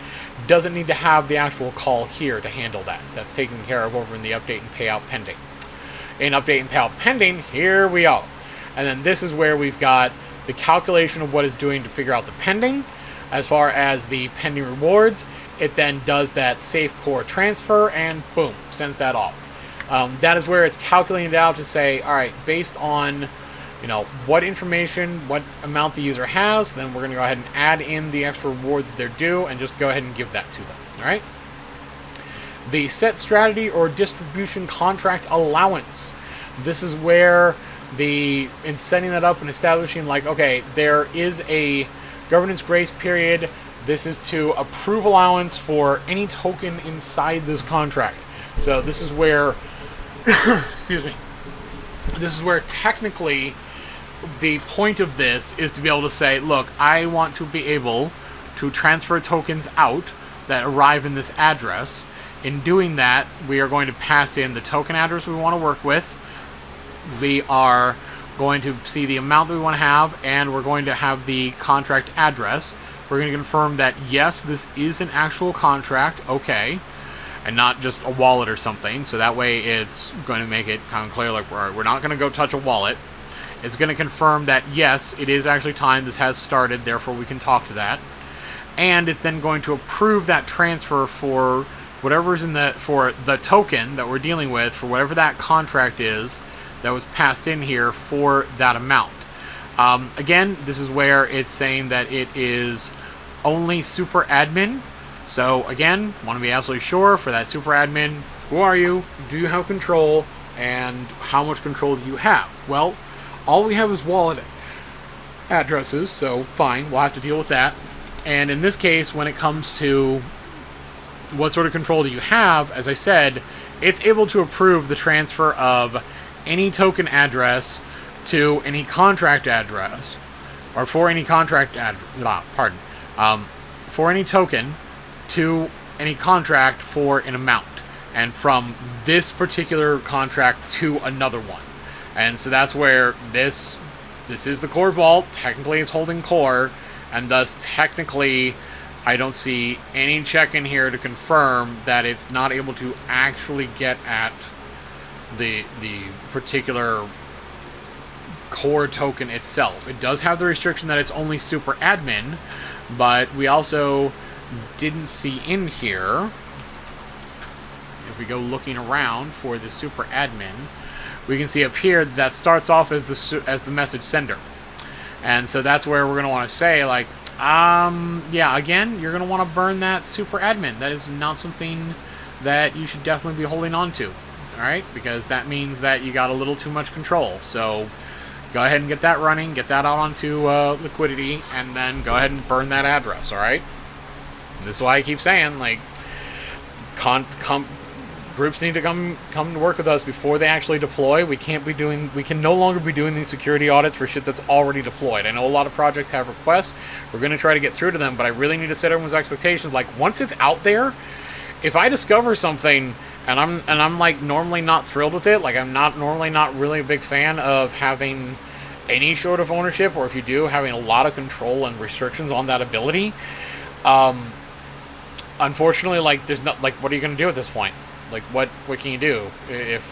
doesn't need to have the actual call here to handle that. That's taken care of over in the update and payout pending. In update and payout pending, here we go. And then this is where we've got the calculation of what it's doing to figure out the pending. As far as the pending rewards, it then does that safe core transfer and boom, sends that off. That is where it's calculating it out to say, all right, based on, you know, what information, what amount the user has, then we're going to go ahead and add in the extra reward that they're due and just go ahead and give that to them. All right. The set strategy or distribution contract allowance. This is where in setting that up and establishing, like, okay, there is a governance grace period. This is to approve allowance for any token inside this contract. So this is where, excuse me, this is where technically the point of this is to be able to say, look, I want to be able to transfer tokens out that arrive in this address. In doing that, we are going to pass in the token address we want to work with. We are going to see the amount that we want to have, and we're going to have the contract address. We're going to confirm that, yes, this is an actual contract, okay, and not just a wallet or something. So that way it's going to make it kind of clear, like, we're not going to go touch a wallet. It's going to confirm that, yes, it is actually time, this has started, therefore we can talk to that. And it's then going to approve that transfer for whatever's in for the token that we're dealing with, for whatever that contract is that was passed in here for that amount. Again, this is where it's saying that it is only super admin. So again, want to be absolutely sure for that super admin, who are you? Do you have control? And how much control do you have? Well, all we have is wallet addresses, so fine, we'll have to deal with that. And in this case, when it comes to what sort of control do you have, as I said, it's able to approve the transfer of any token address to any contract address, or for any contract for any token to any contract for an amount, and from this particular contract to another one. And so that's where this is the core vault. Technically it's holding core, and thus technically I don't see any check in here to confirm that it's not able to actually get at the particular core token itself. It does have the restriction that it's only super admin, but we also didn't see in here, if we go looking around for the super admin, we can see up here that starts off as the message sender. And so that's where we're going to want to say, like, yeah, again, you're going to want to burn that super admin. That is not something that you should definitely be holding on to, alright? Because that means that you got a little too much control. So go ahead and get that running, get that out onto Liquidity, and then go ahead and burn that address, alright? This is why I keep saying, like, groups need to come to work with us before they actually deploy. We can no longer be doing these security audits for shit that's already deployed. I know a lot of projects have requests. We're going to try to get through to them, but I really need to set everyone's expectations. Like, once it's out there, if I discover something and I'm like normally not thrilled with it, like I'm normally not really a big fan of having any sort of ownership, or if you do, having a lot of control and restrictions on that ability. Unfortunately, like, there's not, like, what are you going to do at this point? Like, what can you do? If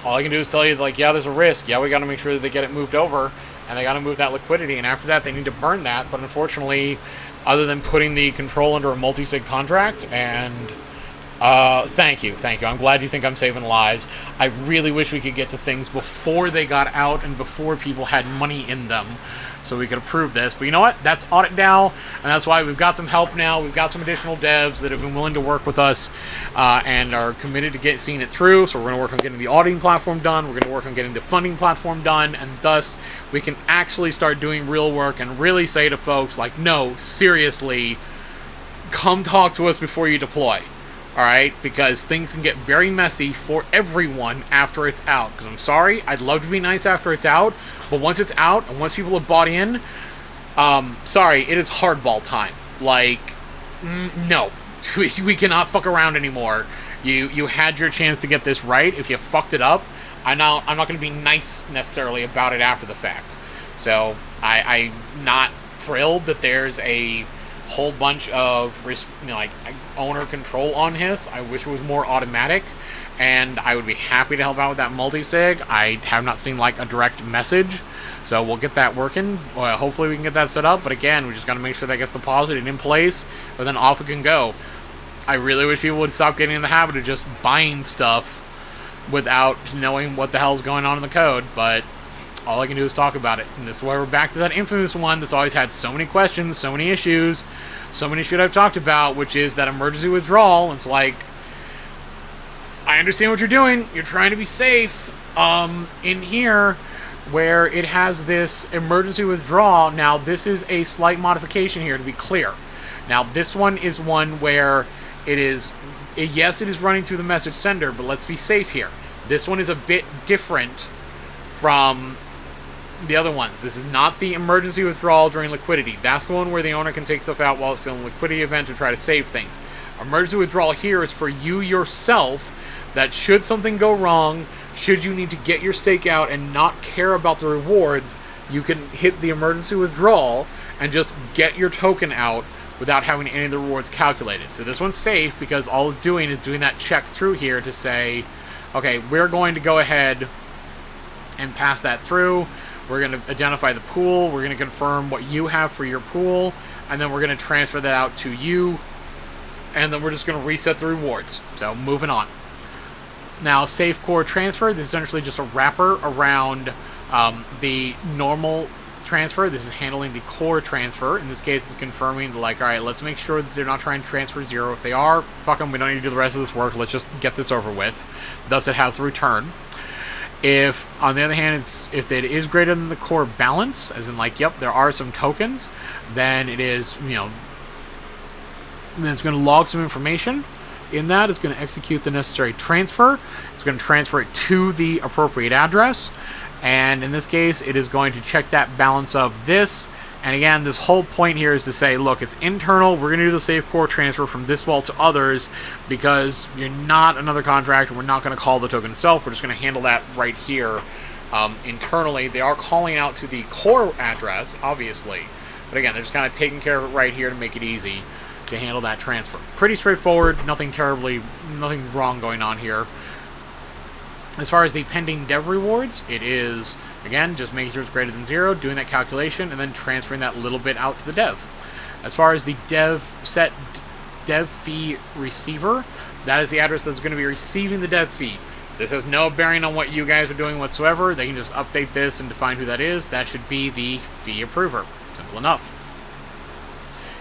all I can do is tell you, like, yeah, there's a risk. Yeah, we got to make sure that they get it moved over, and they got to move that liquidity, and after that, they need to burn that. But unfortunately, other than putting the control under a multi-sig contract, and thank you. I'm glad you think I'm saving lives. I really wish we could get to things before they got out and before people had money in them, so we could approve this. But you know what? That's audit now, and that's why we've got some help now. We've got some additional devs that have been willing to work with us and are committed to seeing it through. So we're going to work on getting the auditing platform done. We're going to work on getting the funding platform done, and thus we can actually start doing real work and really say to folks, like, no, seriously, come talk to us before you deploy. Alright? Because things can get very messy for everyone after it's out. Because I'm sorry, I'd love to be nice after it's out, but once it's out, and once people have bought in, sorry, it is hardball time. Like, no. We cannot fuck around anymore. You had your chance to get this right. If you fucked it up, I'm not going to be nice necessarily about it after the fact. So, I'm not thrilled that there's a whole bunch of owner control on his. I wish it was more automatic, and I would be happy to help out with that multi-sig. I have not seen like a direct message, so we'll get that working. Hopefully we can get that set up, but again, we just got to make sure that gets deposited in place, but then off it can go. I really wish people would stop getting in the habit of just buying stuff without knowing what the hell's going on in the code, but all I can do is talk about it. And this is why we're back to that infamous one that's always had so many questions, so many issues, so many shit I've talked about, which is that emergency withdrawal. It's like, I understand what you're doing. You're trying to be safe. In here, where it has this emergency withdrawal, now this is a slight modification here, to be clear. Now, this one is one where it is, yes, it is running through the message sender, but let's be safe here. This one is a bit different from the other ones. This is not the emergency withdrawal during liquidity. That's the one where the owner can take stuff out while it's still in a liquidity event to try to save things. Emergency withdrawal here is for you yourself, that should something go wrong, should you need to get your stake out and not care about the rewards, you can hit the emergency withdrawal and just get your token out without having any of the rewards calculated. So this one's safe because all it's doing is doing that check through here to say, okay, we're going to go ahead and pass that through. We're going to identify the pool. We're going to confirm what you have for your pool. And then we're going to transfer that out to you. And then we're just going to reset the rewards. So moving on. Now, safe core transfer. This is essentially just a wrapper around the normal transfer. This is handling the core transfer. In this case, it's confirming, like, all right, let's make sure that they're not trying to transfer 0. If they are, fuck them. We don't need to do the rest of this work. Let's just get this over with. Thus, it has the return. If, on the other hand, if it is greater than the core balance, as in like, yep, there are some tokens, then it is, then it's going to log some information. In that, it's going to execute the necessary transfer. It's going to transfer it to the appropriate address. And in this case, it is going to check that balance of this. And again, this whole point here is to say, look, it's internal. We're going to do the safe core transfer from this vault to others because you're not another contract. We're not going to call the token itself. We're just going to handle that right here internally. They are calling out to the core address, obviously. But again, they're just kind of taking care of it right here to make it easy to handle that transfer. Pretty straightforward. Nothing wrong going on here. As far as the pending dev rewards, it is, again, just making sure it's greater than 0, doing that calculation, and then transferring that little bit out to the dev. As far as the dev fee receiver, that is the address that's going to be receiving the dev fee. This has no bearing on what you guys are doing whatsoever. They can just update this and define who that is. That should be the fee approver. Simple enough.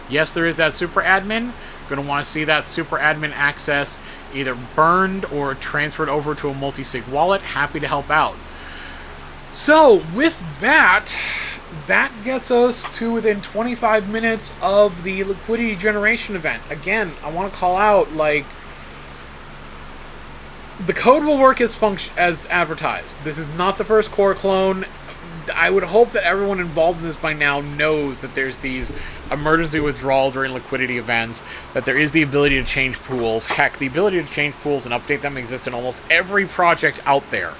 Yes, there is that super admin. Going to want to see that super admin access either burned or transferred over to a multi-sig wallet. Happy to help out. So, with that, that gets us to within 25 minutes of the liquidity generation event. Again, I want to call out, like, the code will work as advertised. This is not the first core clone. I would hope that everyone involved in this by now knows that there's these emergency withdrawal during liquidity events, that there is the ability to change pools. Heck, the ability to change pools and update them exists in almost every project out there.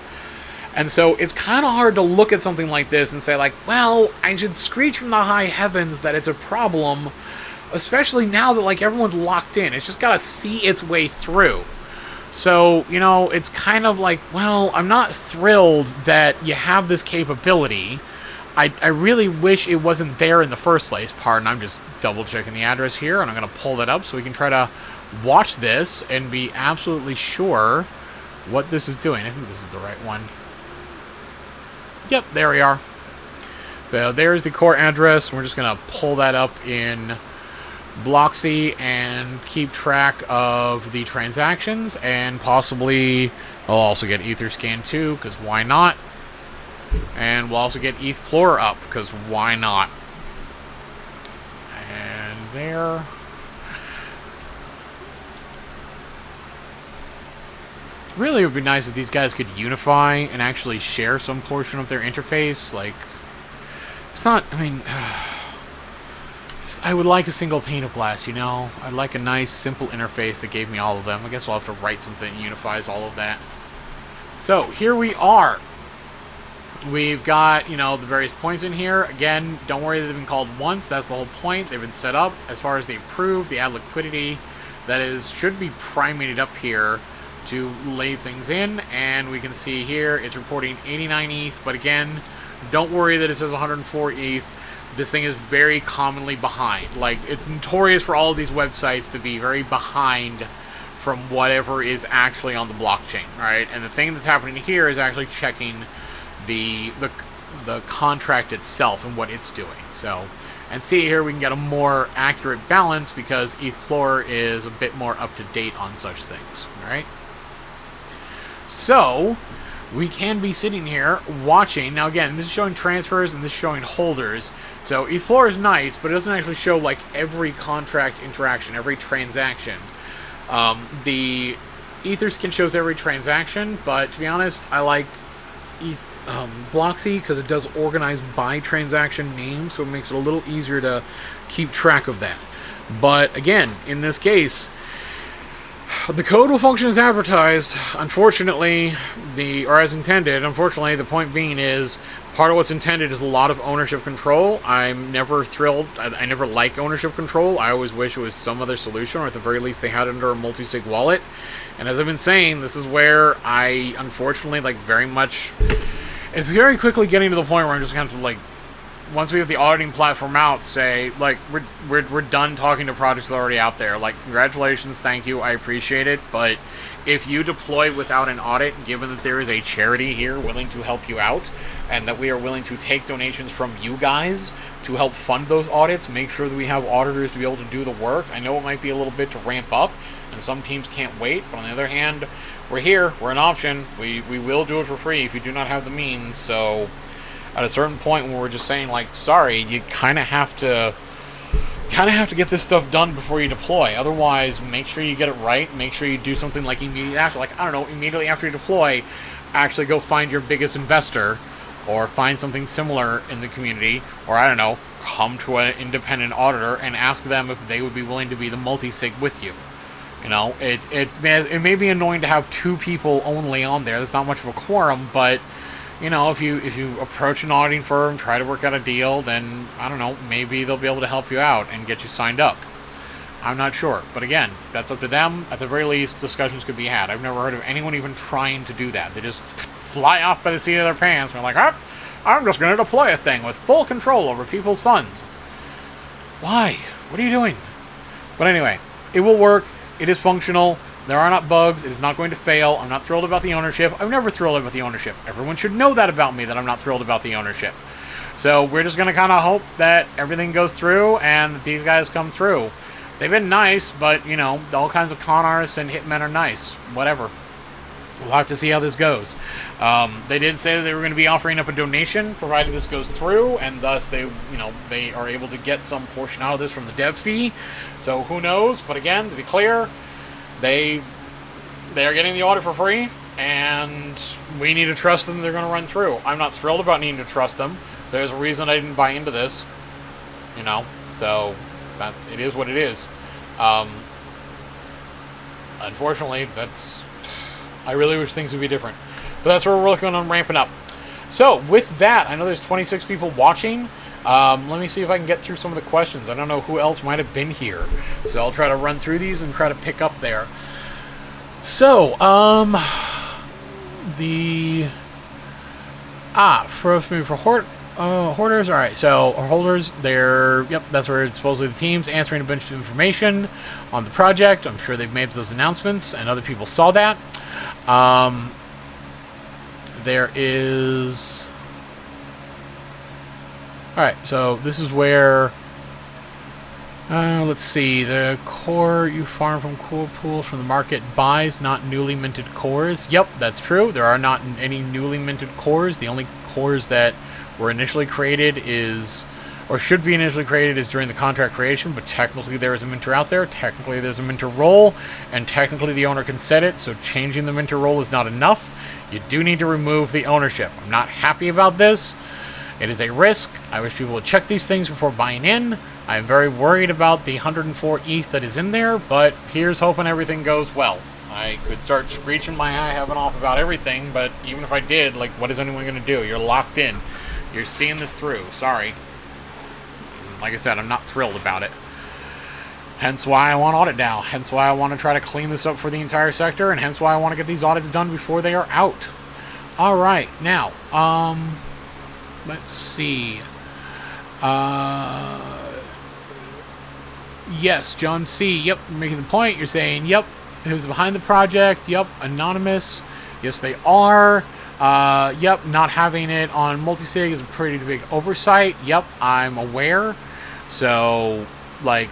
And so it's kind of hard to look at something like this and say, like, well, I should screech from the high heavens that it's a problem, especially now that, like, everyone's locked in. It's just got to see its way through. So, it's kind of like, well, I'm not thrilled that you have this capability. I really wish it wasn't there in the first place. Pardon, I'm just double-checking the address here, and I'm going to pull that up so we can try to watch this and be absolutely sure what this is doing. I think this is the right one. Yep, there we are. So there's the core address. We're just going to pull that up in Bloxy and keep track of the transactions, and possibly I'll also get Etherscan too, because why not? And we'll also get ETHFloor up, because why not? And there. Really, it would be nice if these guys could unify and actually share some portion of their interface. Like, it's not, I would like a single pane of glass, I'd like a nice, simple interface that gave me all of them. I guess we'll have to write something that unifies all of that. So, here we are. We've got, the various points in here. Again, don't worry, they've been called once. That's the whole point. They've been set up. As far as the approve, the add liquidity, that is, should be primated up here to lay things in. And we can see here, it's reporting 89 ETH. But again, don't worry that it says 104 ETH. This thing is very commonly behind. Like, it's notorious for all of these websites to be very behind from whatever is actually on the blockchain, right? And the thing that's happening here is actually checking the contract itself and what it's doing. So, and see here we can get a more accurate balance because ETHFloor is a bit more up to date on such things, right? So, we can be sitting here watching. Now again, this is showing transfers and this is showing holders. So ETHFloor is nice, but it doesn't actually show like every contract interaction, every transaction. The Etherscan shows every transaction, but to be honest, I like Bloxy because it does organize by transaction name, so it makes it a little easier to keep track of that. But again, in this case, the code will function as advertised, unfortunately, or as intended. Unfortunately, the point being is, part of what's intended is a lot of ownership control. I'm never thrilled. I never like ownership control. I always wish it was some other solution, or at the very least they had it under a multi-sig wallet. And as I've been saying, this is where I, unfortunately, very much... It's very quickly getting to the point where I'm just going to have to, once we have the auditing platform out, say, we're done talking to projects that are already out there. Congratulations, thank you, I appreciate it, but if you deploy without an audit, given that there is a charity here willing to help you out, and that we are willing to take donations from you guys to help fund those audits, make sure that we have auditors to be able to do the work. I know it might be a little bit to ramp up, and some teams can't wait, but on the other hand, we're here. We're an option. We will do it for free if you do not have the means. So at a certain point when we're just saying, like, sorry, you kind of have to get this stuff done before you deploy. Otherwise, make sure you get it right. Make sure you do something like immediately after. Like, I don't know, immediately after you deploy, actually go find your biggest investor, or find something similar in the community, or I don't know, come to an independent auditor and ask them if they would be willing to be the multi-sig with you. You know, it may be annoying to have 2 people only on there. There's not much of a quorum, but you know, if you approach an auditing firm, try to work out a deal, then I don't know, maybe they'll be able to help you out and get you signed up. I'm not sure, but again, that's up to them. At the very least, discussions could be had. I've never heard of anyone even trying to do that. They just fly off by the seat of their pants and are like, oh, I'm just going to deploy a thing with full control over people's funds. Why? What are you doing? But anyway, it will work. It is functional. There are not bugs. It is not going to fail. I'm not thrilled about the ownership. I'm never thrilled about the ownership. Everyone should know that about me, that I'm not thrilled about the ownership. So we're just going to kind of hope that everything goes through and that these guys come through. They've been nice, but, you know, all kinds of con artists and hitmen are nice. Whatever. We'll have to see how this goes. They did say that they were going to be offering up a donation provided this goes through, and thus they are able to get some portion out of this from the dev fee. So who knows? But again, to be clear, they are getting the audit for free, and we need to trust them. They're going to run through. I'm not thrilled about needing to trust them. There's a reason I didn't buy into this. You know, so it is what it is. Unfortunately, I really wish things would be different. But that's where we're working on ramping up. So, with that, I know there's 26 people watching. Let me see if I can get through some of the questions. I don't know who else might have been here. So, I'll try to run through these and try to pick up there. So, for hoarders, alright, so our holders, that's where supposedly the team's answering a bunch of information on the project. I'm sure they've made those announcements, and other people saw that. There is... Alright, so this is where... let's see, the core you farm from core pools from the market buys, not newly minted cores. Yep, that's true. There are not any newly minted cores. The only cores that were initially created should be initially created is during the contract creation, but technically there is a minter out there, technically there's a minter role, and technically the owner can set it, so changing the minter role is not enough. You do need to remove the ownership. I'm not happy about this. It is a risk. I wish people would check these things before buying in. I'm very worried about the 104 ETH that is in there, but here's hoping everything goes well. I could start screeching my eye heaven off about everything, but even if I did, like, what is anyone going to do? You're locked in. You're seeing this through. Sorry. Like I said, I'm not thrilled about it. Hence why I want audit now. Hence why I want to try to clean this up for the entire sector, and hence why I want to get these audits done before they are out. Alright, now, let's see. Yes, John C. Yep, you're making the point. You're saying, yep, who's behind the project? Yep, anonymous. Yes, they are. Yep, not having it on multisig is a pretty big oversight. Yep, I'm aware. So, like,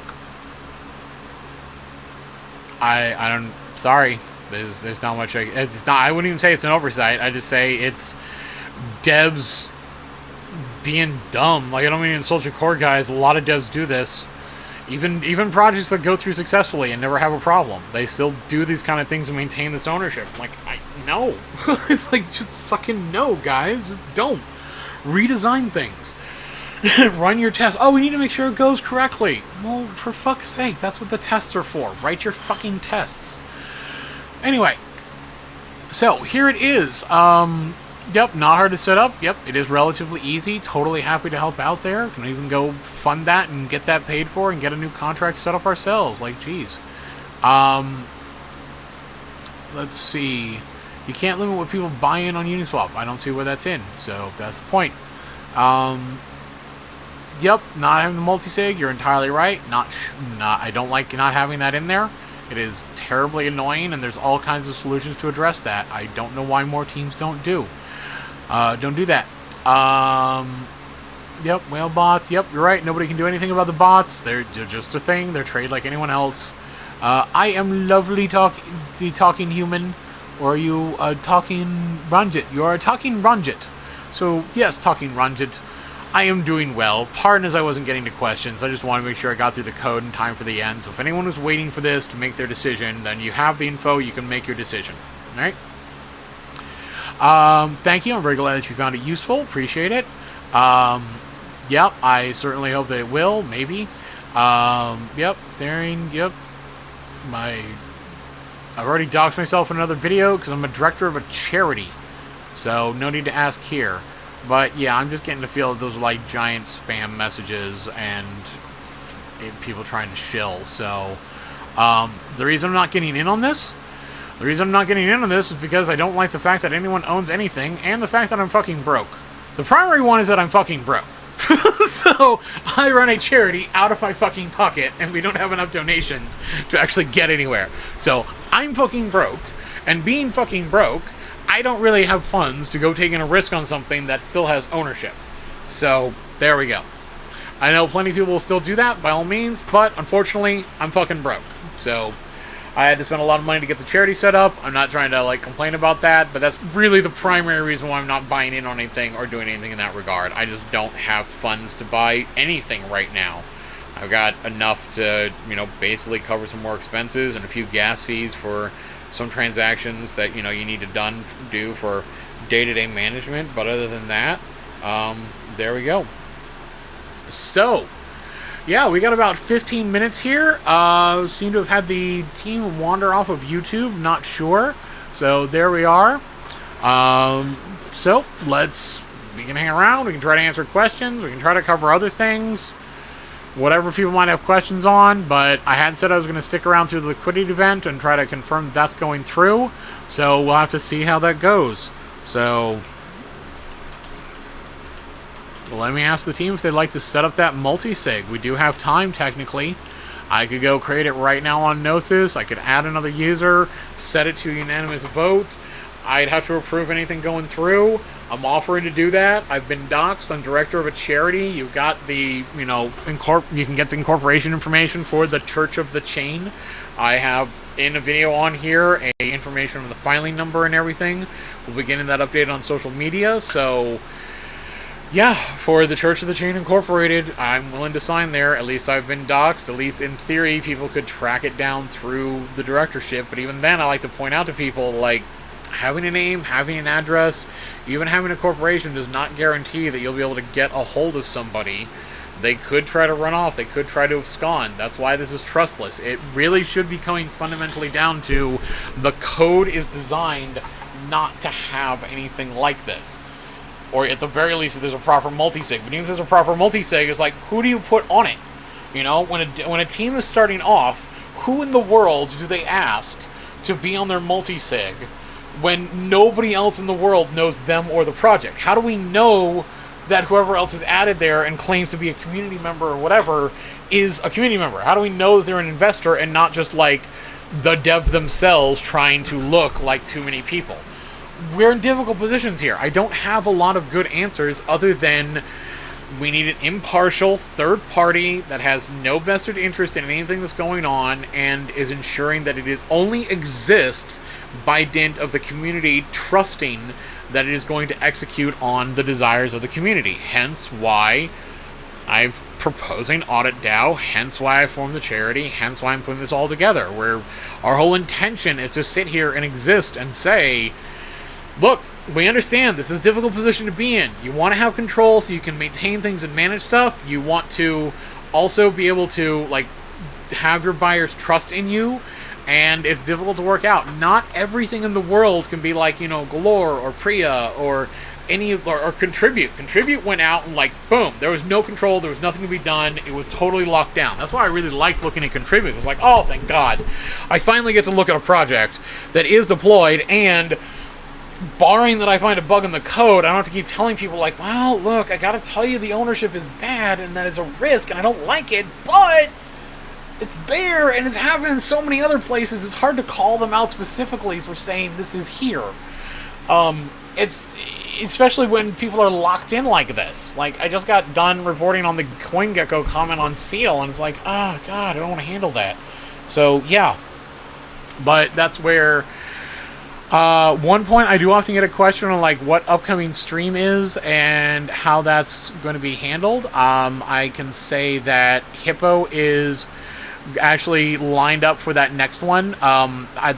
I don't, sorry. There's not much, it's not, I wouldn't even say it's an oversight. I just say it's devs being dumb. Like, I don't mean to insult your core guys. A lot of devs do this. Even projects that go through successfully and never have a problem, they still do these kind of things and maintain this ownership. Like, no. It's like, just fucking no, guys. Just don't. Redesign things. Run your tests. Oh, we need to make sure it goes correctly. Well, for fuck's sake, that's what the tests are for. Write your fucking tests. Anyway, so here it is. Yep, not hard to set up. Yep, it is relatively easy. Totally happy to help out there. Can even go fund that and get that paid for and get a new contract set up ourselves. Like, geez. Let's see. You can't limit what people buy in on Uniswap. I don't see where that's in. So that's the point. Yep, not having the multisig. You're entirely right. I don't like not having that in there. It is terribly annoying, and there's all kinds of solutions to address that. I don't know why more teams don't do that. Yep, whale bots. Yep, you're right. Nobody can do anything about the bots. They're just a thing. They're treated like anyone else. I am lovely the talking human, Or are you talking Ranjit? You are talking Ranjit. So, yes, talking Ranjit. I am doing well. Pardon as I wasn't getting to questions. I just want to make sure I got through the code in time for the end. So if anyone was waiting for this to make their decision, then you have the info, you can make your decision. Alright? Thank you. I'm very glad that you found it useful. Appreciate it. Yep, I certainly hope that it will. Maybe. Yep, Daring, yep. I've already doxed myself in another video because I'm a director of a charity. So, no need to ask here. But, yeah, I'm just getting the feel that those are like giant spam messages and people trying to shill. So, the reason I'm not getting in on this is because I don't like the fact that anyone owns anything and the fact that I'm fucking broke. The primary one is that I'm fucking broke. So, I run a charity out of my fucking pocket and we don't have enough donations to actually get anywhere. So, I'm fucking broke, and being fucking broke, I don't really have funds to go taking a risk on something that still has ownership. So, there we go. I know plenty of people will still do that, by all means, but unfortunately, I'm fucking broke. So, I had to spend a lot of money to get the charity set up. I'm not trying to, like, complain about that, but that's really the primary reason why I'm not buying in on anything or doing anything in that regard. I just don't have funds to buy anything right now. I've got enough to, you know, basically cover some more expenses and a few gas fees for some transactions that, you know, you need to do for day-to-day management, but other than that, there we go. So, yeah, we got about 15 minutes here. Seem to have had the team wander off of YouTube, not sure. So, there we are. So, we can hang around, we can try to answer questions, we can try to cover other things. Whatever people might have questions on, but I had said I was going to stick around through the Liquidity event and try to confirm that that's going through, so we'll have to see how that goes. So, let me ask the team if they'd like to set up that multi-sig. We do have time, technically. I could go create it right now on Gnosis, I could add another user, set it to a unanimous vote. I'd have to approve anything going through. I'm offering to do that. I've been doxxed. I'm director of a charity. You've got the, you know, you can get the incorporation information for the Church of the Chain. I have in a video on here information on the filing number and everything. We'll be getting that updated on social media. So, yeah, for the Church of the Chain Incorporated, I'm willing to sign there. At least I've been doxxed. At least in theory, people could track it down through the directorship. But even then, I like to point out to people, like, having a name, having an address, even having a corporation does not guarantee that you'll be able to get a hold of somebody. They could try to run off. They could try to abscond. That's why this is trustless. It really should be coming fundamentally down to the code is designed not to have anything like this. Or at the very least, if there's a proper multi-sig. But even if there's a proper multi-sig, it's like, who do you put on it? You know, when a team is starting off, who in the world do they ask to be on their multi-sig when nobody else in the world knows them or the project? How do we know that whoever else is added there and claims to be a community member or whatever is a community member? How do we know that they're an investor and not just like the dev themselves trying to look like too many people? We're in difficult positions here. I don't have a lot of good answers other than we need an impartial third party that has no vested interest in anything that's going on and is ensuring that it only exists by dint of the community trusting that it is going to execute on the desires of the community. Hence why I'm proposing Audit DAO, hence why I formed the charity, hence why I'm putting this all together, where our whole intention is to sit here and exist and say, look, we understand this is a difficult position to be in. You want to have control so you can maintain things and manage stuff. You want to also be able to, like, have your buyers trust in you. And it's difficult to work out. Not everything in the world can be like, you know, Galore or Priya or or Contribute. Contribute went out and, like, boom, there was no control, there was nothing to be done, it was totally locked down. That's why I really liked looking at Contribute. It was like, oh, thank God. I finally get to look at a project that is deployed, and barring that I find a bug in the code, I don't have to keep telling people, like, well, look, I gotta tell you the ownership is bad and that it's a risk and I don't like it, but it's there, and it's happened in so many other places, it's hard to call them out specifically for saying this is here. It's especially when people are locked in like this. Like, I just got done reporting on the CoinGecko comment on Seal, and it's like, oh, God, I don't want to handle that. So, yeah. But that's where One point, I do often get a question on like what upcoming stream is and how that's going to be handled. I can say that Hippo is actually lined up for that next one.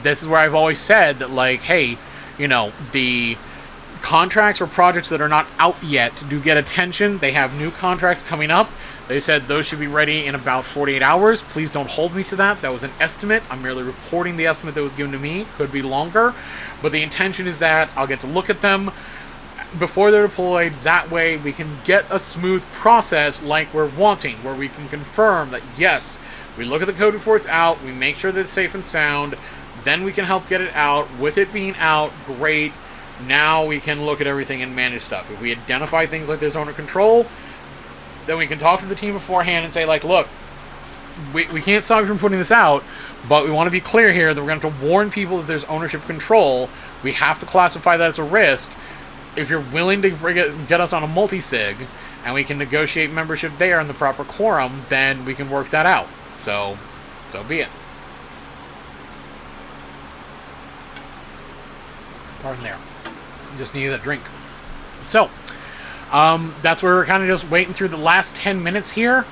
This is where I've always said that, like, hey, you know, the contracts or projects that are not out yet do get attention. They have new contracts coming up. They said those should be ready in about 48 hours. Please don't hold me to that. That was an estimate. I'm merely reporting the estimate that was given to me. Could be longer. But the intention is that I'll get to look at them before they're deployed. That way we can get a smooth process like we're wanting, where we can confirm that, yes, we look at the code before it's out, we make sure that it's safe and sound, then we can help get it out. With it being out, great. Now we can look at everything and manage stuff. If we identify things like there's owner control, then we can talk to the team beforehand and say, like, look, we can't stop you from putting this out, but we want to be clear here that we're going to have to warn people that there's ownership control. We have to classify that as a risk. If you're willing to get us on a multi-sig, and we can negotiate membership there in the proper quorum, then we can work that out. So be it. Pardon there. Just needed a drink. So, that's where we're kind of just waiting through the last 10 minutes here.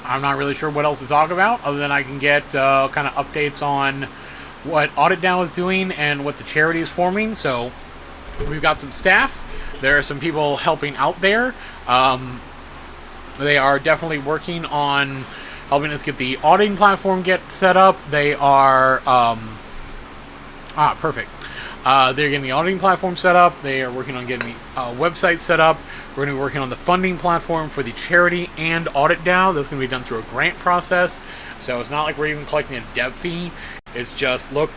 I'm not really sure what else to talk about, other than I can get kind of updates on what AuditDAO is doing and what the charity is forming. So, we've got some staff. There are some people helping out there. They are definitely working on helping us get the auditing platform set up. They are... perfect. They're getting the auditing platform set up. They are working on getting the website set up. We're going to be working on the funding platform for the charity and AuditDAO. That's going to be done through a grant process. So it's not like we're even collecting a dev fee. It's just, look,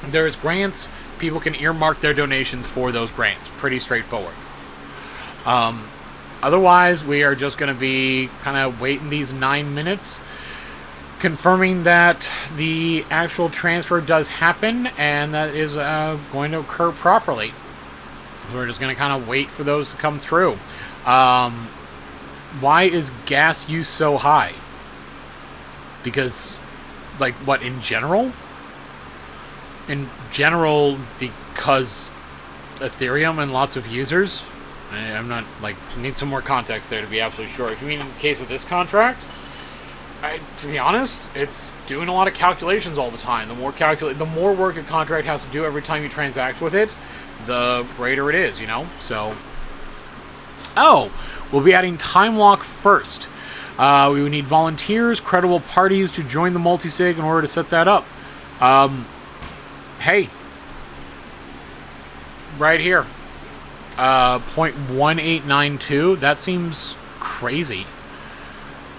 there's grants. People can earmark their donations for those grants. Pretty straightforward. Otherwise, we are just going to be kind of waiting these 9 minutes, confirming that the actual transfer does happen and that is going to occur properly. We're just going to kind of wait for those to come through. Why is gas use so high? Because, like, what, in general? In general, because Ethereum and lots of users? I'm not, like, need some more context there to be absolutely sure. If you mean in the case of this contract, to be honest, it's doing a lot of calculations all the time. The more work a contract has to do every time you transact with it, the greater it is, you know? So, we'll be adding time lock first. We would need volunteers, credible parties to join the multisig in order to set that up. Hey, right here, 0.1892. That seems crazy.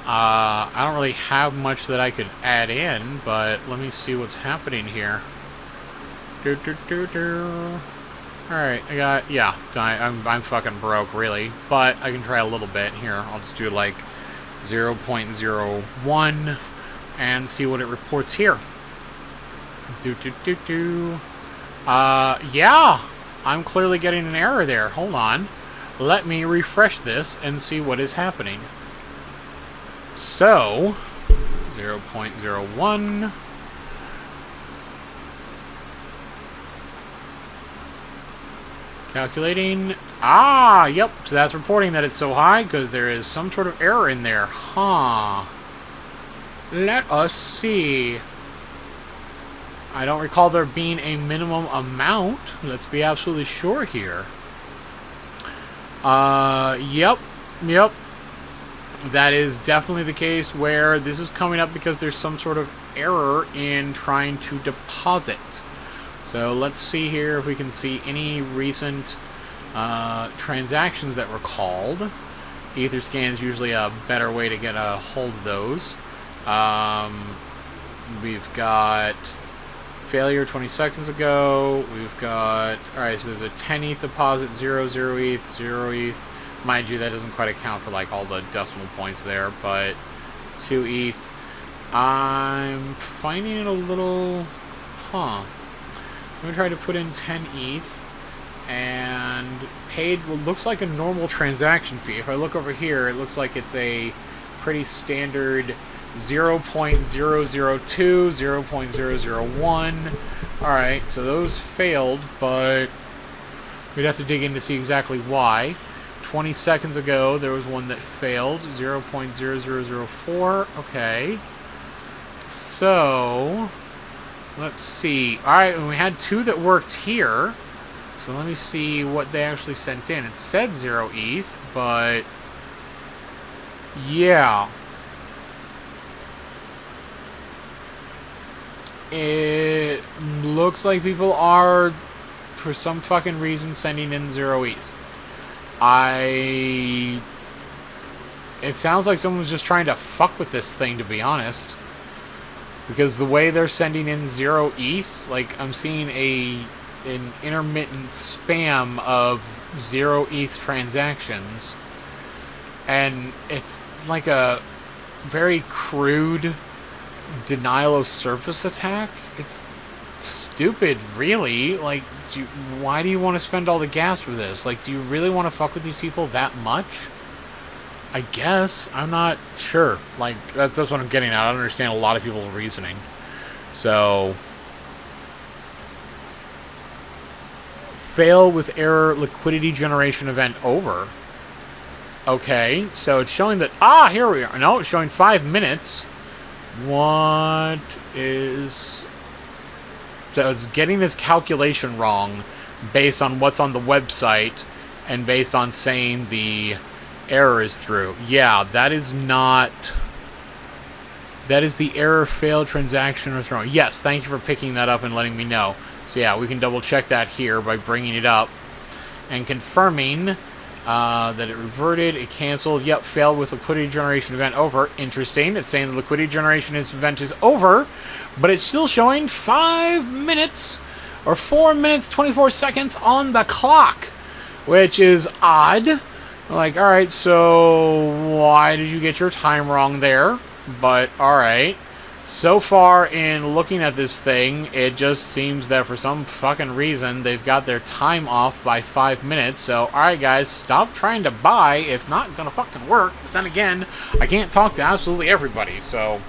I don't really have much that I could add in, but let me see what's happening here. Alright, I'm fucking broke, really, but I can try a little bit. Here, I'll just do like 0.01 and see what it reports here. Yeah, I'm clearly getting an error there. Hold on. Let me refresh this and see what is happening. So, 0.01. Calculating. Yep. So that's reporting that it's so high because there is some sort of error in there. Huh. Let us see. I don't recall there being a minimum amount. Let's be absolutely sure here. Yep. That is definitely the case where this is coming up because there's some sort of error in trying to deposit. So let's see here if we can see any recent transactions that were called. Etherscan is usually a better way to get a hold of those. We've got failure 20 seconds ago. We've got, alright, so there's a 10 ETH deposit, 0 ETH, 0 ETH. Mind you, that doesn't quite account for like all the decimal points there, but 2 ETH. I'm finding it a little, I'm going to try to put in 10 ETH and paid what looks like a normal transaction fee. If I look over here, it looks like it's a pretty standard 0.002, 0.001. Alright, so those failed, but we'd have to dig in to see exactly why. 20 seconds ago, there was one that failed. 0.0004. Okay. So, let's see. Alright, and we had 2 that worked here. So let me see what they actually sent in. It said 0 ETH, but... yeah. It looks like people are, for some fucking reason, sending in 0 ETH. It sounds like someone's just trying to fuck with this thing, to be honest. Because the way they're sending in 0 ETH, like, I'm seeing an intermittent spam of 0 ETH transactions. And it's like a very crude denial of service attack. It's stupid, really. Like, why do you want to spend all the gas for this? Like, do you really want to fuck with these people that much? I guess. I'm not sure. Like, that's what I'm getting at. I don't understand a lot of people's reasoning. So, fail with error, liquidity generation event over. Okay, so it's showing that... ah, here we are. No, it's showing 5 minutes. What is... so it's getting this calculation wrong based on what's on the website and based on saying the error is through. Yeah, that is not... that is the error failed transaction or thrown. Yes, thank you for picking that up and letting me know. So yeah, we can double check that here by bringing it up and confirming that it reverted, it canceled. Yep, failed with liquidity generation event over. Interesting. It's saying the liquidity generation event is over, but it's still showing 5 minutes or 4 minutes 24 seconds on the clock, which is odd. Like, alright, so why did you get your time wrong there? But alright. So far in looking at this thing, it just seems that for some fucking reason they've got their time off by 5 minutes. So, alright guys, stop trying to buy. It's not gonna fucking work. But then again, I can't talk to absolutely everybody, so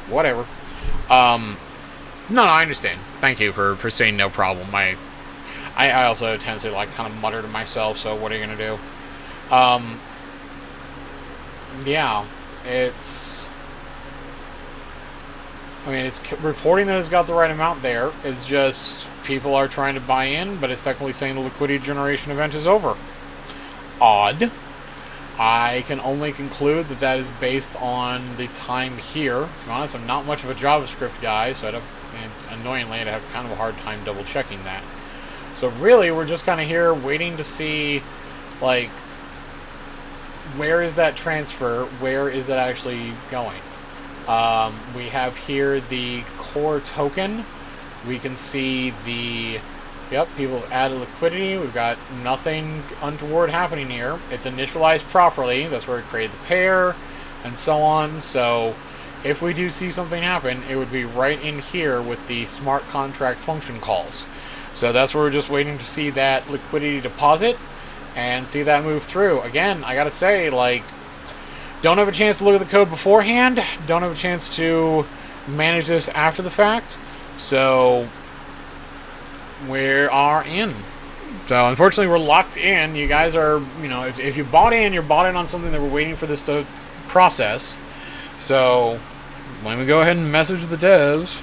whatever. No, I understand. Thank you for saying no problem. I also tend to like kind of mutter to myself, so what are you gonna do? Yeah, it's reporting that it's got the right amount there. It's just people are trying to buy in, but it's technically saying the liquidity generation event is over. Odd. I can only conclude that that is based on the time here. To be honest, I'm not much of a JavaScript guy, so annoyingly, I'd have kind of a hard time double checking that. So really, we're just kind of here waiting to see, like, where is that transfer? Where is that actually going? We have here the core token. We can see the... yep, people have added liquidity. We've got nothing untoward happening here. It's initialized properly. That's where we created the pair, and so on. So, if we do see something happen, it would be right in here with the smart contract function calls. So that's where we're just waiting to see that liquidity deposit and see that move through. Again, I gotta say, like, don't have a chance to look at the code beforehand. Don't have a chance to manage this after the fact. So, we are in. So, unfortunately, we're locked in. You guys are, you know, if you bought in, you're bought in on something that we're waiting for this to process. So, let me go ahead and message the devs.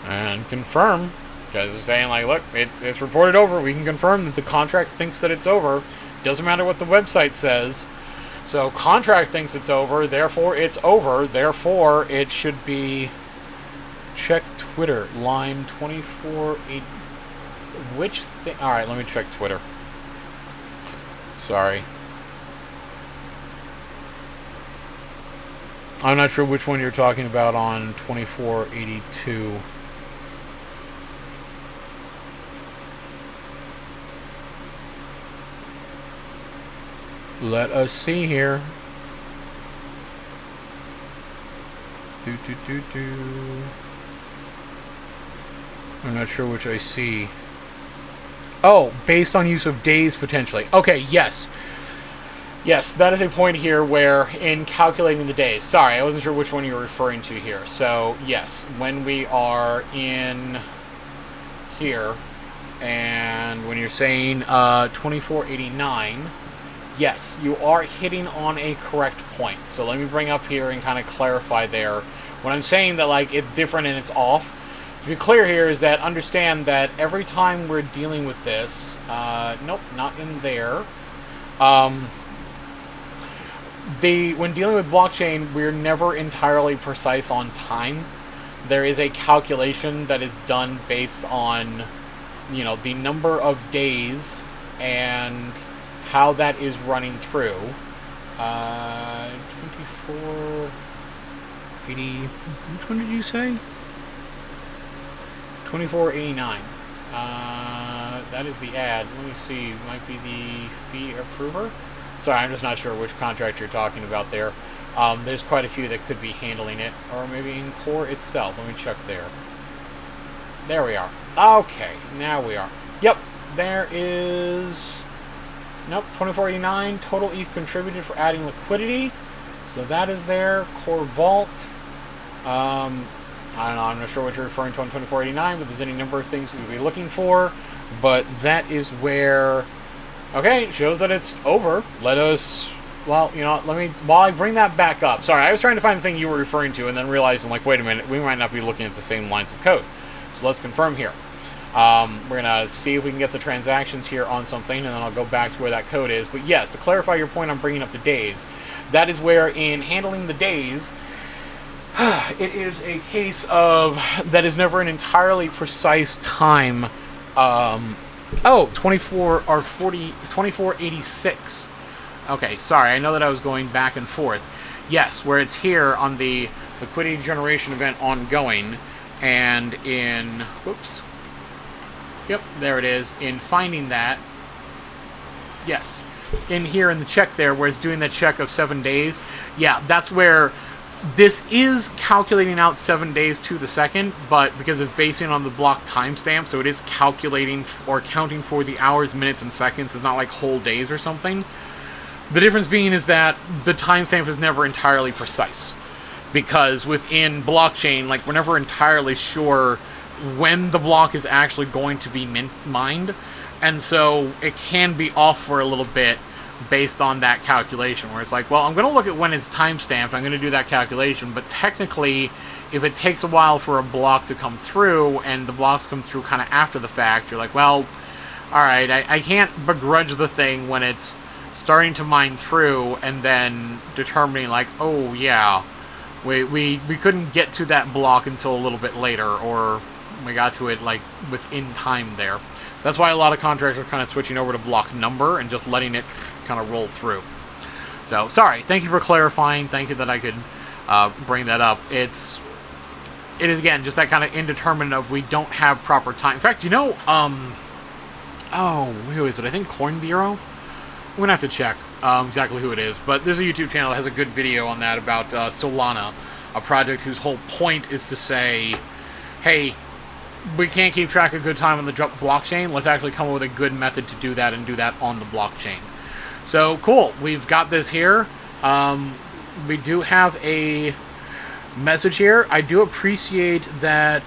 And confirm, because they're saying, like, look, it's reported over. We can confirm that the contract thinks that it's over. Doesn't matter what the website says. So, contract thinks it's over, therefore it's over. Therefore, it should be... check Twitter. Line 24... which thing? Alright, let me check Twitter. Sorry. I'm not sure which one you're talking about on 2482. Let us see here. I'm not sure which I see. Oh, based on use of days, potentially. Okay, yes. Yes, that is a point here where in calculating the days, sorry, I wasn't sure which one you were referring to here. So yes, when we are in here, and when you're saying 2489, yes, you are hitting on a correct point. So let me bring up here and kind of clarify there. When I'm saying that like it's different and it's off, to be clear here is that understand that every time we're dealing with this, nope, not in there. When dealing with blockchain, we're never entirely precise on time. There is a calculation that is done based on, you know, the number of days and how that is running through. 2480. Which one did you say? 2489. That is the ad. Let me see. Might be the fee approver. Sorry, I'm just not sure which contract you're talking about there. There's quite a few that could be handling it, or maybe in core itself. Let me check there. There we are. Okay, now we are. Yep, there is... Nope, 2489, total ETH contributed for adding liquidity. So that is there. Core Vault. I don't know, I'm not sure what you're referring to on 2489, but there's any number of things that you'll be looking for. But that is where... Okay, it shows that it's over. Let us... Well, you know, let me... While I bring that back up... Sorry, I was trying to find the thing you were referring to and then realizing, like, wait a minute, we might not be looking at the same lines of code. So let's confirm here. We're going to see if we can get the transactions here on something, and then I'll go back to where that code is. But yes, to clarify your point on bringing up the days, that is where in handling the days, it is a case of that is never an entirely precise time. 2486. Okay, sorry, I know that I was going back and forth. Yes, where it's here on the liquidity generation event ongoing, and in... Whoops. Yep, there it is. In finding that... Yes. In here in the check there, where it's doing the check of 7 days. Yeah, that's where... This is calculating out 7 days to the second, but because it's basing on the block timestamp, so it is calculating or counting for the hours, minutes, and seconds. It's not like whole days or something. The difference being is that the timestamp is never entirely precise. Because within blockchain, like, we're never entirely sure when the block is actually going to be mined. And so it can be off for a little bit based on that calculation, where it's like, well, I'm going to look at when it's timestamped, I'm going to do that calculation, but technically, if it takes a while for a block to come through, and the blocks come through kind of after the fact, you're like, well, alright, I can't begrudge the thing when it's starting to mine through, and then determining, like, oh, yeah, we couldn't get to that block until a little bit later, or we got to it, like, within time there. That's why a lot of contracts are kind of switching over to block number and just letting it kind of roll through. So, sorry. Thank you for clarifying. Thank you that I could bring that up. It is, again, just that kind of indeterminate of we don't have proper time. In fact, you know, oh, who is it? I think Coin Bureau? I'm going to have to check exactly who it is. But there's a YouTube channel that has a good video on that about Solana, a project whose whole point is to say, hey, we can't keep track of good time on the blockchain. Let's actually come up with a good method to do that and do that on the blockchain. So, cool. We've got this here. We do have a message here. I do appreciate that...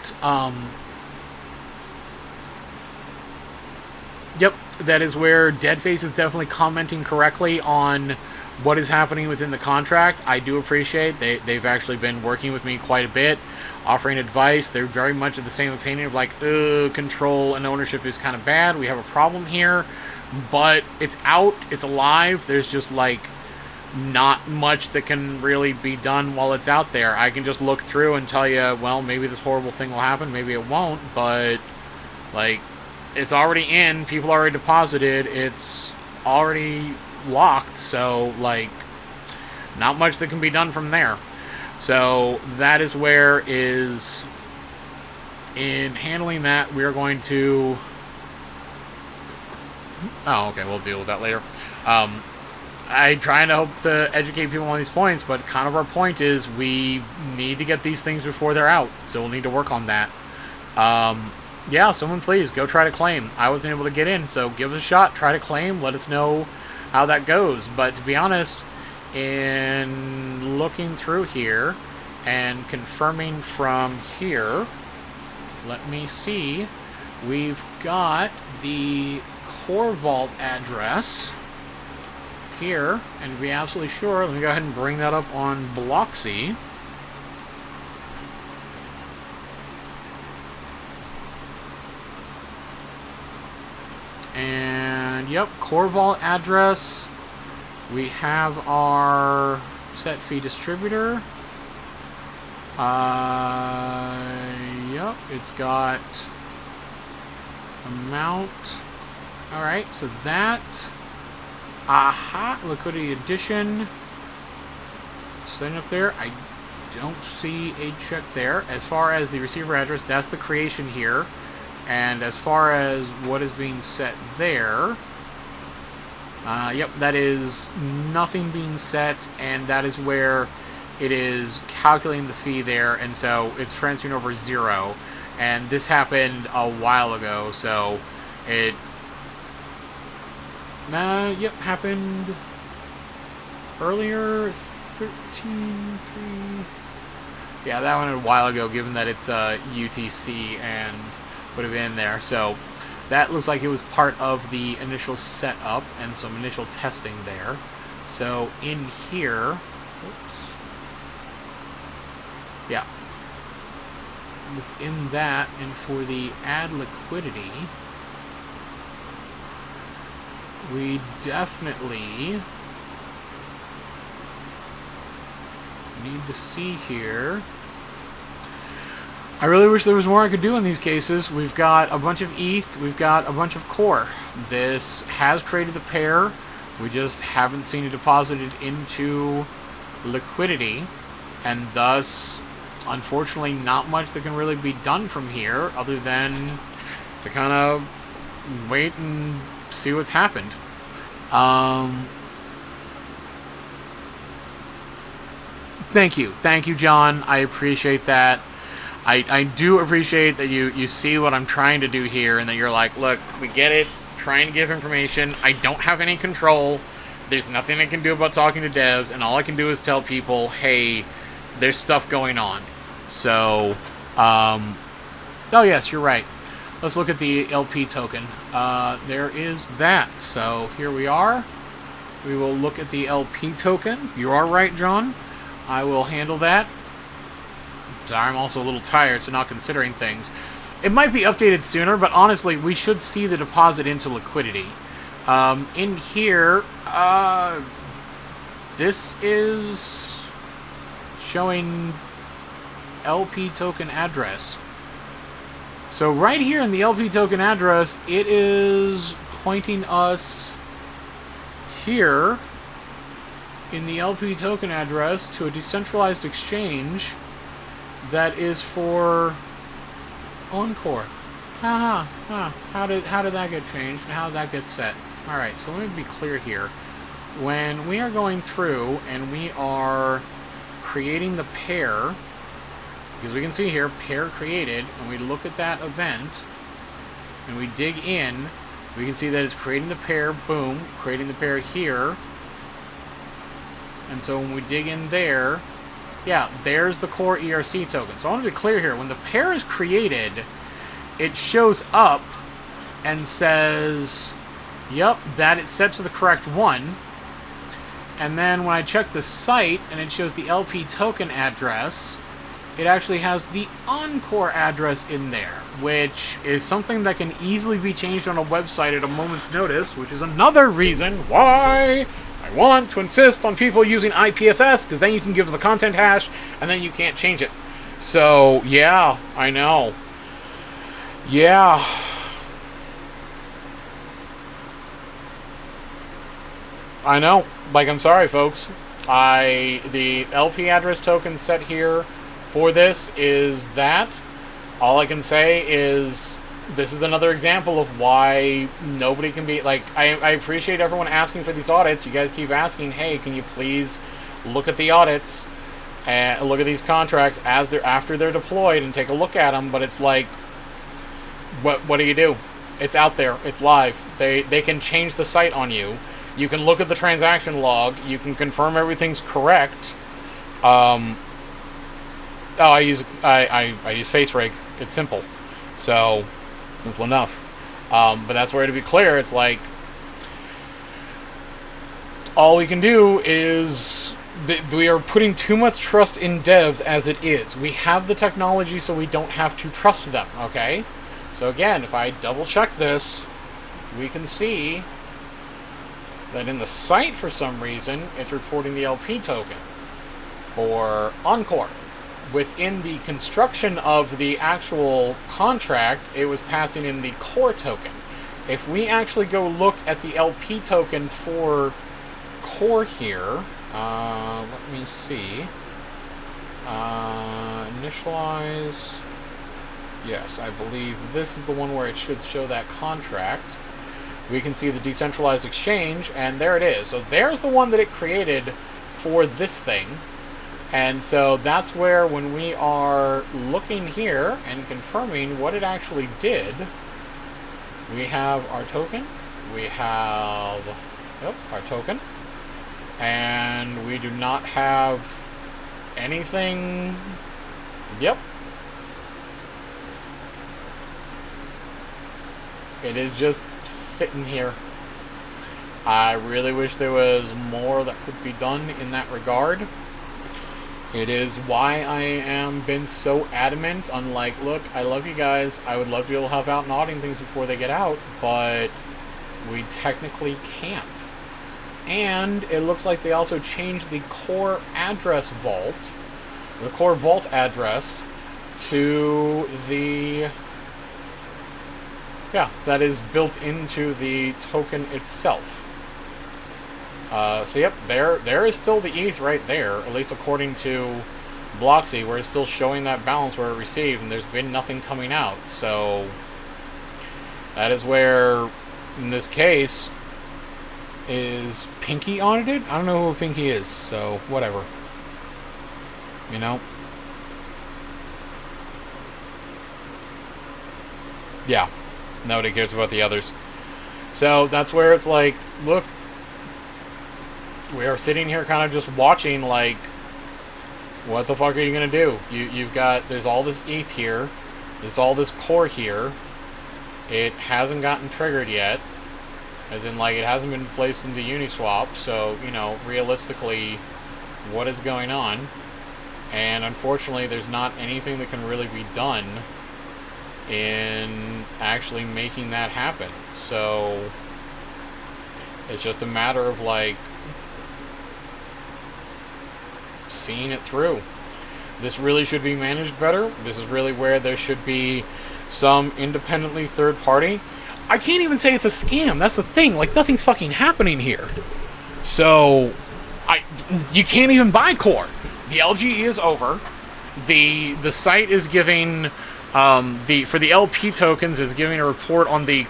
Yep, that is where Deadface is definitely commenting correctly on what is happening within the contract. I do appreciate they've actually been working with me quite a bit, offering advice. They're very much of the same opinion of like, control and ownership is kind of bad. We have a problem here, but it's out, it's alive. There's just like not much that can really be done while it's out there. I can just look through and tell you, well, maybe this horrible thing will happen, maybe it won't, but like, it's already in, people already deposited, it's already locked, so like, not much that can be done from there. So that is where is, in handling that, we are going to, oh, okay, we'll deal with that later. I try to hope to educate people on these points, but kind of our point is we need to get these things before they're out, so we'll need to work on that. Yeah, someone please go try to claim. I wasn't able to get in, so give us a shot, try to claim, let us know how that goes. But to be honest, in looking through here and confirming from here, let me see. We've got the core vault address here, and to be absolutely sure, let me go ahead and bring that up on Bloxy. And yep, core vault address. We have our set fee distributor. Yep, it's got amount. Alright, so that. Aha, Liquidity Edition. Setting up there. I don't see a check there. As far as the receiver address, that's the creation here. And as far as what is being set there, yep, that is nothing being set, and that is where it is calculating the fee there, and so it's transferring over 0. And this happened a while ago, so it yep, happened earlier, 13.3. Yeah, that one a while ago, given that it's UTC and would have been there. So that looks like it was part of the initial setup and some initial testing there. So in here, oops, yeah, within that, and for the add liquidity, we definitely need to see here. I really wish there was more I could do in these cases. We've got a bunch of ETH, we've got a bunch of core. This has created the pair. We just haven't seen it deposited into liquidity, and thus, unfortunately, not much that can really be done from here other than to kind of wait and see what's happened. Thank you, John. I appreciate that. I do appreciate that you see what I'm trying to do here, and that you're like, look, we get it, trying to give information. I don't have any control. There's nothing I can do about talking to devs, and all I can do is tell people, hey, there's stuff going on. So, oh yes, you're right. Let's look at the LP token. There is that. So here we are. We will look at the LP token. You are right, John. I will handle that. Sorry, I'm also a little tired, so not considering things. It might be updated sooner, but honestly, we should see the deposit into liquidity. In here, this is showing LP token address. So right here in the LP token address, it is pointing us here in the LP token address to a decentralized exchange that is for Encore. How did that get changed and how did that get set? Alright, so let me be clear here. When we are going through and we are creating the pair, because we can see here, pair created, and we look at that event, and we dig in, we can see that it's creating the pair, boom, creating the pair here. And so when we dig in there, yeah, there's the core ERC token. So I want to be clear here, when the pair is created, it shows up and says, yep, that it's set to the correct one. And then when I check the site and it shows the LP token address, it actually has the Encore address in there, which is something that can easily be changed on a website at a moment's notice, which is another reason why I want to insist on people using IPFS, because then you can give the content hash, and then you can't change it. So, yeah, I know. Yeah. I know. Like, I'm sorry, folks. The LP address token set here for this is that. All I can say is this is another example of why nobody can be, like, I appreciate everyone asking for these audits. You guys keep asking, hey, can you please look at the audits and look at these contracts after they're deployed and take a look at them, but it's like, what do you do? It's out there. It's live. They can change the site on you, You can look at the transaction log. You can confirm everything's correct. I use face rig. It's simple. So, simple enough. But that's where, to be clear, it's like, all we can do is, we are putting too much trust in devs as it is. We have the technology, so we don't have to trust them, okay? So again, if I double check this, we can see that in the site, for some reason, it's reporting the LP token for Encore. Within the construction of the actual contract, it was passing in the core token. If we actually go look at the LP token for core here, let me see. Initialize. Yes, I believe this is the one where it should show that contract. We can see the decentralized exchange, and there it is. So there's the one that it created for this thing. And so that's where, when we are looking here and confirming what it actually did, we have our token, we have our token, and we do not have anything. Yep. It is just fitting here. I really wish there was more that could be done in that regard. It is why I am been so adamant on, like, look, I love you guys. I would love to be able to help out in auditing things before they get out, but we technically can't. And it looks like they also changed the core address vault, the core vault address, to the, that is built into the token itself. So yep, there is still the ETH right there, at least according to Bloxy, where it's still showing that balance where it received, and there's been nothing coming out. So that is where, in this case, is Pinky audited? I don't know who Pinky is, so whatever. You know? Yeah, nobody cares about the others. So that's where it's like, look, we are sitting here kind of just watching, like, what the fuck are you going to do? You've got, there's all this ETH here, there's all this core here, it hasn't gotten triggered yet, as in, like, it hasn't been placed into Uniswap, so, you know, realistically, what is going on? And unfortunately, there's not anything that can really be done in actually making that happen. So it's just a matter of, like, seeing it through. This really should be managed better. This is really where there should be some independently third party. I can't even say it's a scam. That's the thing. Like, nothing's fucking happening here. So you can't even buy core. The LGE is over. The site is giving for the LP tokens is giving a report on the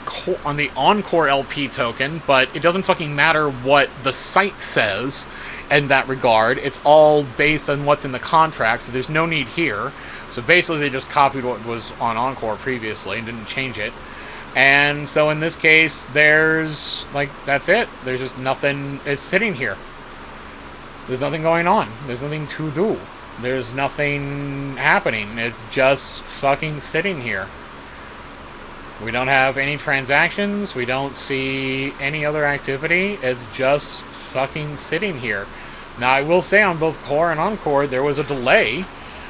Encore LP token, but it doesn't fucking matter what the site says in that regard. It's all based on what's in the contract, so there's no need here. So basically they just copied what was on Encore previously and didn't change it. And so in this case, there's, like, that's it. There's just nothing. It's sitting here. There's nothing going on. There's nothing to do. There's nothing happening. It's just fucking sitting here. We don't have any transactions. We don't see any other activity. It's just fucking sitting here. Now, I will say on both Core and Encore, there was a delay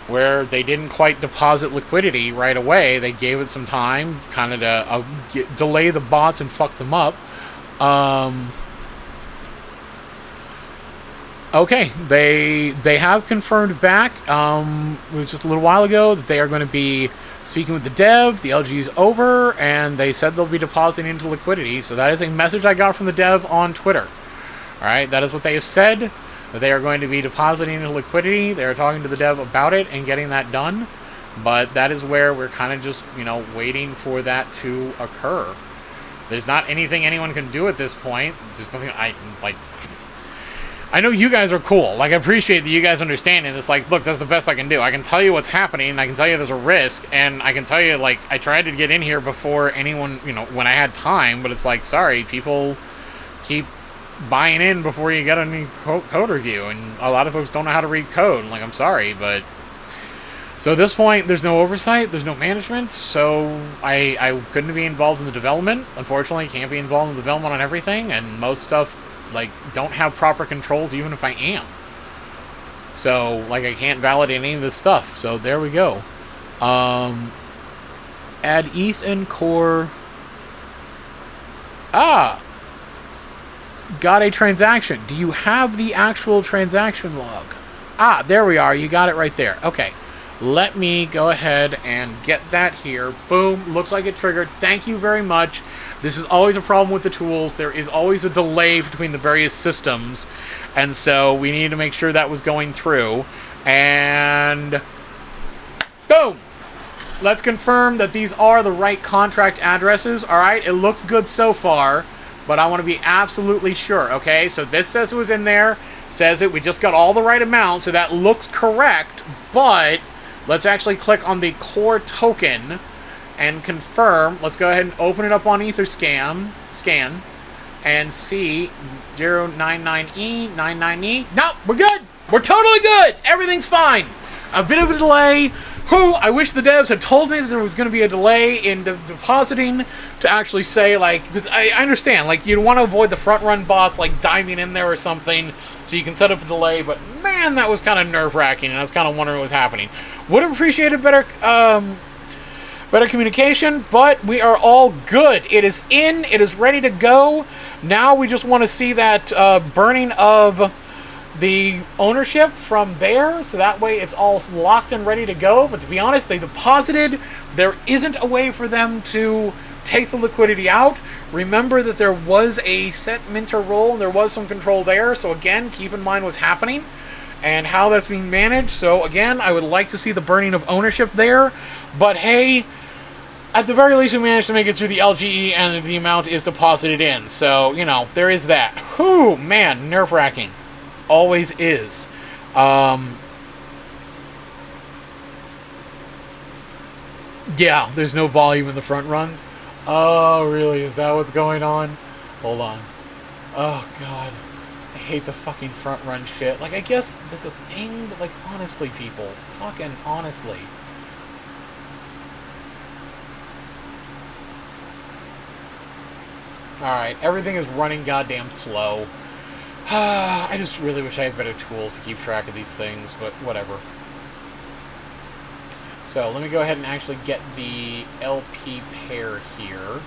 where they didn't quite deposit liquidity right away. They gave it some time, kind of to delay the bots and fuck them up. Okay, they have confirmed back, it was just a little while ago, that they are going to be speaking with the dev. The LG is over, and they said they'll be depositing into liquidity. So that is a message I got from the dev on Twitter. Alright, that is what they have said, that they are going to be depositing into liquidity. They are talking to the dev about it and getting that done. But that is where we're kind of just, you know, waiting for that to occur. There's not anything anyone can do at this point. There's nothing I know you guys are cool. Like, I appreciate that you guys understand it. It's like, look, that's the best I can do. I can tell you what's happening. I can tell you there's a risk. And I can tell you, like, I tried to get in here before anyone, you know, when I had time. But it's like, sorry, people keep buying in before you get any code review, and a lot of folks don't know how to read code. Like, I'm sorry, but so at this point, there's no oversight, there's no management, so I couldn't be involved in the development. Unfortunately, can't be involved in the development on everything, and most stuff, like, don't have proper controls even if I am. So, like, I can't validate any of this stuff. So, there we go. Add ETH and core. Ah! Got a transaction. Do you have the actual transaction log? Ah, there we are. You got it right there. Okay. Let me go ahead and get that here. Boom. Looks like it triggered. Thank you very much. This is always a problem with the tools. There is always a delay between the various systems. And so we need to make sure that was going through. And boom. Let's confirm that these are the right contract addresses. All right. It looks good so far, but I want to be absolutely sure. Okay. So this says it was in there. Says it. We just got all the right amount. So that looks correct. But let's actually click on the core token and confirm. Let's go ahead and open it up on Etherscan and see 099E, 99E. Nope, we're good. We're totally good. Everything's fine. A bit of a delay. I wish the devs had told me that there was going to be a delay in depositing to actually say, like, because I understand, like, you'd want to avoid the front run bots, like, diving in there or something so you can set up a delay, but man, that was kind of nerve-wracking, and I was kind of wondering what was happening. Would have appreciated better communication, but we are all good. It is in, it is ready to go. Now we just want to see that burning of the ownership from there, so that way it's all locked and ready to go. But to be honest, they deposited. There isn't a way for them to take the liquidity out. Remember that there was a set minter role and there was some control there, so again, keep in mind what's happening and how that's being managed. So again, I would like to see the burning of ownership there, but hey, at the very least we managed to make it through the LGE and the amount is deposited in, so you know, there is that. Whew, man, nerve-wracking. Always is. Yeah, there's no volume in the front runs. Oh, really? Is that what's going on? Hold on. Oh, God. I hate the fucking front run shit. Like, I guess there's a thing, but, like, honestly, people. Fucking honestly. Alright, everything is running goddamn slow. I just really wish I had better tools to keep track of these things, but whatever. So, let me go ahead and actually get the LP pair here.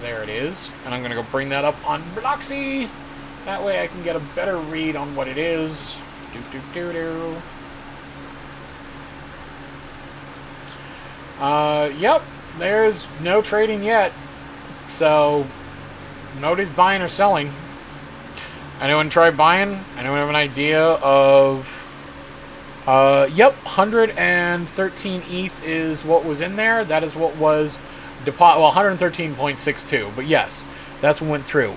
There it is. And I'm going to go bring that up on Bloxy. That way I can get a better read on what it is. Yep. There's no trading yet. So, nobody's buying or selling. Anyone try buying? Anyone have an idea of... yep, 113 ETH is what was in there. That is what was... well, 113.62. But yes, that's what went through.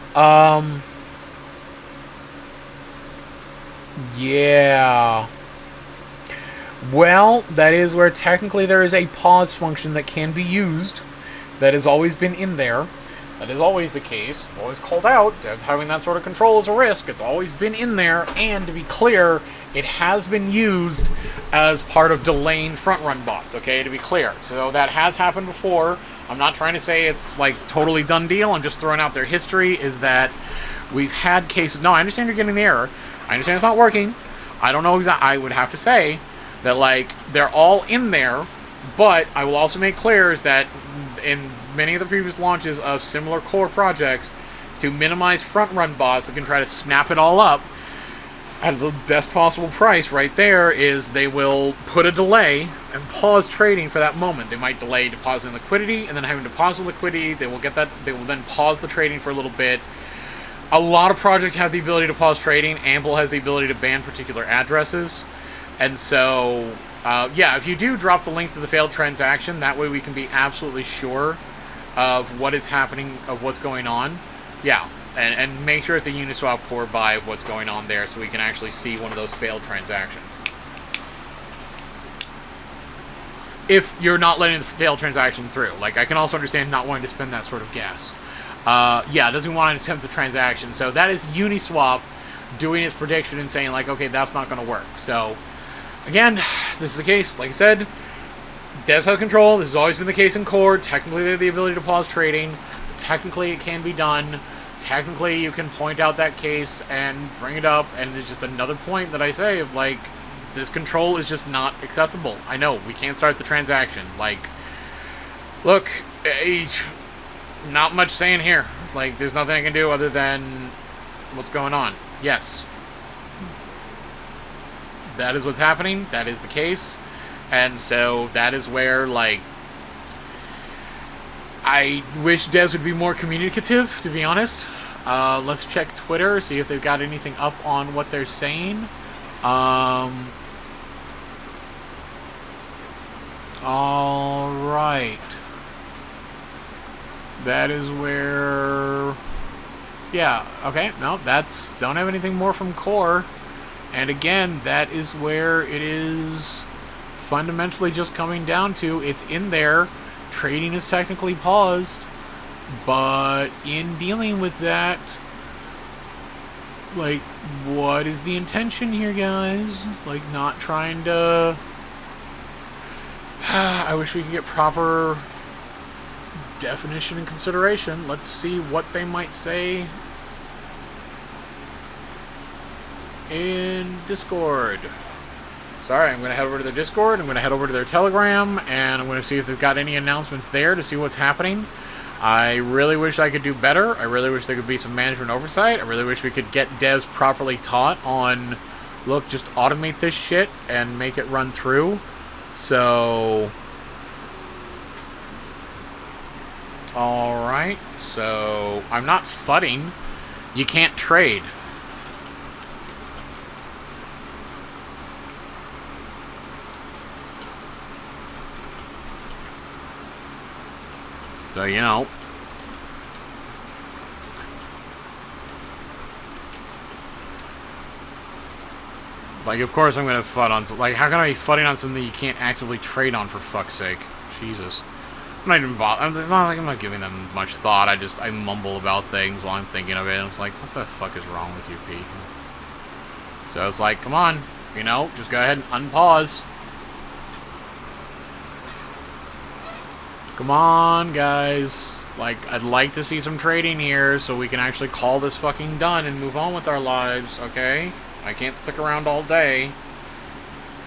Yeah. Well, that is where technically there is a pause function that can be used. That has always been in there. That is always the case. Always called out. Devs having that sort of control is a risk. It's always been in there. And to be clear, it has been used as part of delaying front run bots. Okay, to be clear. So that has happened before. I'm not trying to say it's like totally done deal. I'm just throwing out their history is that we've had cases. No, I understand you're getting the error. I understand it's not working. I don't know exactly. I would have to say that like they're all in there. But I will also make clear is that in many of the previous launches of similar core projects, to minimize front-run bots that can try to snap it all up at the best possible price right there is they will put a delay and pause trading for that moment. They might delay depositing liquidity, and then having deposited liquidity, they will then pause the trading for a little bit. A lot of projects have the ability to pause trading. Ample has the ability to ban particular addresses. And so, yeah, if you do drop the link to the failed transaction, that way we can be absolutely sure of what is happening, of what's going on. Yeah, and make sure it's a Uniswap core buy of what's going on there so we can actually see one of those failed transactions. If you're not letting the failed transaction through. Like, I can also understand not wanting to spend that sort of gas. Yeah, doesn't want to attempt the transaction. So that is Uniswap doing its prediction and saying, like, okay, that's not going to work. So, again, this is the case. Like I said, devs have control. This has always been the case in core. Technically, they have the ability to pause trading. Technically, it can be done. Technically, you can point out that case and bring it up. And it's just another point that I say of, like, this control is just not acceptable. I know, we can't start the transaction. Like, look, not much saying here. Like, there's nothing I can do other than what's going on. Yes. That is what's happening. That is the case. And so that is where, like, I wish devs would be more communicative, to be honest. Let's check Twitter, see if they've got anything up on what they're saying. Alright. That is where... Yeah, okay, no, that's... Don't have anything more from core. And again, that is where it is fundamentally just coming down to, it's in there, trading is technically paused, but in dealing with that, like, what is the intention here, guys? Like, not trying to... I wish we could get proper definition and consideration. Let's see what they might say in Discord. Sorry, I'm going to head over to their Discord, I'm going to head over to their Telegram, and I'm going to see if they've got any announcements there to see what's happening. I really wish I could do better. I really wish there could be some management oversight. I really wish we could get devs properly taught on, look, just automate this shit and make it run through. So, alright, so I'm not fudding. You can't trade. So, you know. Like, of course I'm going to FUD on... Like, how can I be FUDding on something you can't actively trade on, for fuck's sake? Jesus. I'm not even bothered. I'm not giving them much thought. I mumble about things while I'm thinking of it. And it's like, what the fuck is wrong with you, Pete? So it's like, come on. You know, just go ahead and unpause. Come on, guys. Like, I'd like to see some trading here so we can actually call this fucking done and move on with our lives, okay? I can't stick around all day.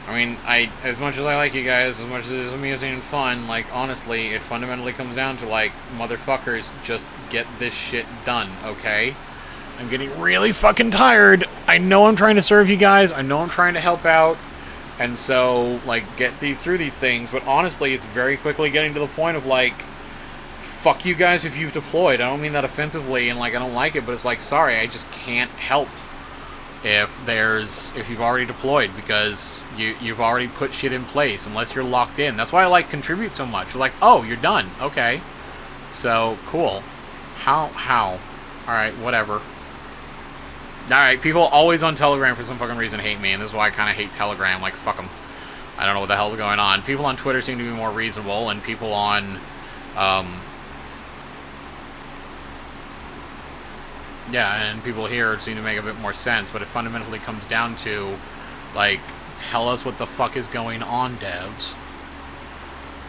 I mean, as much as I like you guys, as much as it is amusing and fun, like, honestly, it fundamentally comes down to, like, motherfuckers, just get this shit done, okay? I'm getting really fucking tired. I know I'm trying to serve you guys. I know I'm trying to help out. And so, like, get through these things. But honestly, it's very quickly getting to the point of, like, fuck you guys if you've deployed. I don't mean that offensively and, like, I don't like it, but it's like, sorry, I just can't help if you've already deployed, because you've already put shit in place, unless you're locked in. That's why I like contribute so much. You're like, oh, you're done. Okay. So, cool. How? Alright, whatever. Alright, people always on Telegram for some fucking reason hate me, and this is why I kind of hate Telegram. Like, fuck them. I don't know what the hell's going on. People on Twitter seem to be more reasonable, and people on, yeah, and people here seem to make a bit more sense, but it fundamentally comes down to, like, tell us what the fuck is going on, devs.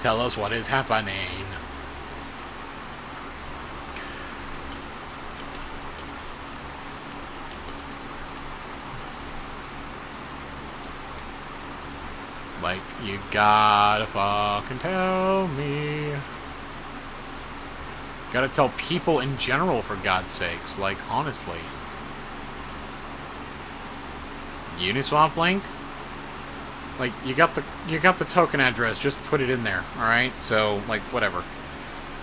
Tell us what is happening. Like, you gotta fucking tell me. Gotta tell people in general, for God's sakes. Like, honestly. Uniswap link? Like, you got the token address, just put it in there, alright? So, like, whatever.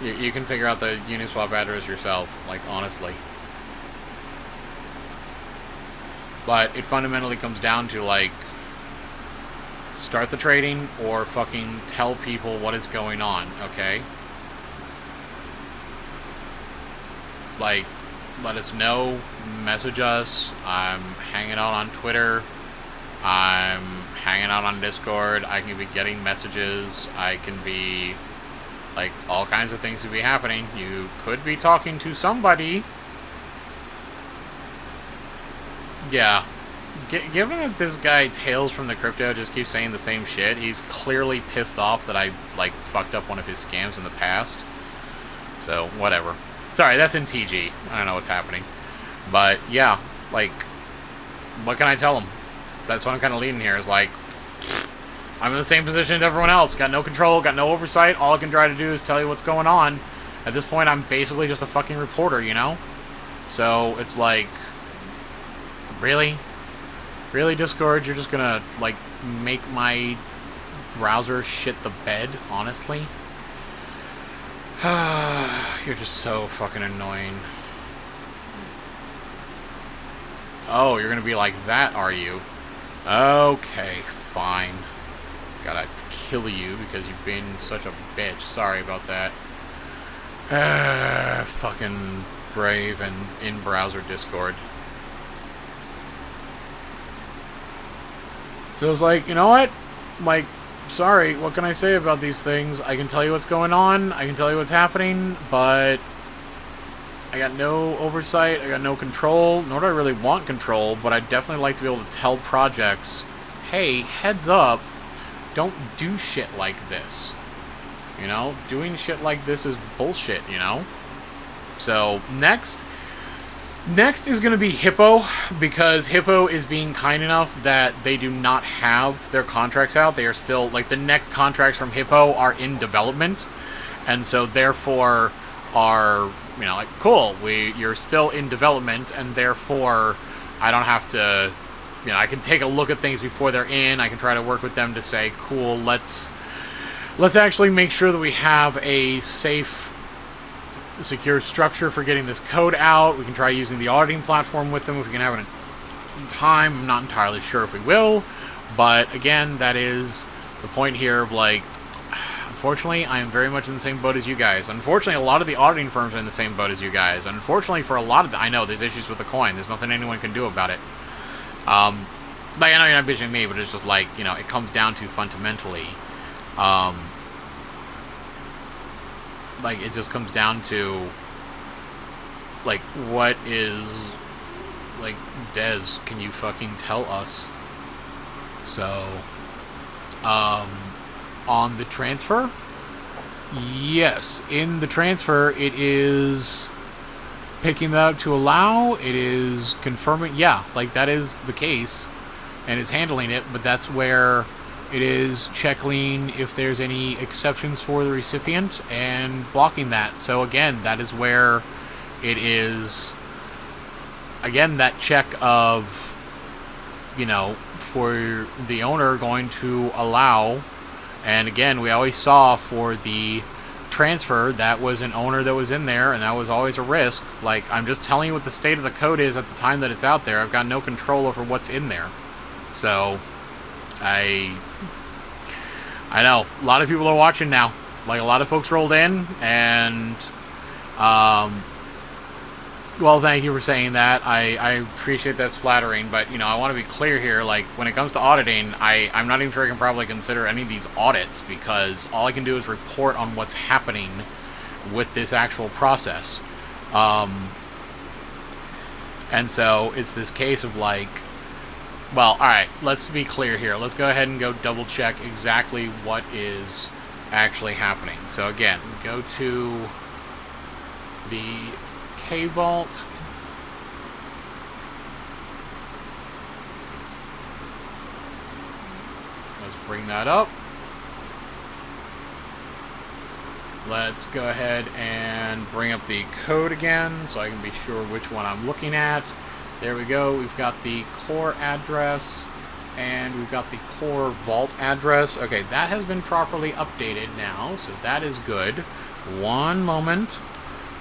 You can figure out the Uniswap address yourself, like, honestly. But it fundamentally comes down to, like, start the trading or fucking tell people what is going on, okay? Like, let us know, message us. I'm hanging out on Twitter. I'm hanging out on Discord. I can be getting messages. I can be Like, all kinds of things could be happening. You could be talking to somebody. Yeah. Given that this guy Tales from the Crypto just keeps saying the same shit, he's clearly pissed off that I, like, fucked up one of his scams in the past. So, whatever. Sorry, that's in TG. I don't know what's happening. But, yeah, like, what can I tell him? That's what I'm kind of leading here, is like, I'm in the same position as everyone else. Got no control, got no oversight. All I can try to do is tell you what's going on. At this point, I'm basically just a fucking reporter, you know? So, it's like, really? Really, Discord? You're just gonna, like, make my browser shit the bed, honestly? You're just so fucking annoying. Oh, you're gonna be like that, are you? Okay, fine. Gotta kill you because you've been such a bitch. Sorry about that. Fucking Brave and in-browser Discord. So it's like, you know what? Like, sorry, what can I say about these things? I can tell you what's going on, I can tell you what's happening, but I got no oversight, I got no control, nor do I really want control, but I'd definitely like to be able to tell projects, hey, heads up, don't do shit like this. You know? Doing shit like this is bullshit, you know? So, next is going to be Hippo, because Hippo is being kind enough that they do not have their contracts out. They are still, like, the next contracts from Hippo are in development, and so therefore are, you know, like, cool, you're still in development, and therefore I don't have to, you know, I can take a look at things before they're in. I can try to work with them to say, cool, let's actually make sure that we have a safe, secure structure for getting this code out. We can try using the auditing platform with them if we can have it in time. I'm not entirely sure if we will, but again, that is the point here of, like, unfortunately, I am very much in the same boat as you guys. Unfortunately, a lot of the auditing firms are in the same boat as you guys. Unfortunately, for a lot of I know there's issues with the coin. There's nothing anyone can do about it. Like, I know you're not bitching me, but it's just like, you know, it comes down to fundamentally, like, it just comes down to, like, what is, like, devs, can you fucking tell us? So, on the transfer, yes, in the transfer, it is picking that up to allow, it is confirming, yeah, like, that is the case, and is handling it, but that's where it is checking if there's any exceptions for the recipient and blocking that. So again, that is where it is, again, that check of, you know, for the owner going to allow. And again, we always saw for the transfer, that was an owner that was in there, and that was always a risk. Like, I'm just telling you what the state of the code is at the time that it's out there. I've got no control over what's in there. So, I know, a lot of people are watching now. Like, a lot of folks rolled in, and, well, thank you for saying that. I appreciate that's flattering, but, you know, I want to be clear here. Like, when it comes to auditing, I'm not even sure I can probably consider any of these audits, because all I can do is report on what's happening with this actual process. And so, it's this case of, like, well, alright, let's be clear here. Let's go ahead and go double check exactly what is actually happening. So again, go to the K-Vault. Let's bring that up. Let's go ahead and bring up the code again so I can be sure which one I'm looking at. There we go. We've got the core address, and we've got the core vault address. Okay, that has been properly updated now, so that is good. One moment.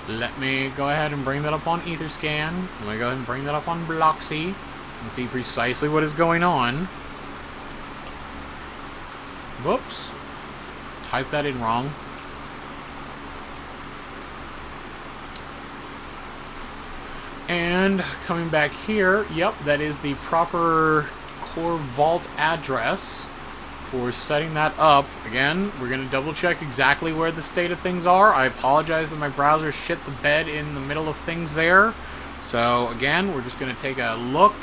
Let me go ahead and bring that up on Etherscan. Let me go ahead and bring that up on Bloxy and see precisely what is going on. Whoops. Typed that in wrong. And coming back here, yep, that is the proper core vault address for setting that up. Again, we're going to double check exactly where the state of things are. I apologize that my browser shit the bed in the middle of things there. So again, we're just going to take a look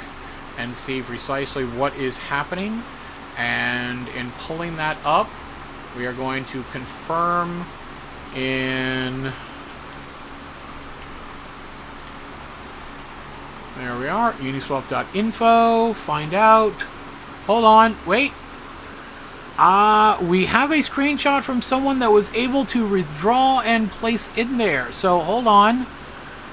and see precisely what is happening. And in pulling that up, we are going to confirm in... There we are, uniswap.info, find out. Hold on, wait. We have a screenshot from someone that was able to withdraw and place in there. So hold on.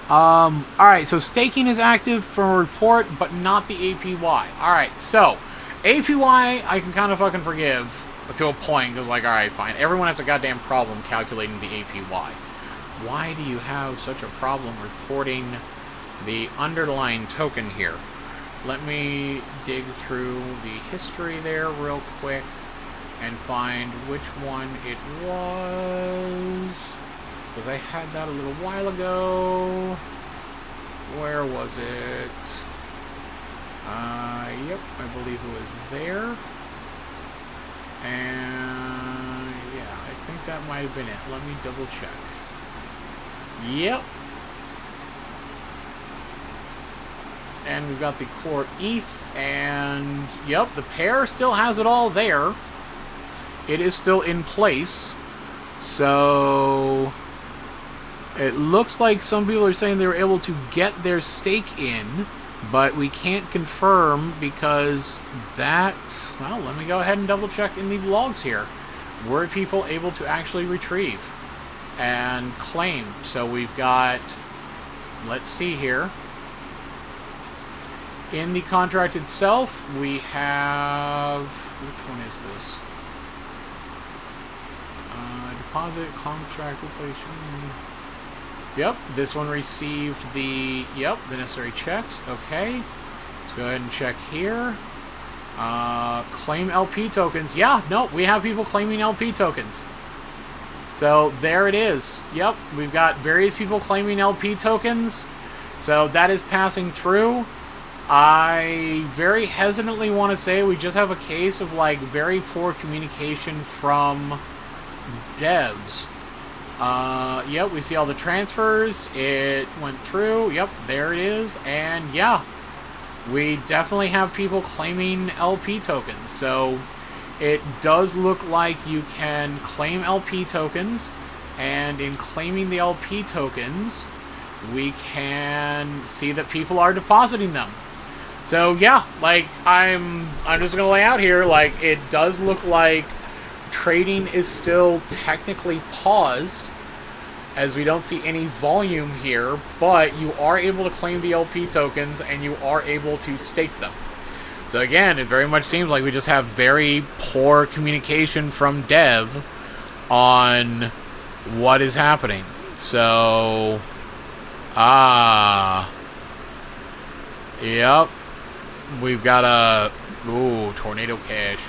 Alright, so staking is active for report, but not the APY. Alright, so APY I can kind of fucking forgive to a point, because like, alright, fine. Everyone has a goddamn problem calculating the APY. Why do you have such a problem reporting the underlying token here? Let me dig through the history there real quick and find which one it was, because I had that a little while ago. Where was it? Yep, I believe it was there. And yeah, I think that might have been it. Let me double check. Yep. And we've got the core ETH, and yep, the pair still has it all there. It is still in place. So it looks like some people are saying they were able to get their stake in, but we can't confirm because that, well, let me go ahead and double check in the logs here. Were people able to actually retrieve and claim? So we've got, let's see here. In the contract itself, we have, which one is this? Deposit, contract, completion. Yep, this one received the, yep, the necessary checks. Okay, let's go ahead and check here. Claim LP tokens. Yeah, no, we have people claiming LP tokens. So there it is. Yep, we've got various people claiming LP tokens. So that is passing through. I very hesitantly want to say we just have a case of like very poor communication from devs. Yep, we see all the transfers. It went through. Yep, there it is. And yeah, we definitely have people claiming LP tokens. So it does look like you can claim LP tokens, and in claiming the LP tokens, we can see that people are depositing them. So yeah, like I'm just gonna lay out here, like it does look like trading is still technically paused, as we don't see any volume here, but you are able to claim the LP tokens and you are able to stake them. So again, it very much seems like we just have very poor communication from dev on what is happening. So, yep. We've got a, tornado cash.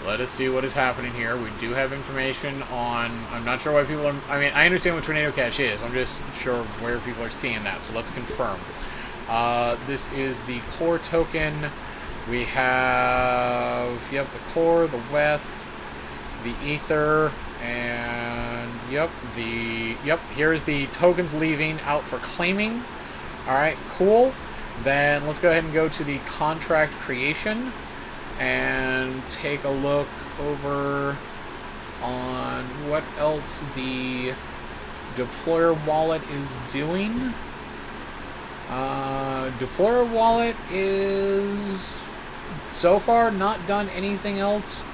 Let us see what is happening here. We do have information on, I'm not sure why people are, I mean, I understand what tornado cash is. I'm just sure where people are seeing that. So let's confirm. This is the core token. We have, yep, the core, the WETH, the Ether, and yep, here's the tokens leaving out for claiming. All right, cool. Then let's go ahead and go to the contract creation and take a look over on what else the deployer wallet is doing. Deployer wallet is so far not done anything else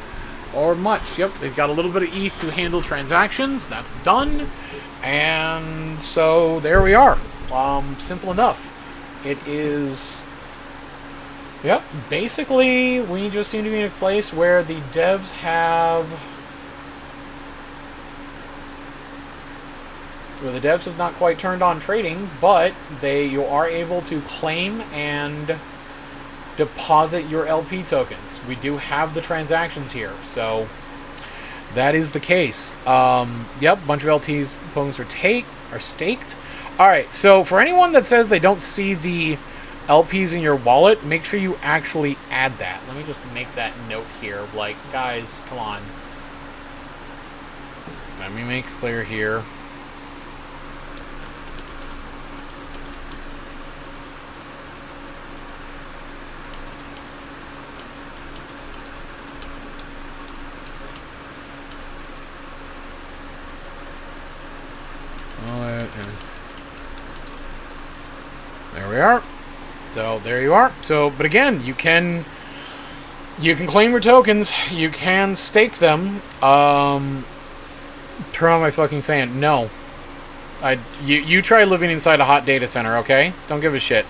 or much. Yep, they've got a little bit of ETH to handle transactions. That's done. And so there we are. Simple enough. It is, yep, basically we just seem to be in a place where the devs have, not quite turned on trading, but you are able to claim and deposit your LP tokens. We do have the transactions here, so that is the case. Yep, bunch of LTs tokens are staked. All right, so for anyone that says they don't see the LPs in your wallet, make sure you actually add that. Let me just make that note here. Like, guys, come on. Let me make clear here. There we are. So there you are. So, but again, you can claim your tokens. You can stake them. Turn on my fucking fan. No. You try living inside a hot data center, okay? Don't give a shit.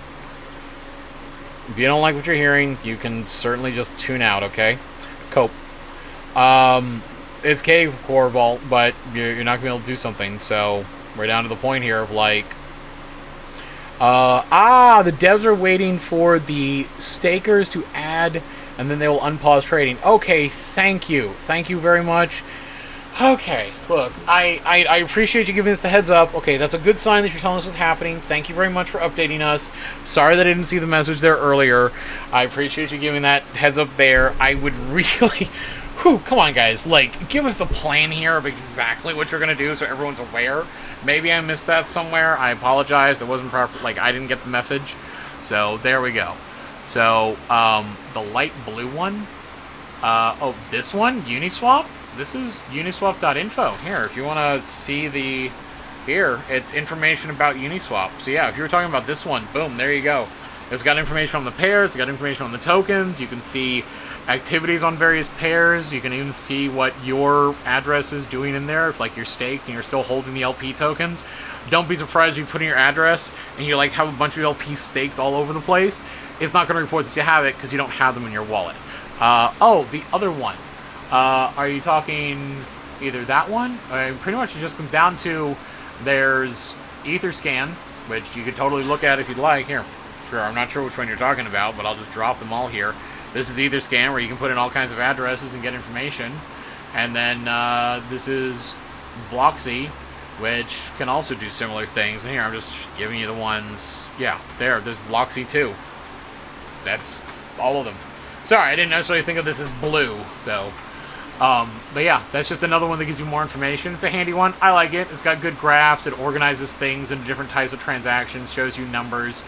If you don't like what you're hearing, you can certainly just tune out, okay? Cope. It's Cave Core Vault, but you're not gonna be able to do something. So we're down to the point here of like. The devs are waiting for the stakers to add, and then they will unpause trading. Okay, thank you. Thank you very much. Okay, look, I appreciate you giving us the heads up. Okay, that's a good sign that you're telling us what's happening. Thank you very much for updating us. Sorry that I didn't see the message there earlier. I appreciate you giving that heads up there. I would really... Whew, come on, guys. Like, give us the plan here of exactly what you're going to do so everyone's aware. Maybe I missed that somewhere. I apologize. That wasn't proper. Like, I didn't get the message. So, there we go. So, the light blue one. Oh, this one? Uniswap? This is uniswap.info. Here, if you want to see the... Here, it's information about Uniswap. So, yeah, if you were talking about this one, boom, there you go. It's got information on the pairs. It's got information on the tokens. You can see activities on various pairs. You can even see what your address is doing in there. If like you're staked and you're still holding the LP tokens, don't be surprised if you put in your address and you like have a bunch of LPs staked all over the place. It's not going to report that you have it because you don't have them in your wallet. Oh, the other one. Are you talking either that one? Pretty much it just comes down to there's Etherscan, which you could totally look at if you'd like. Here, sure, I'm not sure which one you're talking about, but I'll just drop them all here. This is Etherscan, where you can put in all kinds of addresses and get information. And then this is Bloxy, which can also do similar things. And here, I'm just giving you the ones. Yeah, there's Bloxy too. That's all of them. Sorry, I didn't necessarily think of this as blue. So, but yeah, that's just another one that gives you more information. It's a handy one. I like it. It's got good graphs. It organizes things into different types of transactions, shows you numbers.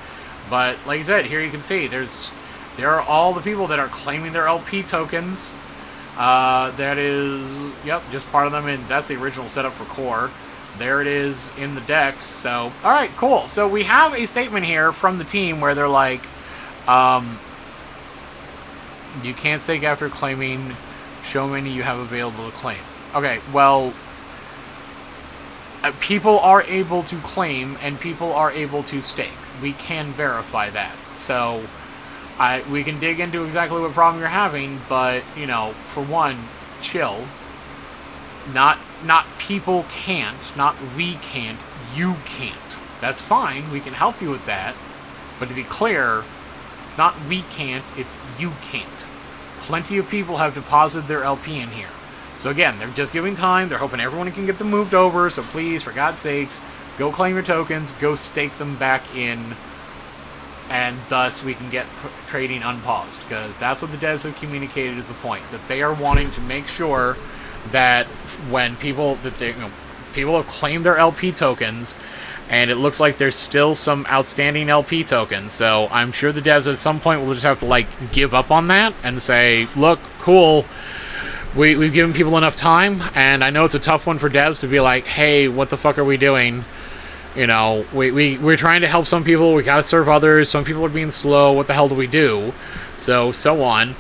But like I said, here you can see there are all the people that are claiming their LP tokens. That is, yep, just part of them, and that's the original setup for Core. There it is in the decks. So, all right, cool. So we have a statement here from the team where they're like, you can't stake after claiming. Show many you have available to claim. Okay, well, people are able to claim and people are able to stake. We can verify that. So we can dig into exactly what problem you're having, but, you know, for one, chill. Not people can't, not we can't, you can't. That's fine, we can help you with that. But to be clear, it's not we can't, it's you can't. Plenty of people have deposited their LP in here. So again, they're just giving time, they're hoping everyone can get them moved over, so please, for God's sakes, go claim your tokens, go stake them back in, and thus we can get trading unpaused, because that's what the devs have communicated is the point, that they are wanting to make sure that when people people have claimed their LP tokens, and it looks like there's still some outstanding LP tokens, so I'm sure the devs at some point will just have to like give up on that and say, look, cool, we've given people enough time, and I know it's a tough one for devs to be like, hey, what the fuck are we doing? You know, we're trying to help some people, we gotta serve others, some people are being slow, what the hell do we do? So on.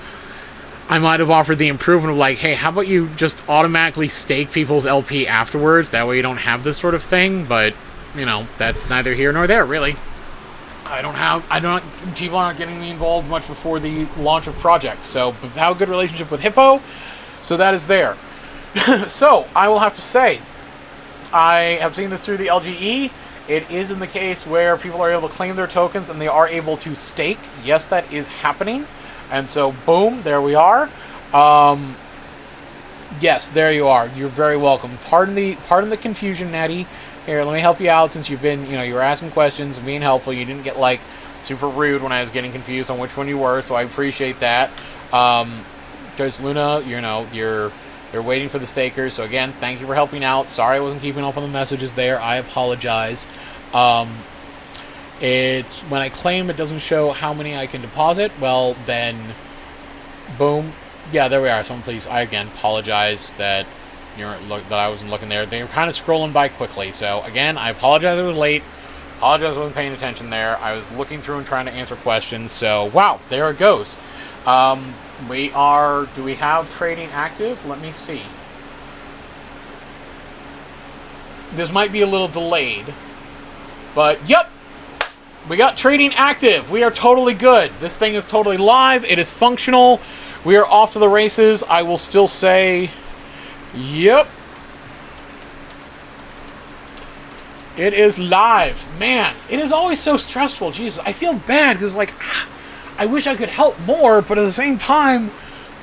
I might have offered the improvement of like, hey, how about you just automatically stake people's LP afterwards, that way you don't have this sort of thing, but, you know, that's neither here nor there, really. People aren't getting me involved much before the launch of projects, so, but have a good relationship with Hippo, so that is there. So, I will have to say, I have seen this through the LGE. It is in the case where people are able to claim their tokens and they are able to stake. Yes, that is happening. And so, boom, there we are. Yes, there you are. You're very welcome. Pardon the confusion, Natty. Here, let me help you out since you've been, you were asking questions and being helpful. You didn't get, like, super rude when I was getting confused on which one you were, so I appreciate that. There's Luna, you're waiting for the stakers, so again, thank you for helping out. Sorry I wasn't keeping up on the messages there. I apologize. It's when I claim it doesn't show how many I can deposit, well, then, boom. Yeah, there we are. Someone please, I again apologize that I wasn't looking there. They were kind of scrolling by quickly, so again, I apologize I was late. Apologize I wasn't paying attention there. I was looking through and trying to answer questions, so wow, there it goes. Do we have trading active? Let me see. This might be a little delayed, but yep, we got trading active. We are totally good. This thing is totally live. It is functional. We are off to the races. I will still say, yep. It is live. Man, it is always so stressful. Jesus, I feel bad because, like, I wish I could help more, but at the same time,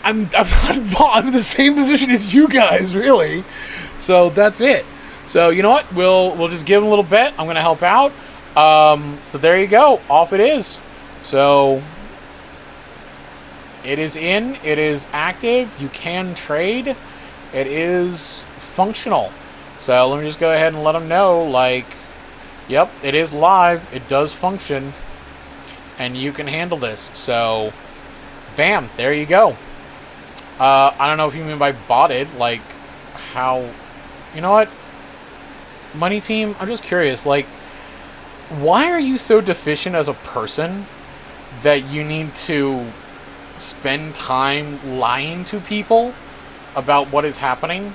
I'm not involved. I'm in the same position as you guys, really. So that's it. So you know what? We'll just give them a little bit. I'm gonna help out. But there you go. Off it is. So it is in. It is active. You can trade. It is functional. So let me just go ahead and let them know, like, yep, it is live. It does function. And you can handle this. So, bam, there you go. I don't know if you mean by botted, like, how, you know what? Money team, I'm just curious, like, why are you so deficient as a person that you need to spend time lying to people about what is happening?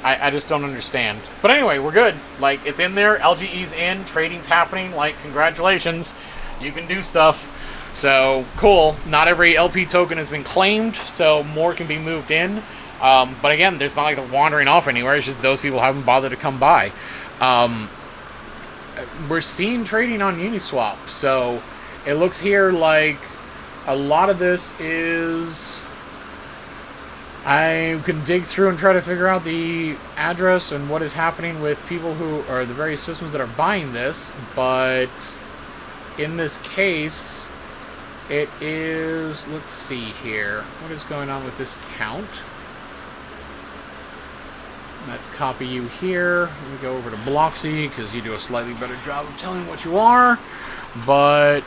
I just don't understand. But anyway, we're good. Like, it's in there, LGE's in, trading's happening, like, congratulations. You can do stuff. So, cool. Not every LP token has been claimed, so more can be moved in. But again, there's not like they're wandering off anywhere. It's just those people haven't bothered to come by. We're seeing trading on Uniswap. So, it looks here like a lot of this is... I can dig through and try to figure out the address and what is happening with people who are the various systems that are buying this, but in this case, it is, let's see here, what is going on with this account? Let's copy you here. Let me go over to Bloxy, because you do a slightly better job of telling what you are, but...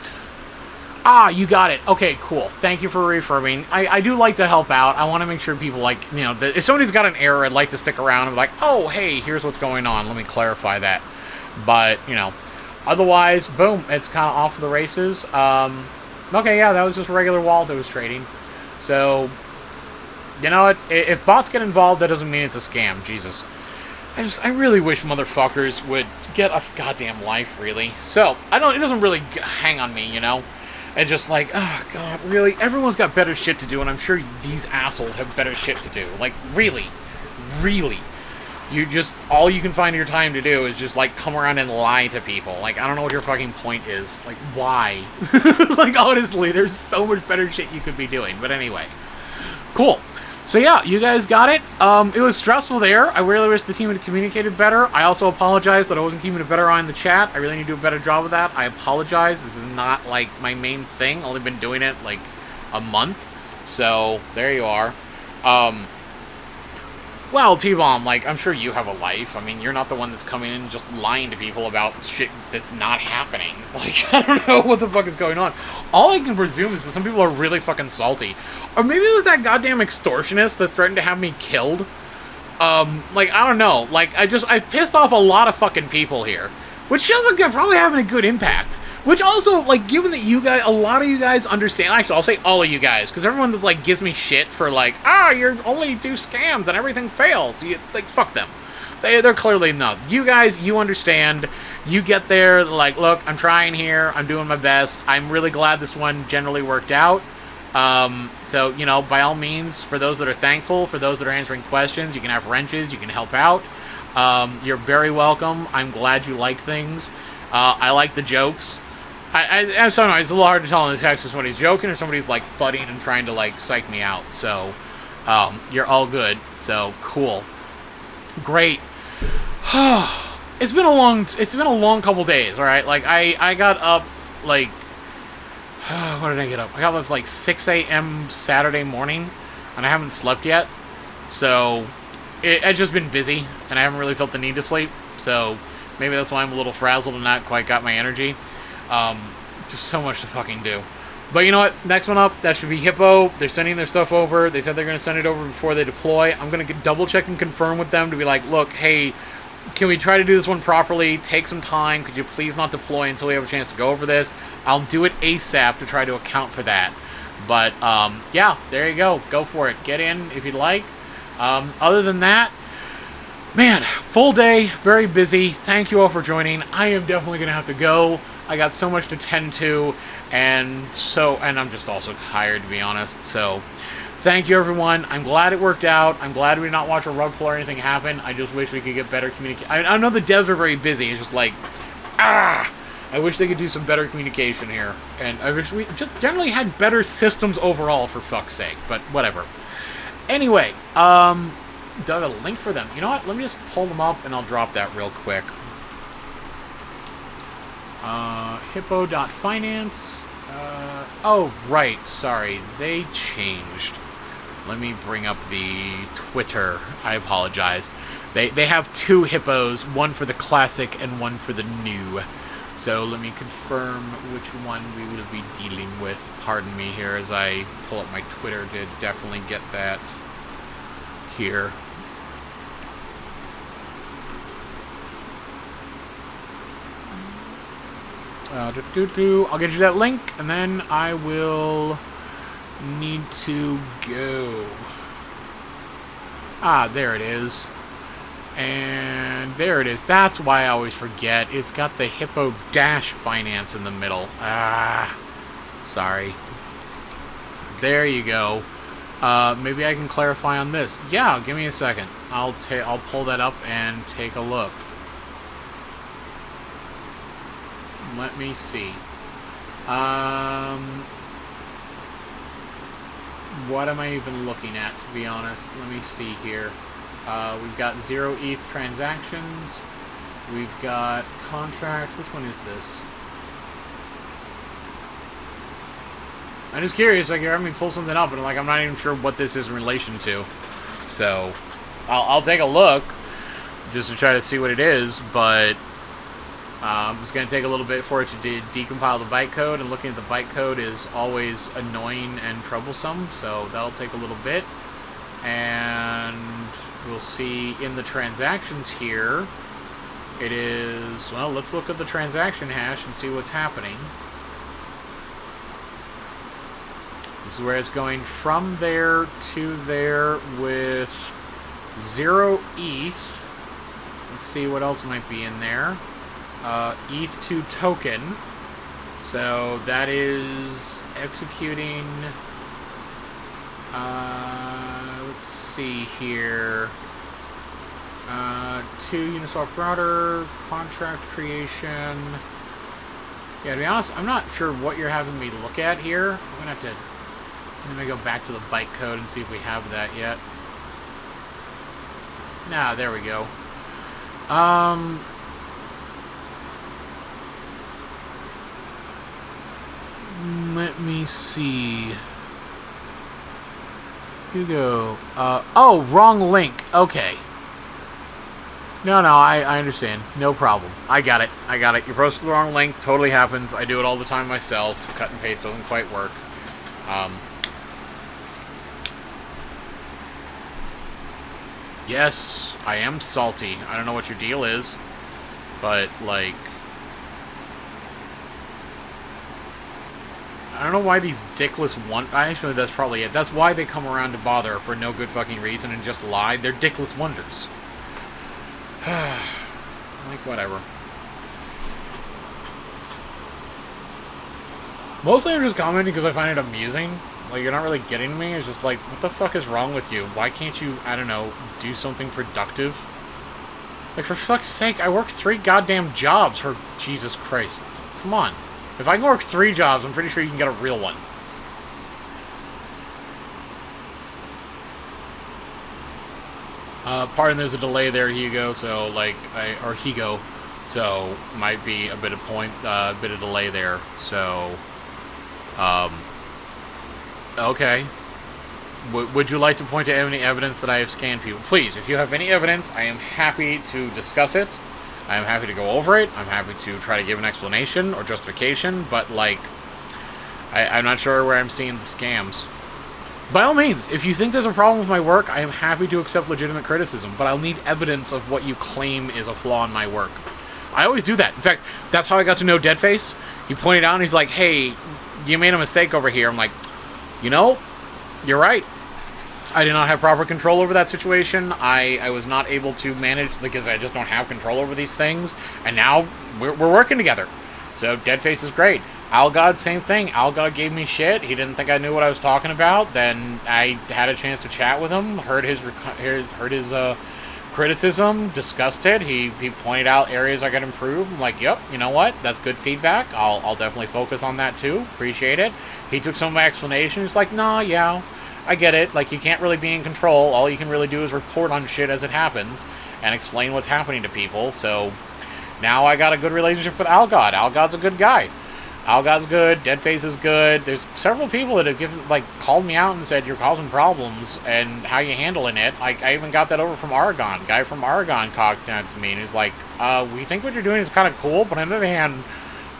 Ah, you got it. Okay, cool. Thank you for reaffirming. I do like to help out. I want to make sure people, like, you know, if somebody's got an error, I'd like to stick around and be like, oh, hey, here's what's going on. Let me clarify that. But, you know, otherwise, boom, it's kind of off to the races. Okay, yeah, that was just regular wallet that was trading. So, you know what? If bots get involved, that doesn't mean it's a scam. Jesus. I really wish motherfuckers would get a goddamn life, really. So, it doesn't really hang on me, you know? And just like, oh, God, really? Everyone's got better shit to do, and I'm sure these assholes have better shit to do. Like, really? Really? All you can find your time to do is just, like, come around and lie to people. Like, I don't know what your fucking point is. Like, why? Like, honestly, there's so much better shit you could be doing. But anyway. Cool. So yeah, you guys got it. It was stressful there. I really wish the team had communicated better. I also apologize that I wasn't keeping a better eye on the chat. I really need to do a better job of that. I apologize. This is not, like, my main thing. I've only been doing it, like, a month. So, there you are. Well, T-Bomb, like, I'm sure you have a life. I mean, you're not the one that's coming in and just lying to people about shit that's not happening. Like, I don't know what the fuck is going on. All I can presume is that some people are really fucking salty. Or maybe it was that goddamn extortionist that threatened to have me killed. Like, I don't know. Like, I pissed off a lot of fucking people here. Which shows like I'm probably having a good impact. Which also, like, given that you guys, a lot of you guys understand, actually, I'll say all of you guys, because everyone that, like, gives me shit for, like, you're only do scams and everything fails. Like, fuck them. They're clearly not. You guys, you understand. You get there, like, look, I'm trying here. I'm doing my best. I'm really glad this one generally worked out. So, you know, by all means, for those that are thankful, for those that are answering questions, you can have wrenches, you can help out. You're very welcome. I'm glad you like things. I like the jokes. I'm sorry, it's a little hard to tell in the text when he's joking or somebody's, like, fudding and trying to, like, psych me out. So, you're all good. So, cool. Great. It's been a long couple days, alright? Like, I got up, like, What did I get up? I got up like 6 a.m. Saturday morning, and I haven't slept yet. So, I've just been busy, and I haven't really felt the need to sleep. So, maybe that's why I'm a little frazzled and not quite got my energy. Just so much to fucking do. But you know what? Next one up, that should be Hippo. They're sending their stuff over. They said they're going to send it over before they deploy. I'm going to double check and confirm with them to be like, look, hey, can we try to do this one properly? Take some time. Could you please not deploy until we have a chance to go over this? I'll do it ASAP to try to account for that. But, yeah, there you go. Go for it. Get in if you'd like. Other than that, man, full day, very busy. Thank you all for joining. I am definitely going to have to go. I got so much to tend to, and I'm just also tired, to be honest. So, thank you, everyone. I'm glad it worked out. I'm glad we did not watch a rug pull or anything happen. I just wish we could get better communication. I know the devs are very busy. It's just like, I wish they could do some better communication here. And I wish we just generally had better systems overall, for fuck's sake. But whatever. Anyway, do I have a link for them? You know what? Let me just pull them up, and I'll drop that real quick. Hippo.finance. Oh, right. Sorry. They changed. Let me bring up the Twitter. I apologize. They have two Hippos, one for the classic and one for the new. So let me confirm which one we will be dealing with. Pardon me here as I pull up my Twitter to definitely get that here. I'll get you that link, and then I will need to go. Ah, there it is. And there it is. That's why I always forget. It's got the Hippo Dash Finance in the middle. Ah, sorry. There you go. Maybe I can clarify on this. Yeah, give me a second. I'll pull that up and take a look. Let me see. What am I even looking at, to be honest? Let me see here. We've got 0 ETH transactions. We've got contract. Which one is this? I'm just curious. Like, you're having me pull something up, and I'm not even sure what this is in relation to. So, I'll take a look just to try to see what it is, but it's going to take a little bit for it to decompile the bytecode, and looking at the bytecode is always annoying and troublesome, so that'll take a little bit. And we'll see in the transactions here, it is, well, let's look at the transaction hash and see what's happening. This is where it's going from there to there with 0 ETH. Let's see what else might be in there. ETH to token. So that is executing. Let's see here. 2 Uniswap router, contract creation. Yeah, to be honest, I'm not sure what you're having me look at here. I'm gonna have to. Let me go back to the bytecode and see if we have that yet. Nah, there we go. Let me see. Hugo. Oh, wrong link. Okay. No, I understand. No problem. I got it. You posted the wrong link. Totally happens. I do it all the time myself. Cut and paste doesn't quite work. Yes, I am salty. I don't know what your deal is, but, like, I don't know why these dickless actually, that's probably it. That's why they come around to bother for no good fucking reason and just lie. They're dickless wonders. Like, whatever. Mostly I'm just commenting because I find it amusing. Like, you're not really getting me. It's just like, what the fuck is wrong with you? Why can't you, I don't know, do something productive? Like, for fuck's sake, I work 3 goddamn jobs for Jesus Christ. Come on. If I can work 3 jobs, I'm pretty sure you can get a real one. Pardon, there's a delay there, Hugo, so, like, or Higo, so, might be a bit of delay there, so, Okay. Would you like to point to any evidence that I have scanned people? Please, if you have any evidence, I am happy to discuss it. I am happy to go over it. I'm happy to try to give an explanation or justification, but, like, I'm not sure where I'm seeing the scams. By all means, if you think there's a problem with my work, I am happy to accept legitimate criticism, but I'll need evidence of what you claim is a flaw in my work. I always do that. In fact, that's how I got to know Deadface. He pointed out and he's like, hey, you made a mistake over here. I'm like, you know, you're right. I did not have proper control over that situation. I was not able to manage, because I just don't have control over these things. And now we're working together. So Deadface is great. Algod, same thing. Algod gave me shit. He didn't think I knew what I was talking about. Then I had a chance to chat with him, heard his criticism, discussed it. He pointed out areas I could improve. I'm like, yep, you know what? That's good feedback. I'll definitely focus on that too. Appreciate it. He took some of my explanation. He's like, nah, yeah, I get it. Like, you can't really be in control. All you can really do is report on shit as it happens and explain what's happening to people. So now I got a good relationship with Algod. Algod's a good guy. Algod's good, Deadface is good. There's several people that have called me out and said, you're causing problems, and how you handling it. Like, I even got that over from Oregon. A guy from Oregon contacted me, and he's like, we think what you're doing is kind of cool, but on the other hand,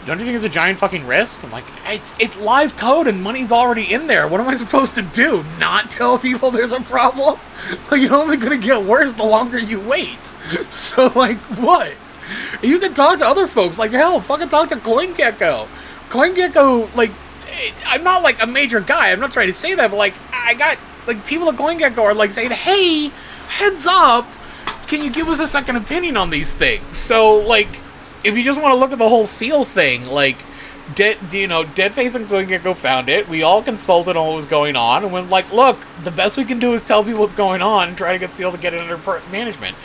don't you think it's a giant fucking risk? I'm like, it's live code, and money's already in there. What am I supposed to do? Not tell people there's a problem? Like, you're only gonna get worse the longer you wait. So, like, what? You can talk to other folks. Like, hell, fucking talk to CoinGecko. CoinGecko, like, I'm not, like, a major guy. I'm not trying to say that, but, like, I got, like, people at CoinGecko are, like, saying, hey, heads up, can you give us a second opinion on these things? So, like, if you just want to look at the whole seal thing, like, Deadface and CoinGecko found it. We all consulted on what was going on, and went, like, look, the best we can do is tell people what's going on and try to get seal to get it under management.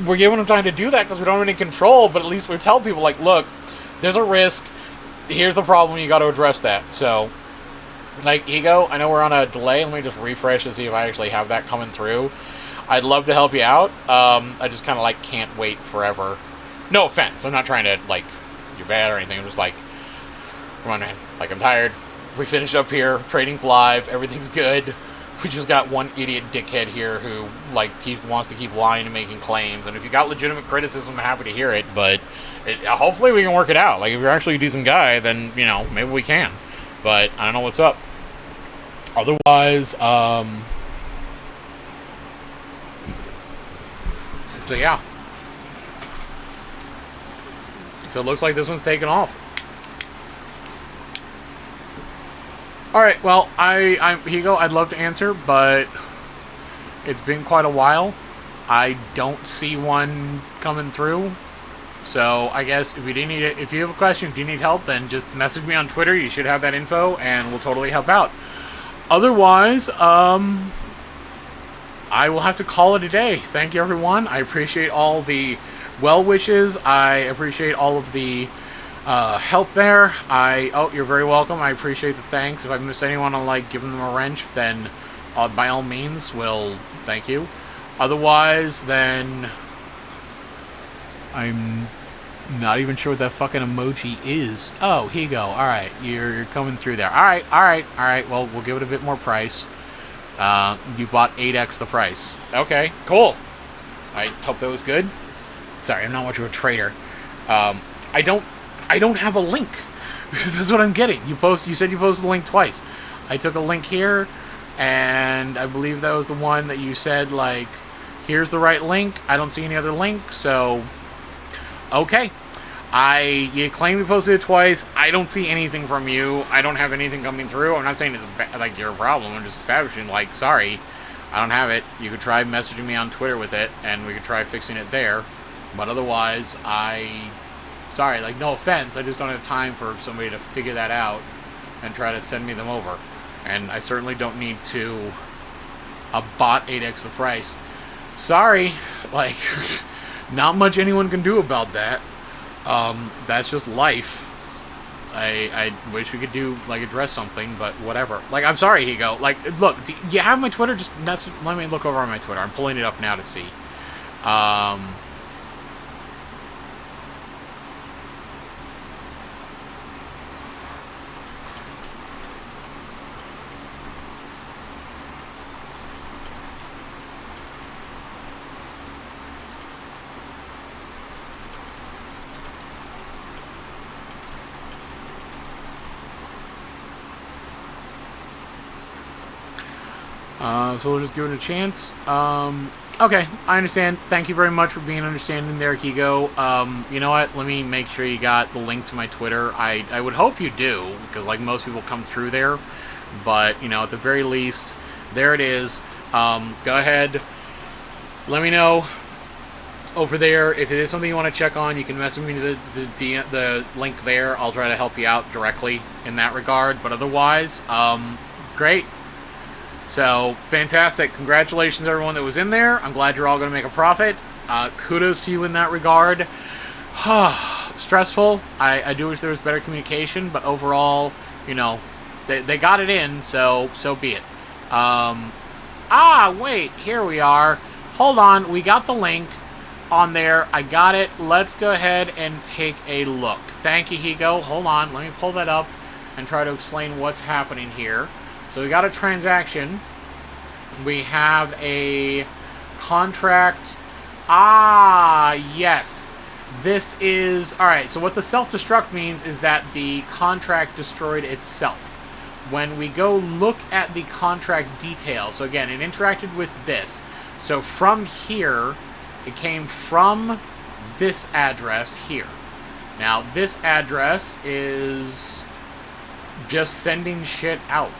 We're giving them time to do that because we don't have any control, but at least we tell people, like, look, there's a risk. Here's the problem, you got to address that. So, like, Ego, I know we're on a delay. Let me just refresh to see if I actually have that coming through. I'd love to help you out. I just kind of, like, can't wait forever. No offense. I'm not trying to, like, you're bad or anything. I'm just like, come on, man. Like, I'm tired. We finish up here. Trading's live. Everything's good. We just got one idiot dickhead here who, like, wants to keep lying and making claims. And if you got legitimate criticism, I'm happy to hear it, but hopefully we can work it out. Like, if you're actually a decent guy, then, you know, maybe we can. But I don't know what's up. Otherwise, so yeah. So it looks like this one's taken off. Alright, well, Higo, I'd love to answer, but it's been quite a while. I don't see one coming through. So I guess if you have a question, if you need help, then just message me on Twitter. You should have that info, and we'll totally help out. Otherwise, I will have to call it a day. Thank you, everyone. I appreciate all the well wishes. I appreciate all of the help there. Oh, you're very welcome. I appreciate the thanks. If I missed anyone on, like, giving them a wrench, then by all means, thank you. Otherwise, then I'm not even sure what that fucking emoji is. Oh, here you go. Alright, you're coming through there. Alright. Well, we'll give it a bit more price. You bought 8x the price. Okay, cool. I hope that was good. Sorry, I'm not much of a trader. I don't have a link. That's what I'm getting. You said you posted the link twice. I took a link here, and I believe that was the one that you said, like, here's the right link. I don't see any other link, so okay. You claim you posted it twice. I don't see anything from you. I don't have anything coming through. I'm not saying it's like your problem. I'm just establishing, like, sorry, I don't have it. You could try messaging me on Twitter with it, and we could try fixing it there. But otherwise, sorry, like, no offense. I just don't have time for somebody to figure that out and try to send me them over. And I certainly don't need to bot 8x the price. Sorry, like, not much anyone can do about that. That's just life. I wish we could address something, but whatever. Like, I'm sorry, Higo. Like, look, do you have my Twitter? Just let me look over on my Twitter. I'm pulling it up now to see. So we'll just give it a chance. Okay, I understand. Thank you very much for being understanding there, Kigo. You know what? Let me make sure you got the link to my Twitter. I would hope you do, because like most people come through there. But, you know, at the very least, there it is. Go ahead. Let me know over there. If it is something you want to check on, you can message me to the link there. I'll try to help you out directly in that regard. But otherwise, great. So, fantastic. Congratulations, everyone that was in there. I'm glad you're all going to make a profit. Kudos to you in that regard. Stressful. I do wish there was better communication, but overall, you know, they got it in, so be it. Wait, here we are. Hold on, we got the link on there. I got it. Let's go ahead and take a look. Thank you, Higo. Hold on, let me pull that up and try to explain what's happening here. So we got a transaction. We have a contract. Yes. This is... Alright, so what the self-destruct means is that the contract destroyed itself. When we go look at the contract details, so again, it interacted with this. So from here, it came from this address here. Now, this address is just sending shit out.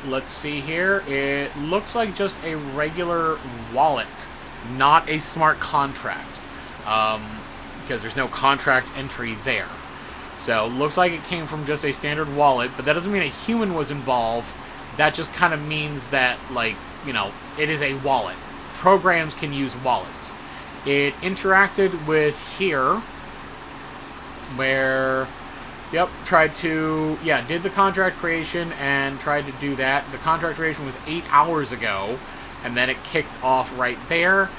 Let's see here. It looks like just a regular wallet, not a smart contract, because there's no contract entry there. So, looks like it came from just a standard wallet, but that doesn't mean a human was involved. That just kind of means that, like, you know, it is a wallet. Programs can use wallets. It interacted with here, where... Yep, tried to, did the contract creation and tried to do that. The contract creation was 8 hours ago, and then it kicked off right there.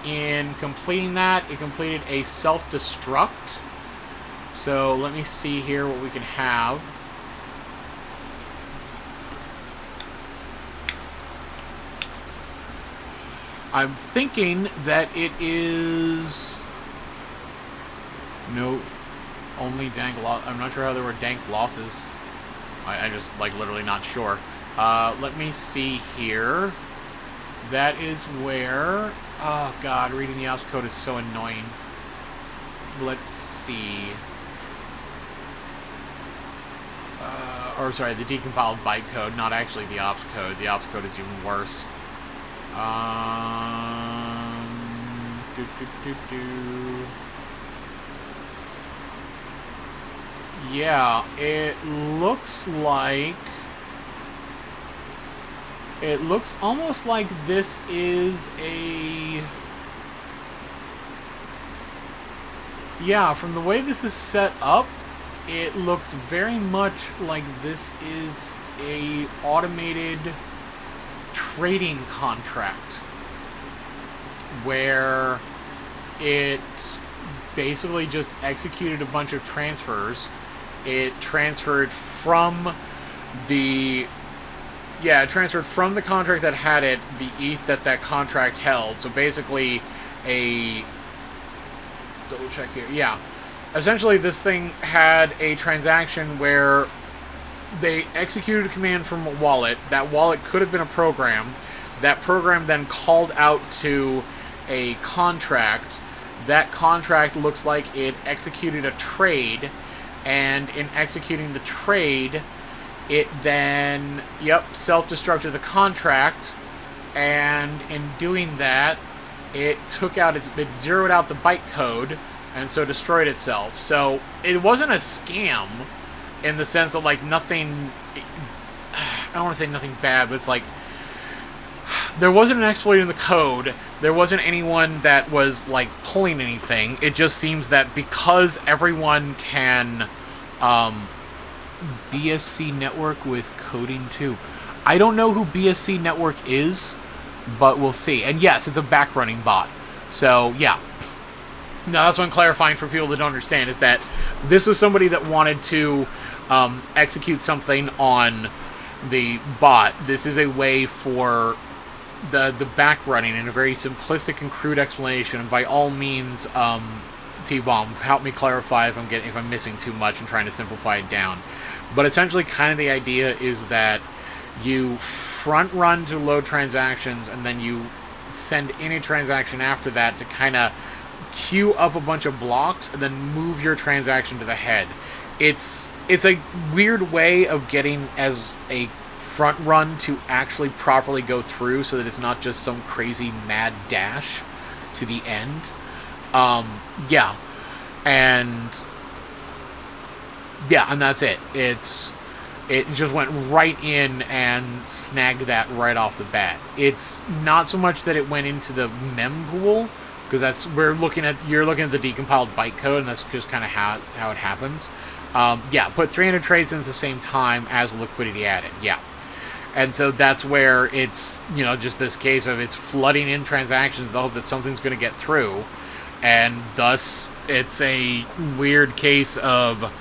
In completing that, it completed a self-destruct. So let me see here what we can have. I'm thinking that it is... No... Only dank loss. I'm not sure how there were dank losses. I just, like, literally not sure. Let me see here. That is where... Oh, God, reading the ops code is so annoying. Let's see. The decompiled bytecode, not actually the ops code. The ops code is even worse. Yeah, it looks like... It looks almost like this is a... Yeah, from the way this is set up, it looks very much like this is a automated trading contract where it basically just executed a bunch of transfers. It transferred from the... Yeah, it transferred from the contract that had it, the ETH that contract held. So basically a... Double check here. Yeah. Essentially, this thing had a transaction where they executed a command from a wallet. That wallet could have been a program. That program then called out to a contract. That contract looks like it executed a trade. And in executing the trade, it then, self-destructed the contract. And in doing that, it zeroed out the bytecode, and so destroyed itself. So it wasn't a scam in the sense that, like, nothing... I don't want to say nothing bad, but it's like... There wasn't an exploit in the code. There wasn't anyone that was, like, pulling anything. It just seems that because everyone can... BSC Network with coding too. I don't know who BSC Network is, but we'll see. And yes, it's a backrunning bot. So, yeah. Now, that's what I'm clarifying for people that don't understand, is that this is somebody that wanted to execute something on the bot. This is a way for the backrunning in a very simplistic and crude explanation. And by all means, T-Bomb, help me clarify if I'm missing too much and trying to simplify it down. But essentially, kind of the idea is that you front run to load transactions, and then you send in a transaction after that to kind of queue up a bunch of blocks and then move your transaction to the head. It's a weird way of getting as a front run to actually properly go through, so that it's not just some crazy mad dash to the end. Yeah, and that's it. It just went right in and snagged that right off the bat. It's not so much that it went into the mem pool, because you're looking at the decompiled bytecode, and that's just kind of how it happens. Put 300 trades in at the same time as liquidity added. Yeah. And so that's where it's, just this case of it's flooding in transactions in the hope that something's going to get through. And thus, it's a weird case of,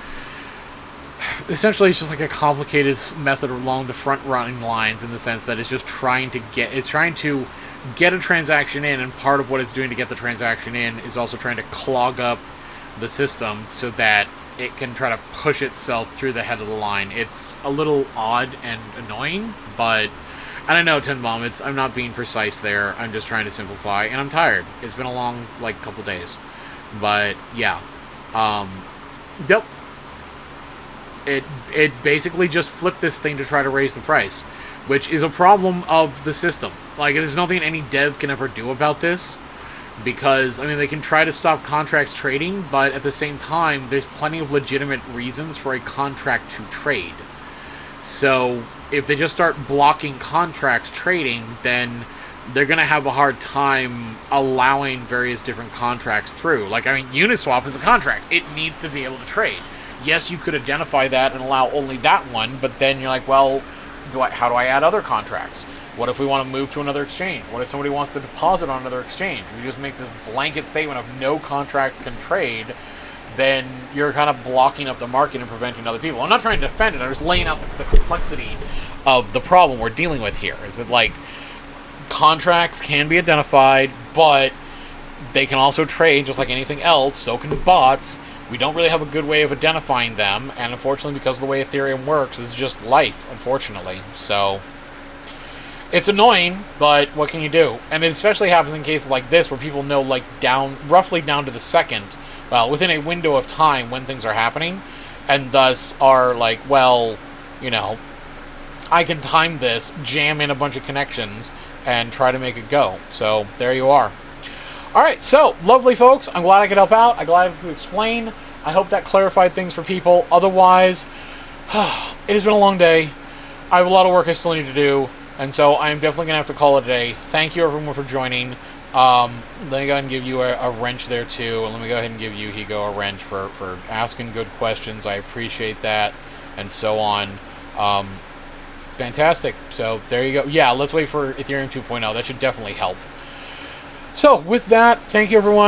essentially it's just like a complicated method along the front running lines, in the sense that it's just trying to get a transaction in, and part of what it's doing to get the transaction in is also trying to clog up the system so that it can try to push itself through the head of the line. It's a little odd and annoying, but I don't know, Tin Bomb, I'm not being precise there. I'm just trying to simplify, and I'm tired. It's been a long, couple days. But, yeah. Yep. It basically just flipped this thing to try to raise the price, which is a problem of the system. There's nothing any dev can ever do about this, because, they can try to stop contracts trading, but at the same time, there's plenty of legitimate reasons for a contract to trade. So, if they just start blocking contracts trading, then they're going to have a hard time allowing various different contracts through. Uniswap is a contract. It needs to be able to trade. Yes, you could identify that and allow only that one, but then you're like, well, how do I add other contracts? What if we want to move to another exchange? What if somebody wants to deposit on another exchange? We just make this blanket statement of no contract can trade, then you're kind of blocking up the market and preventing other people. I'm not trying to defend it. I'm just laying out the complexity of the problem we're dealing with here. Is that, contracts can be identified, but they can also trade just like anything else. So can bots. We don't really have a good way of identifying them, and unfortunately, because of the way Ethereum works, it's just life, unfortunately. So it's annoying, but what can you do? And it especially happens in cases like this, where people know, roughly down to the second, within a window of time when things are happening, and thus are I can time this, jam in a bunch of connections, and try to make it go. So there you are. Alright, so, lovely folks. I'm glad I could help out. I'm glad I could explain. I hope that clarified things for people. Otherwise, it has been a long day. I have a lot of work I still need to do, and so I'm definitely going to have to call it a day. Thank you, everyone, for joining. Let me go ahead and give you a wrench there, too, and let me go ahead and give you, Higo, a wrench for asking good questions. I appreciate that, and so on. Fantastic. So, there you go. Yeah, let's wait for Ethereum 2.0. That should definitely help. So, with that, thank you, everyone.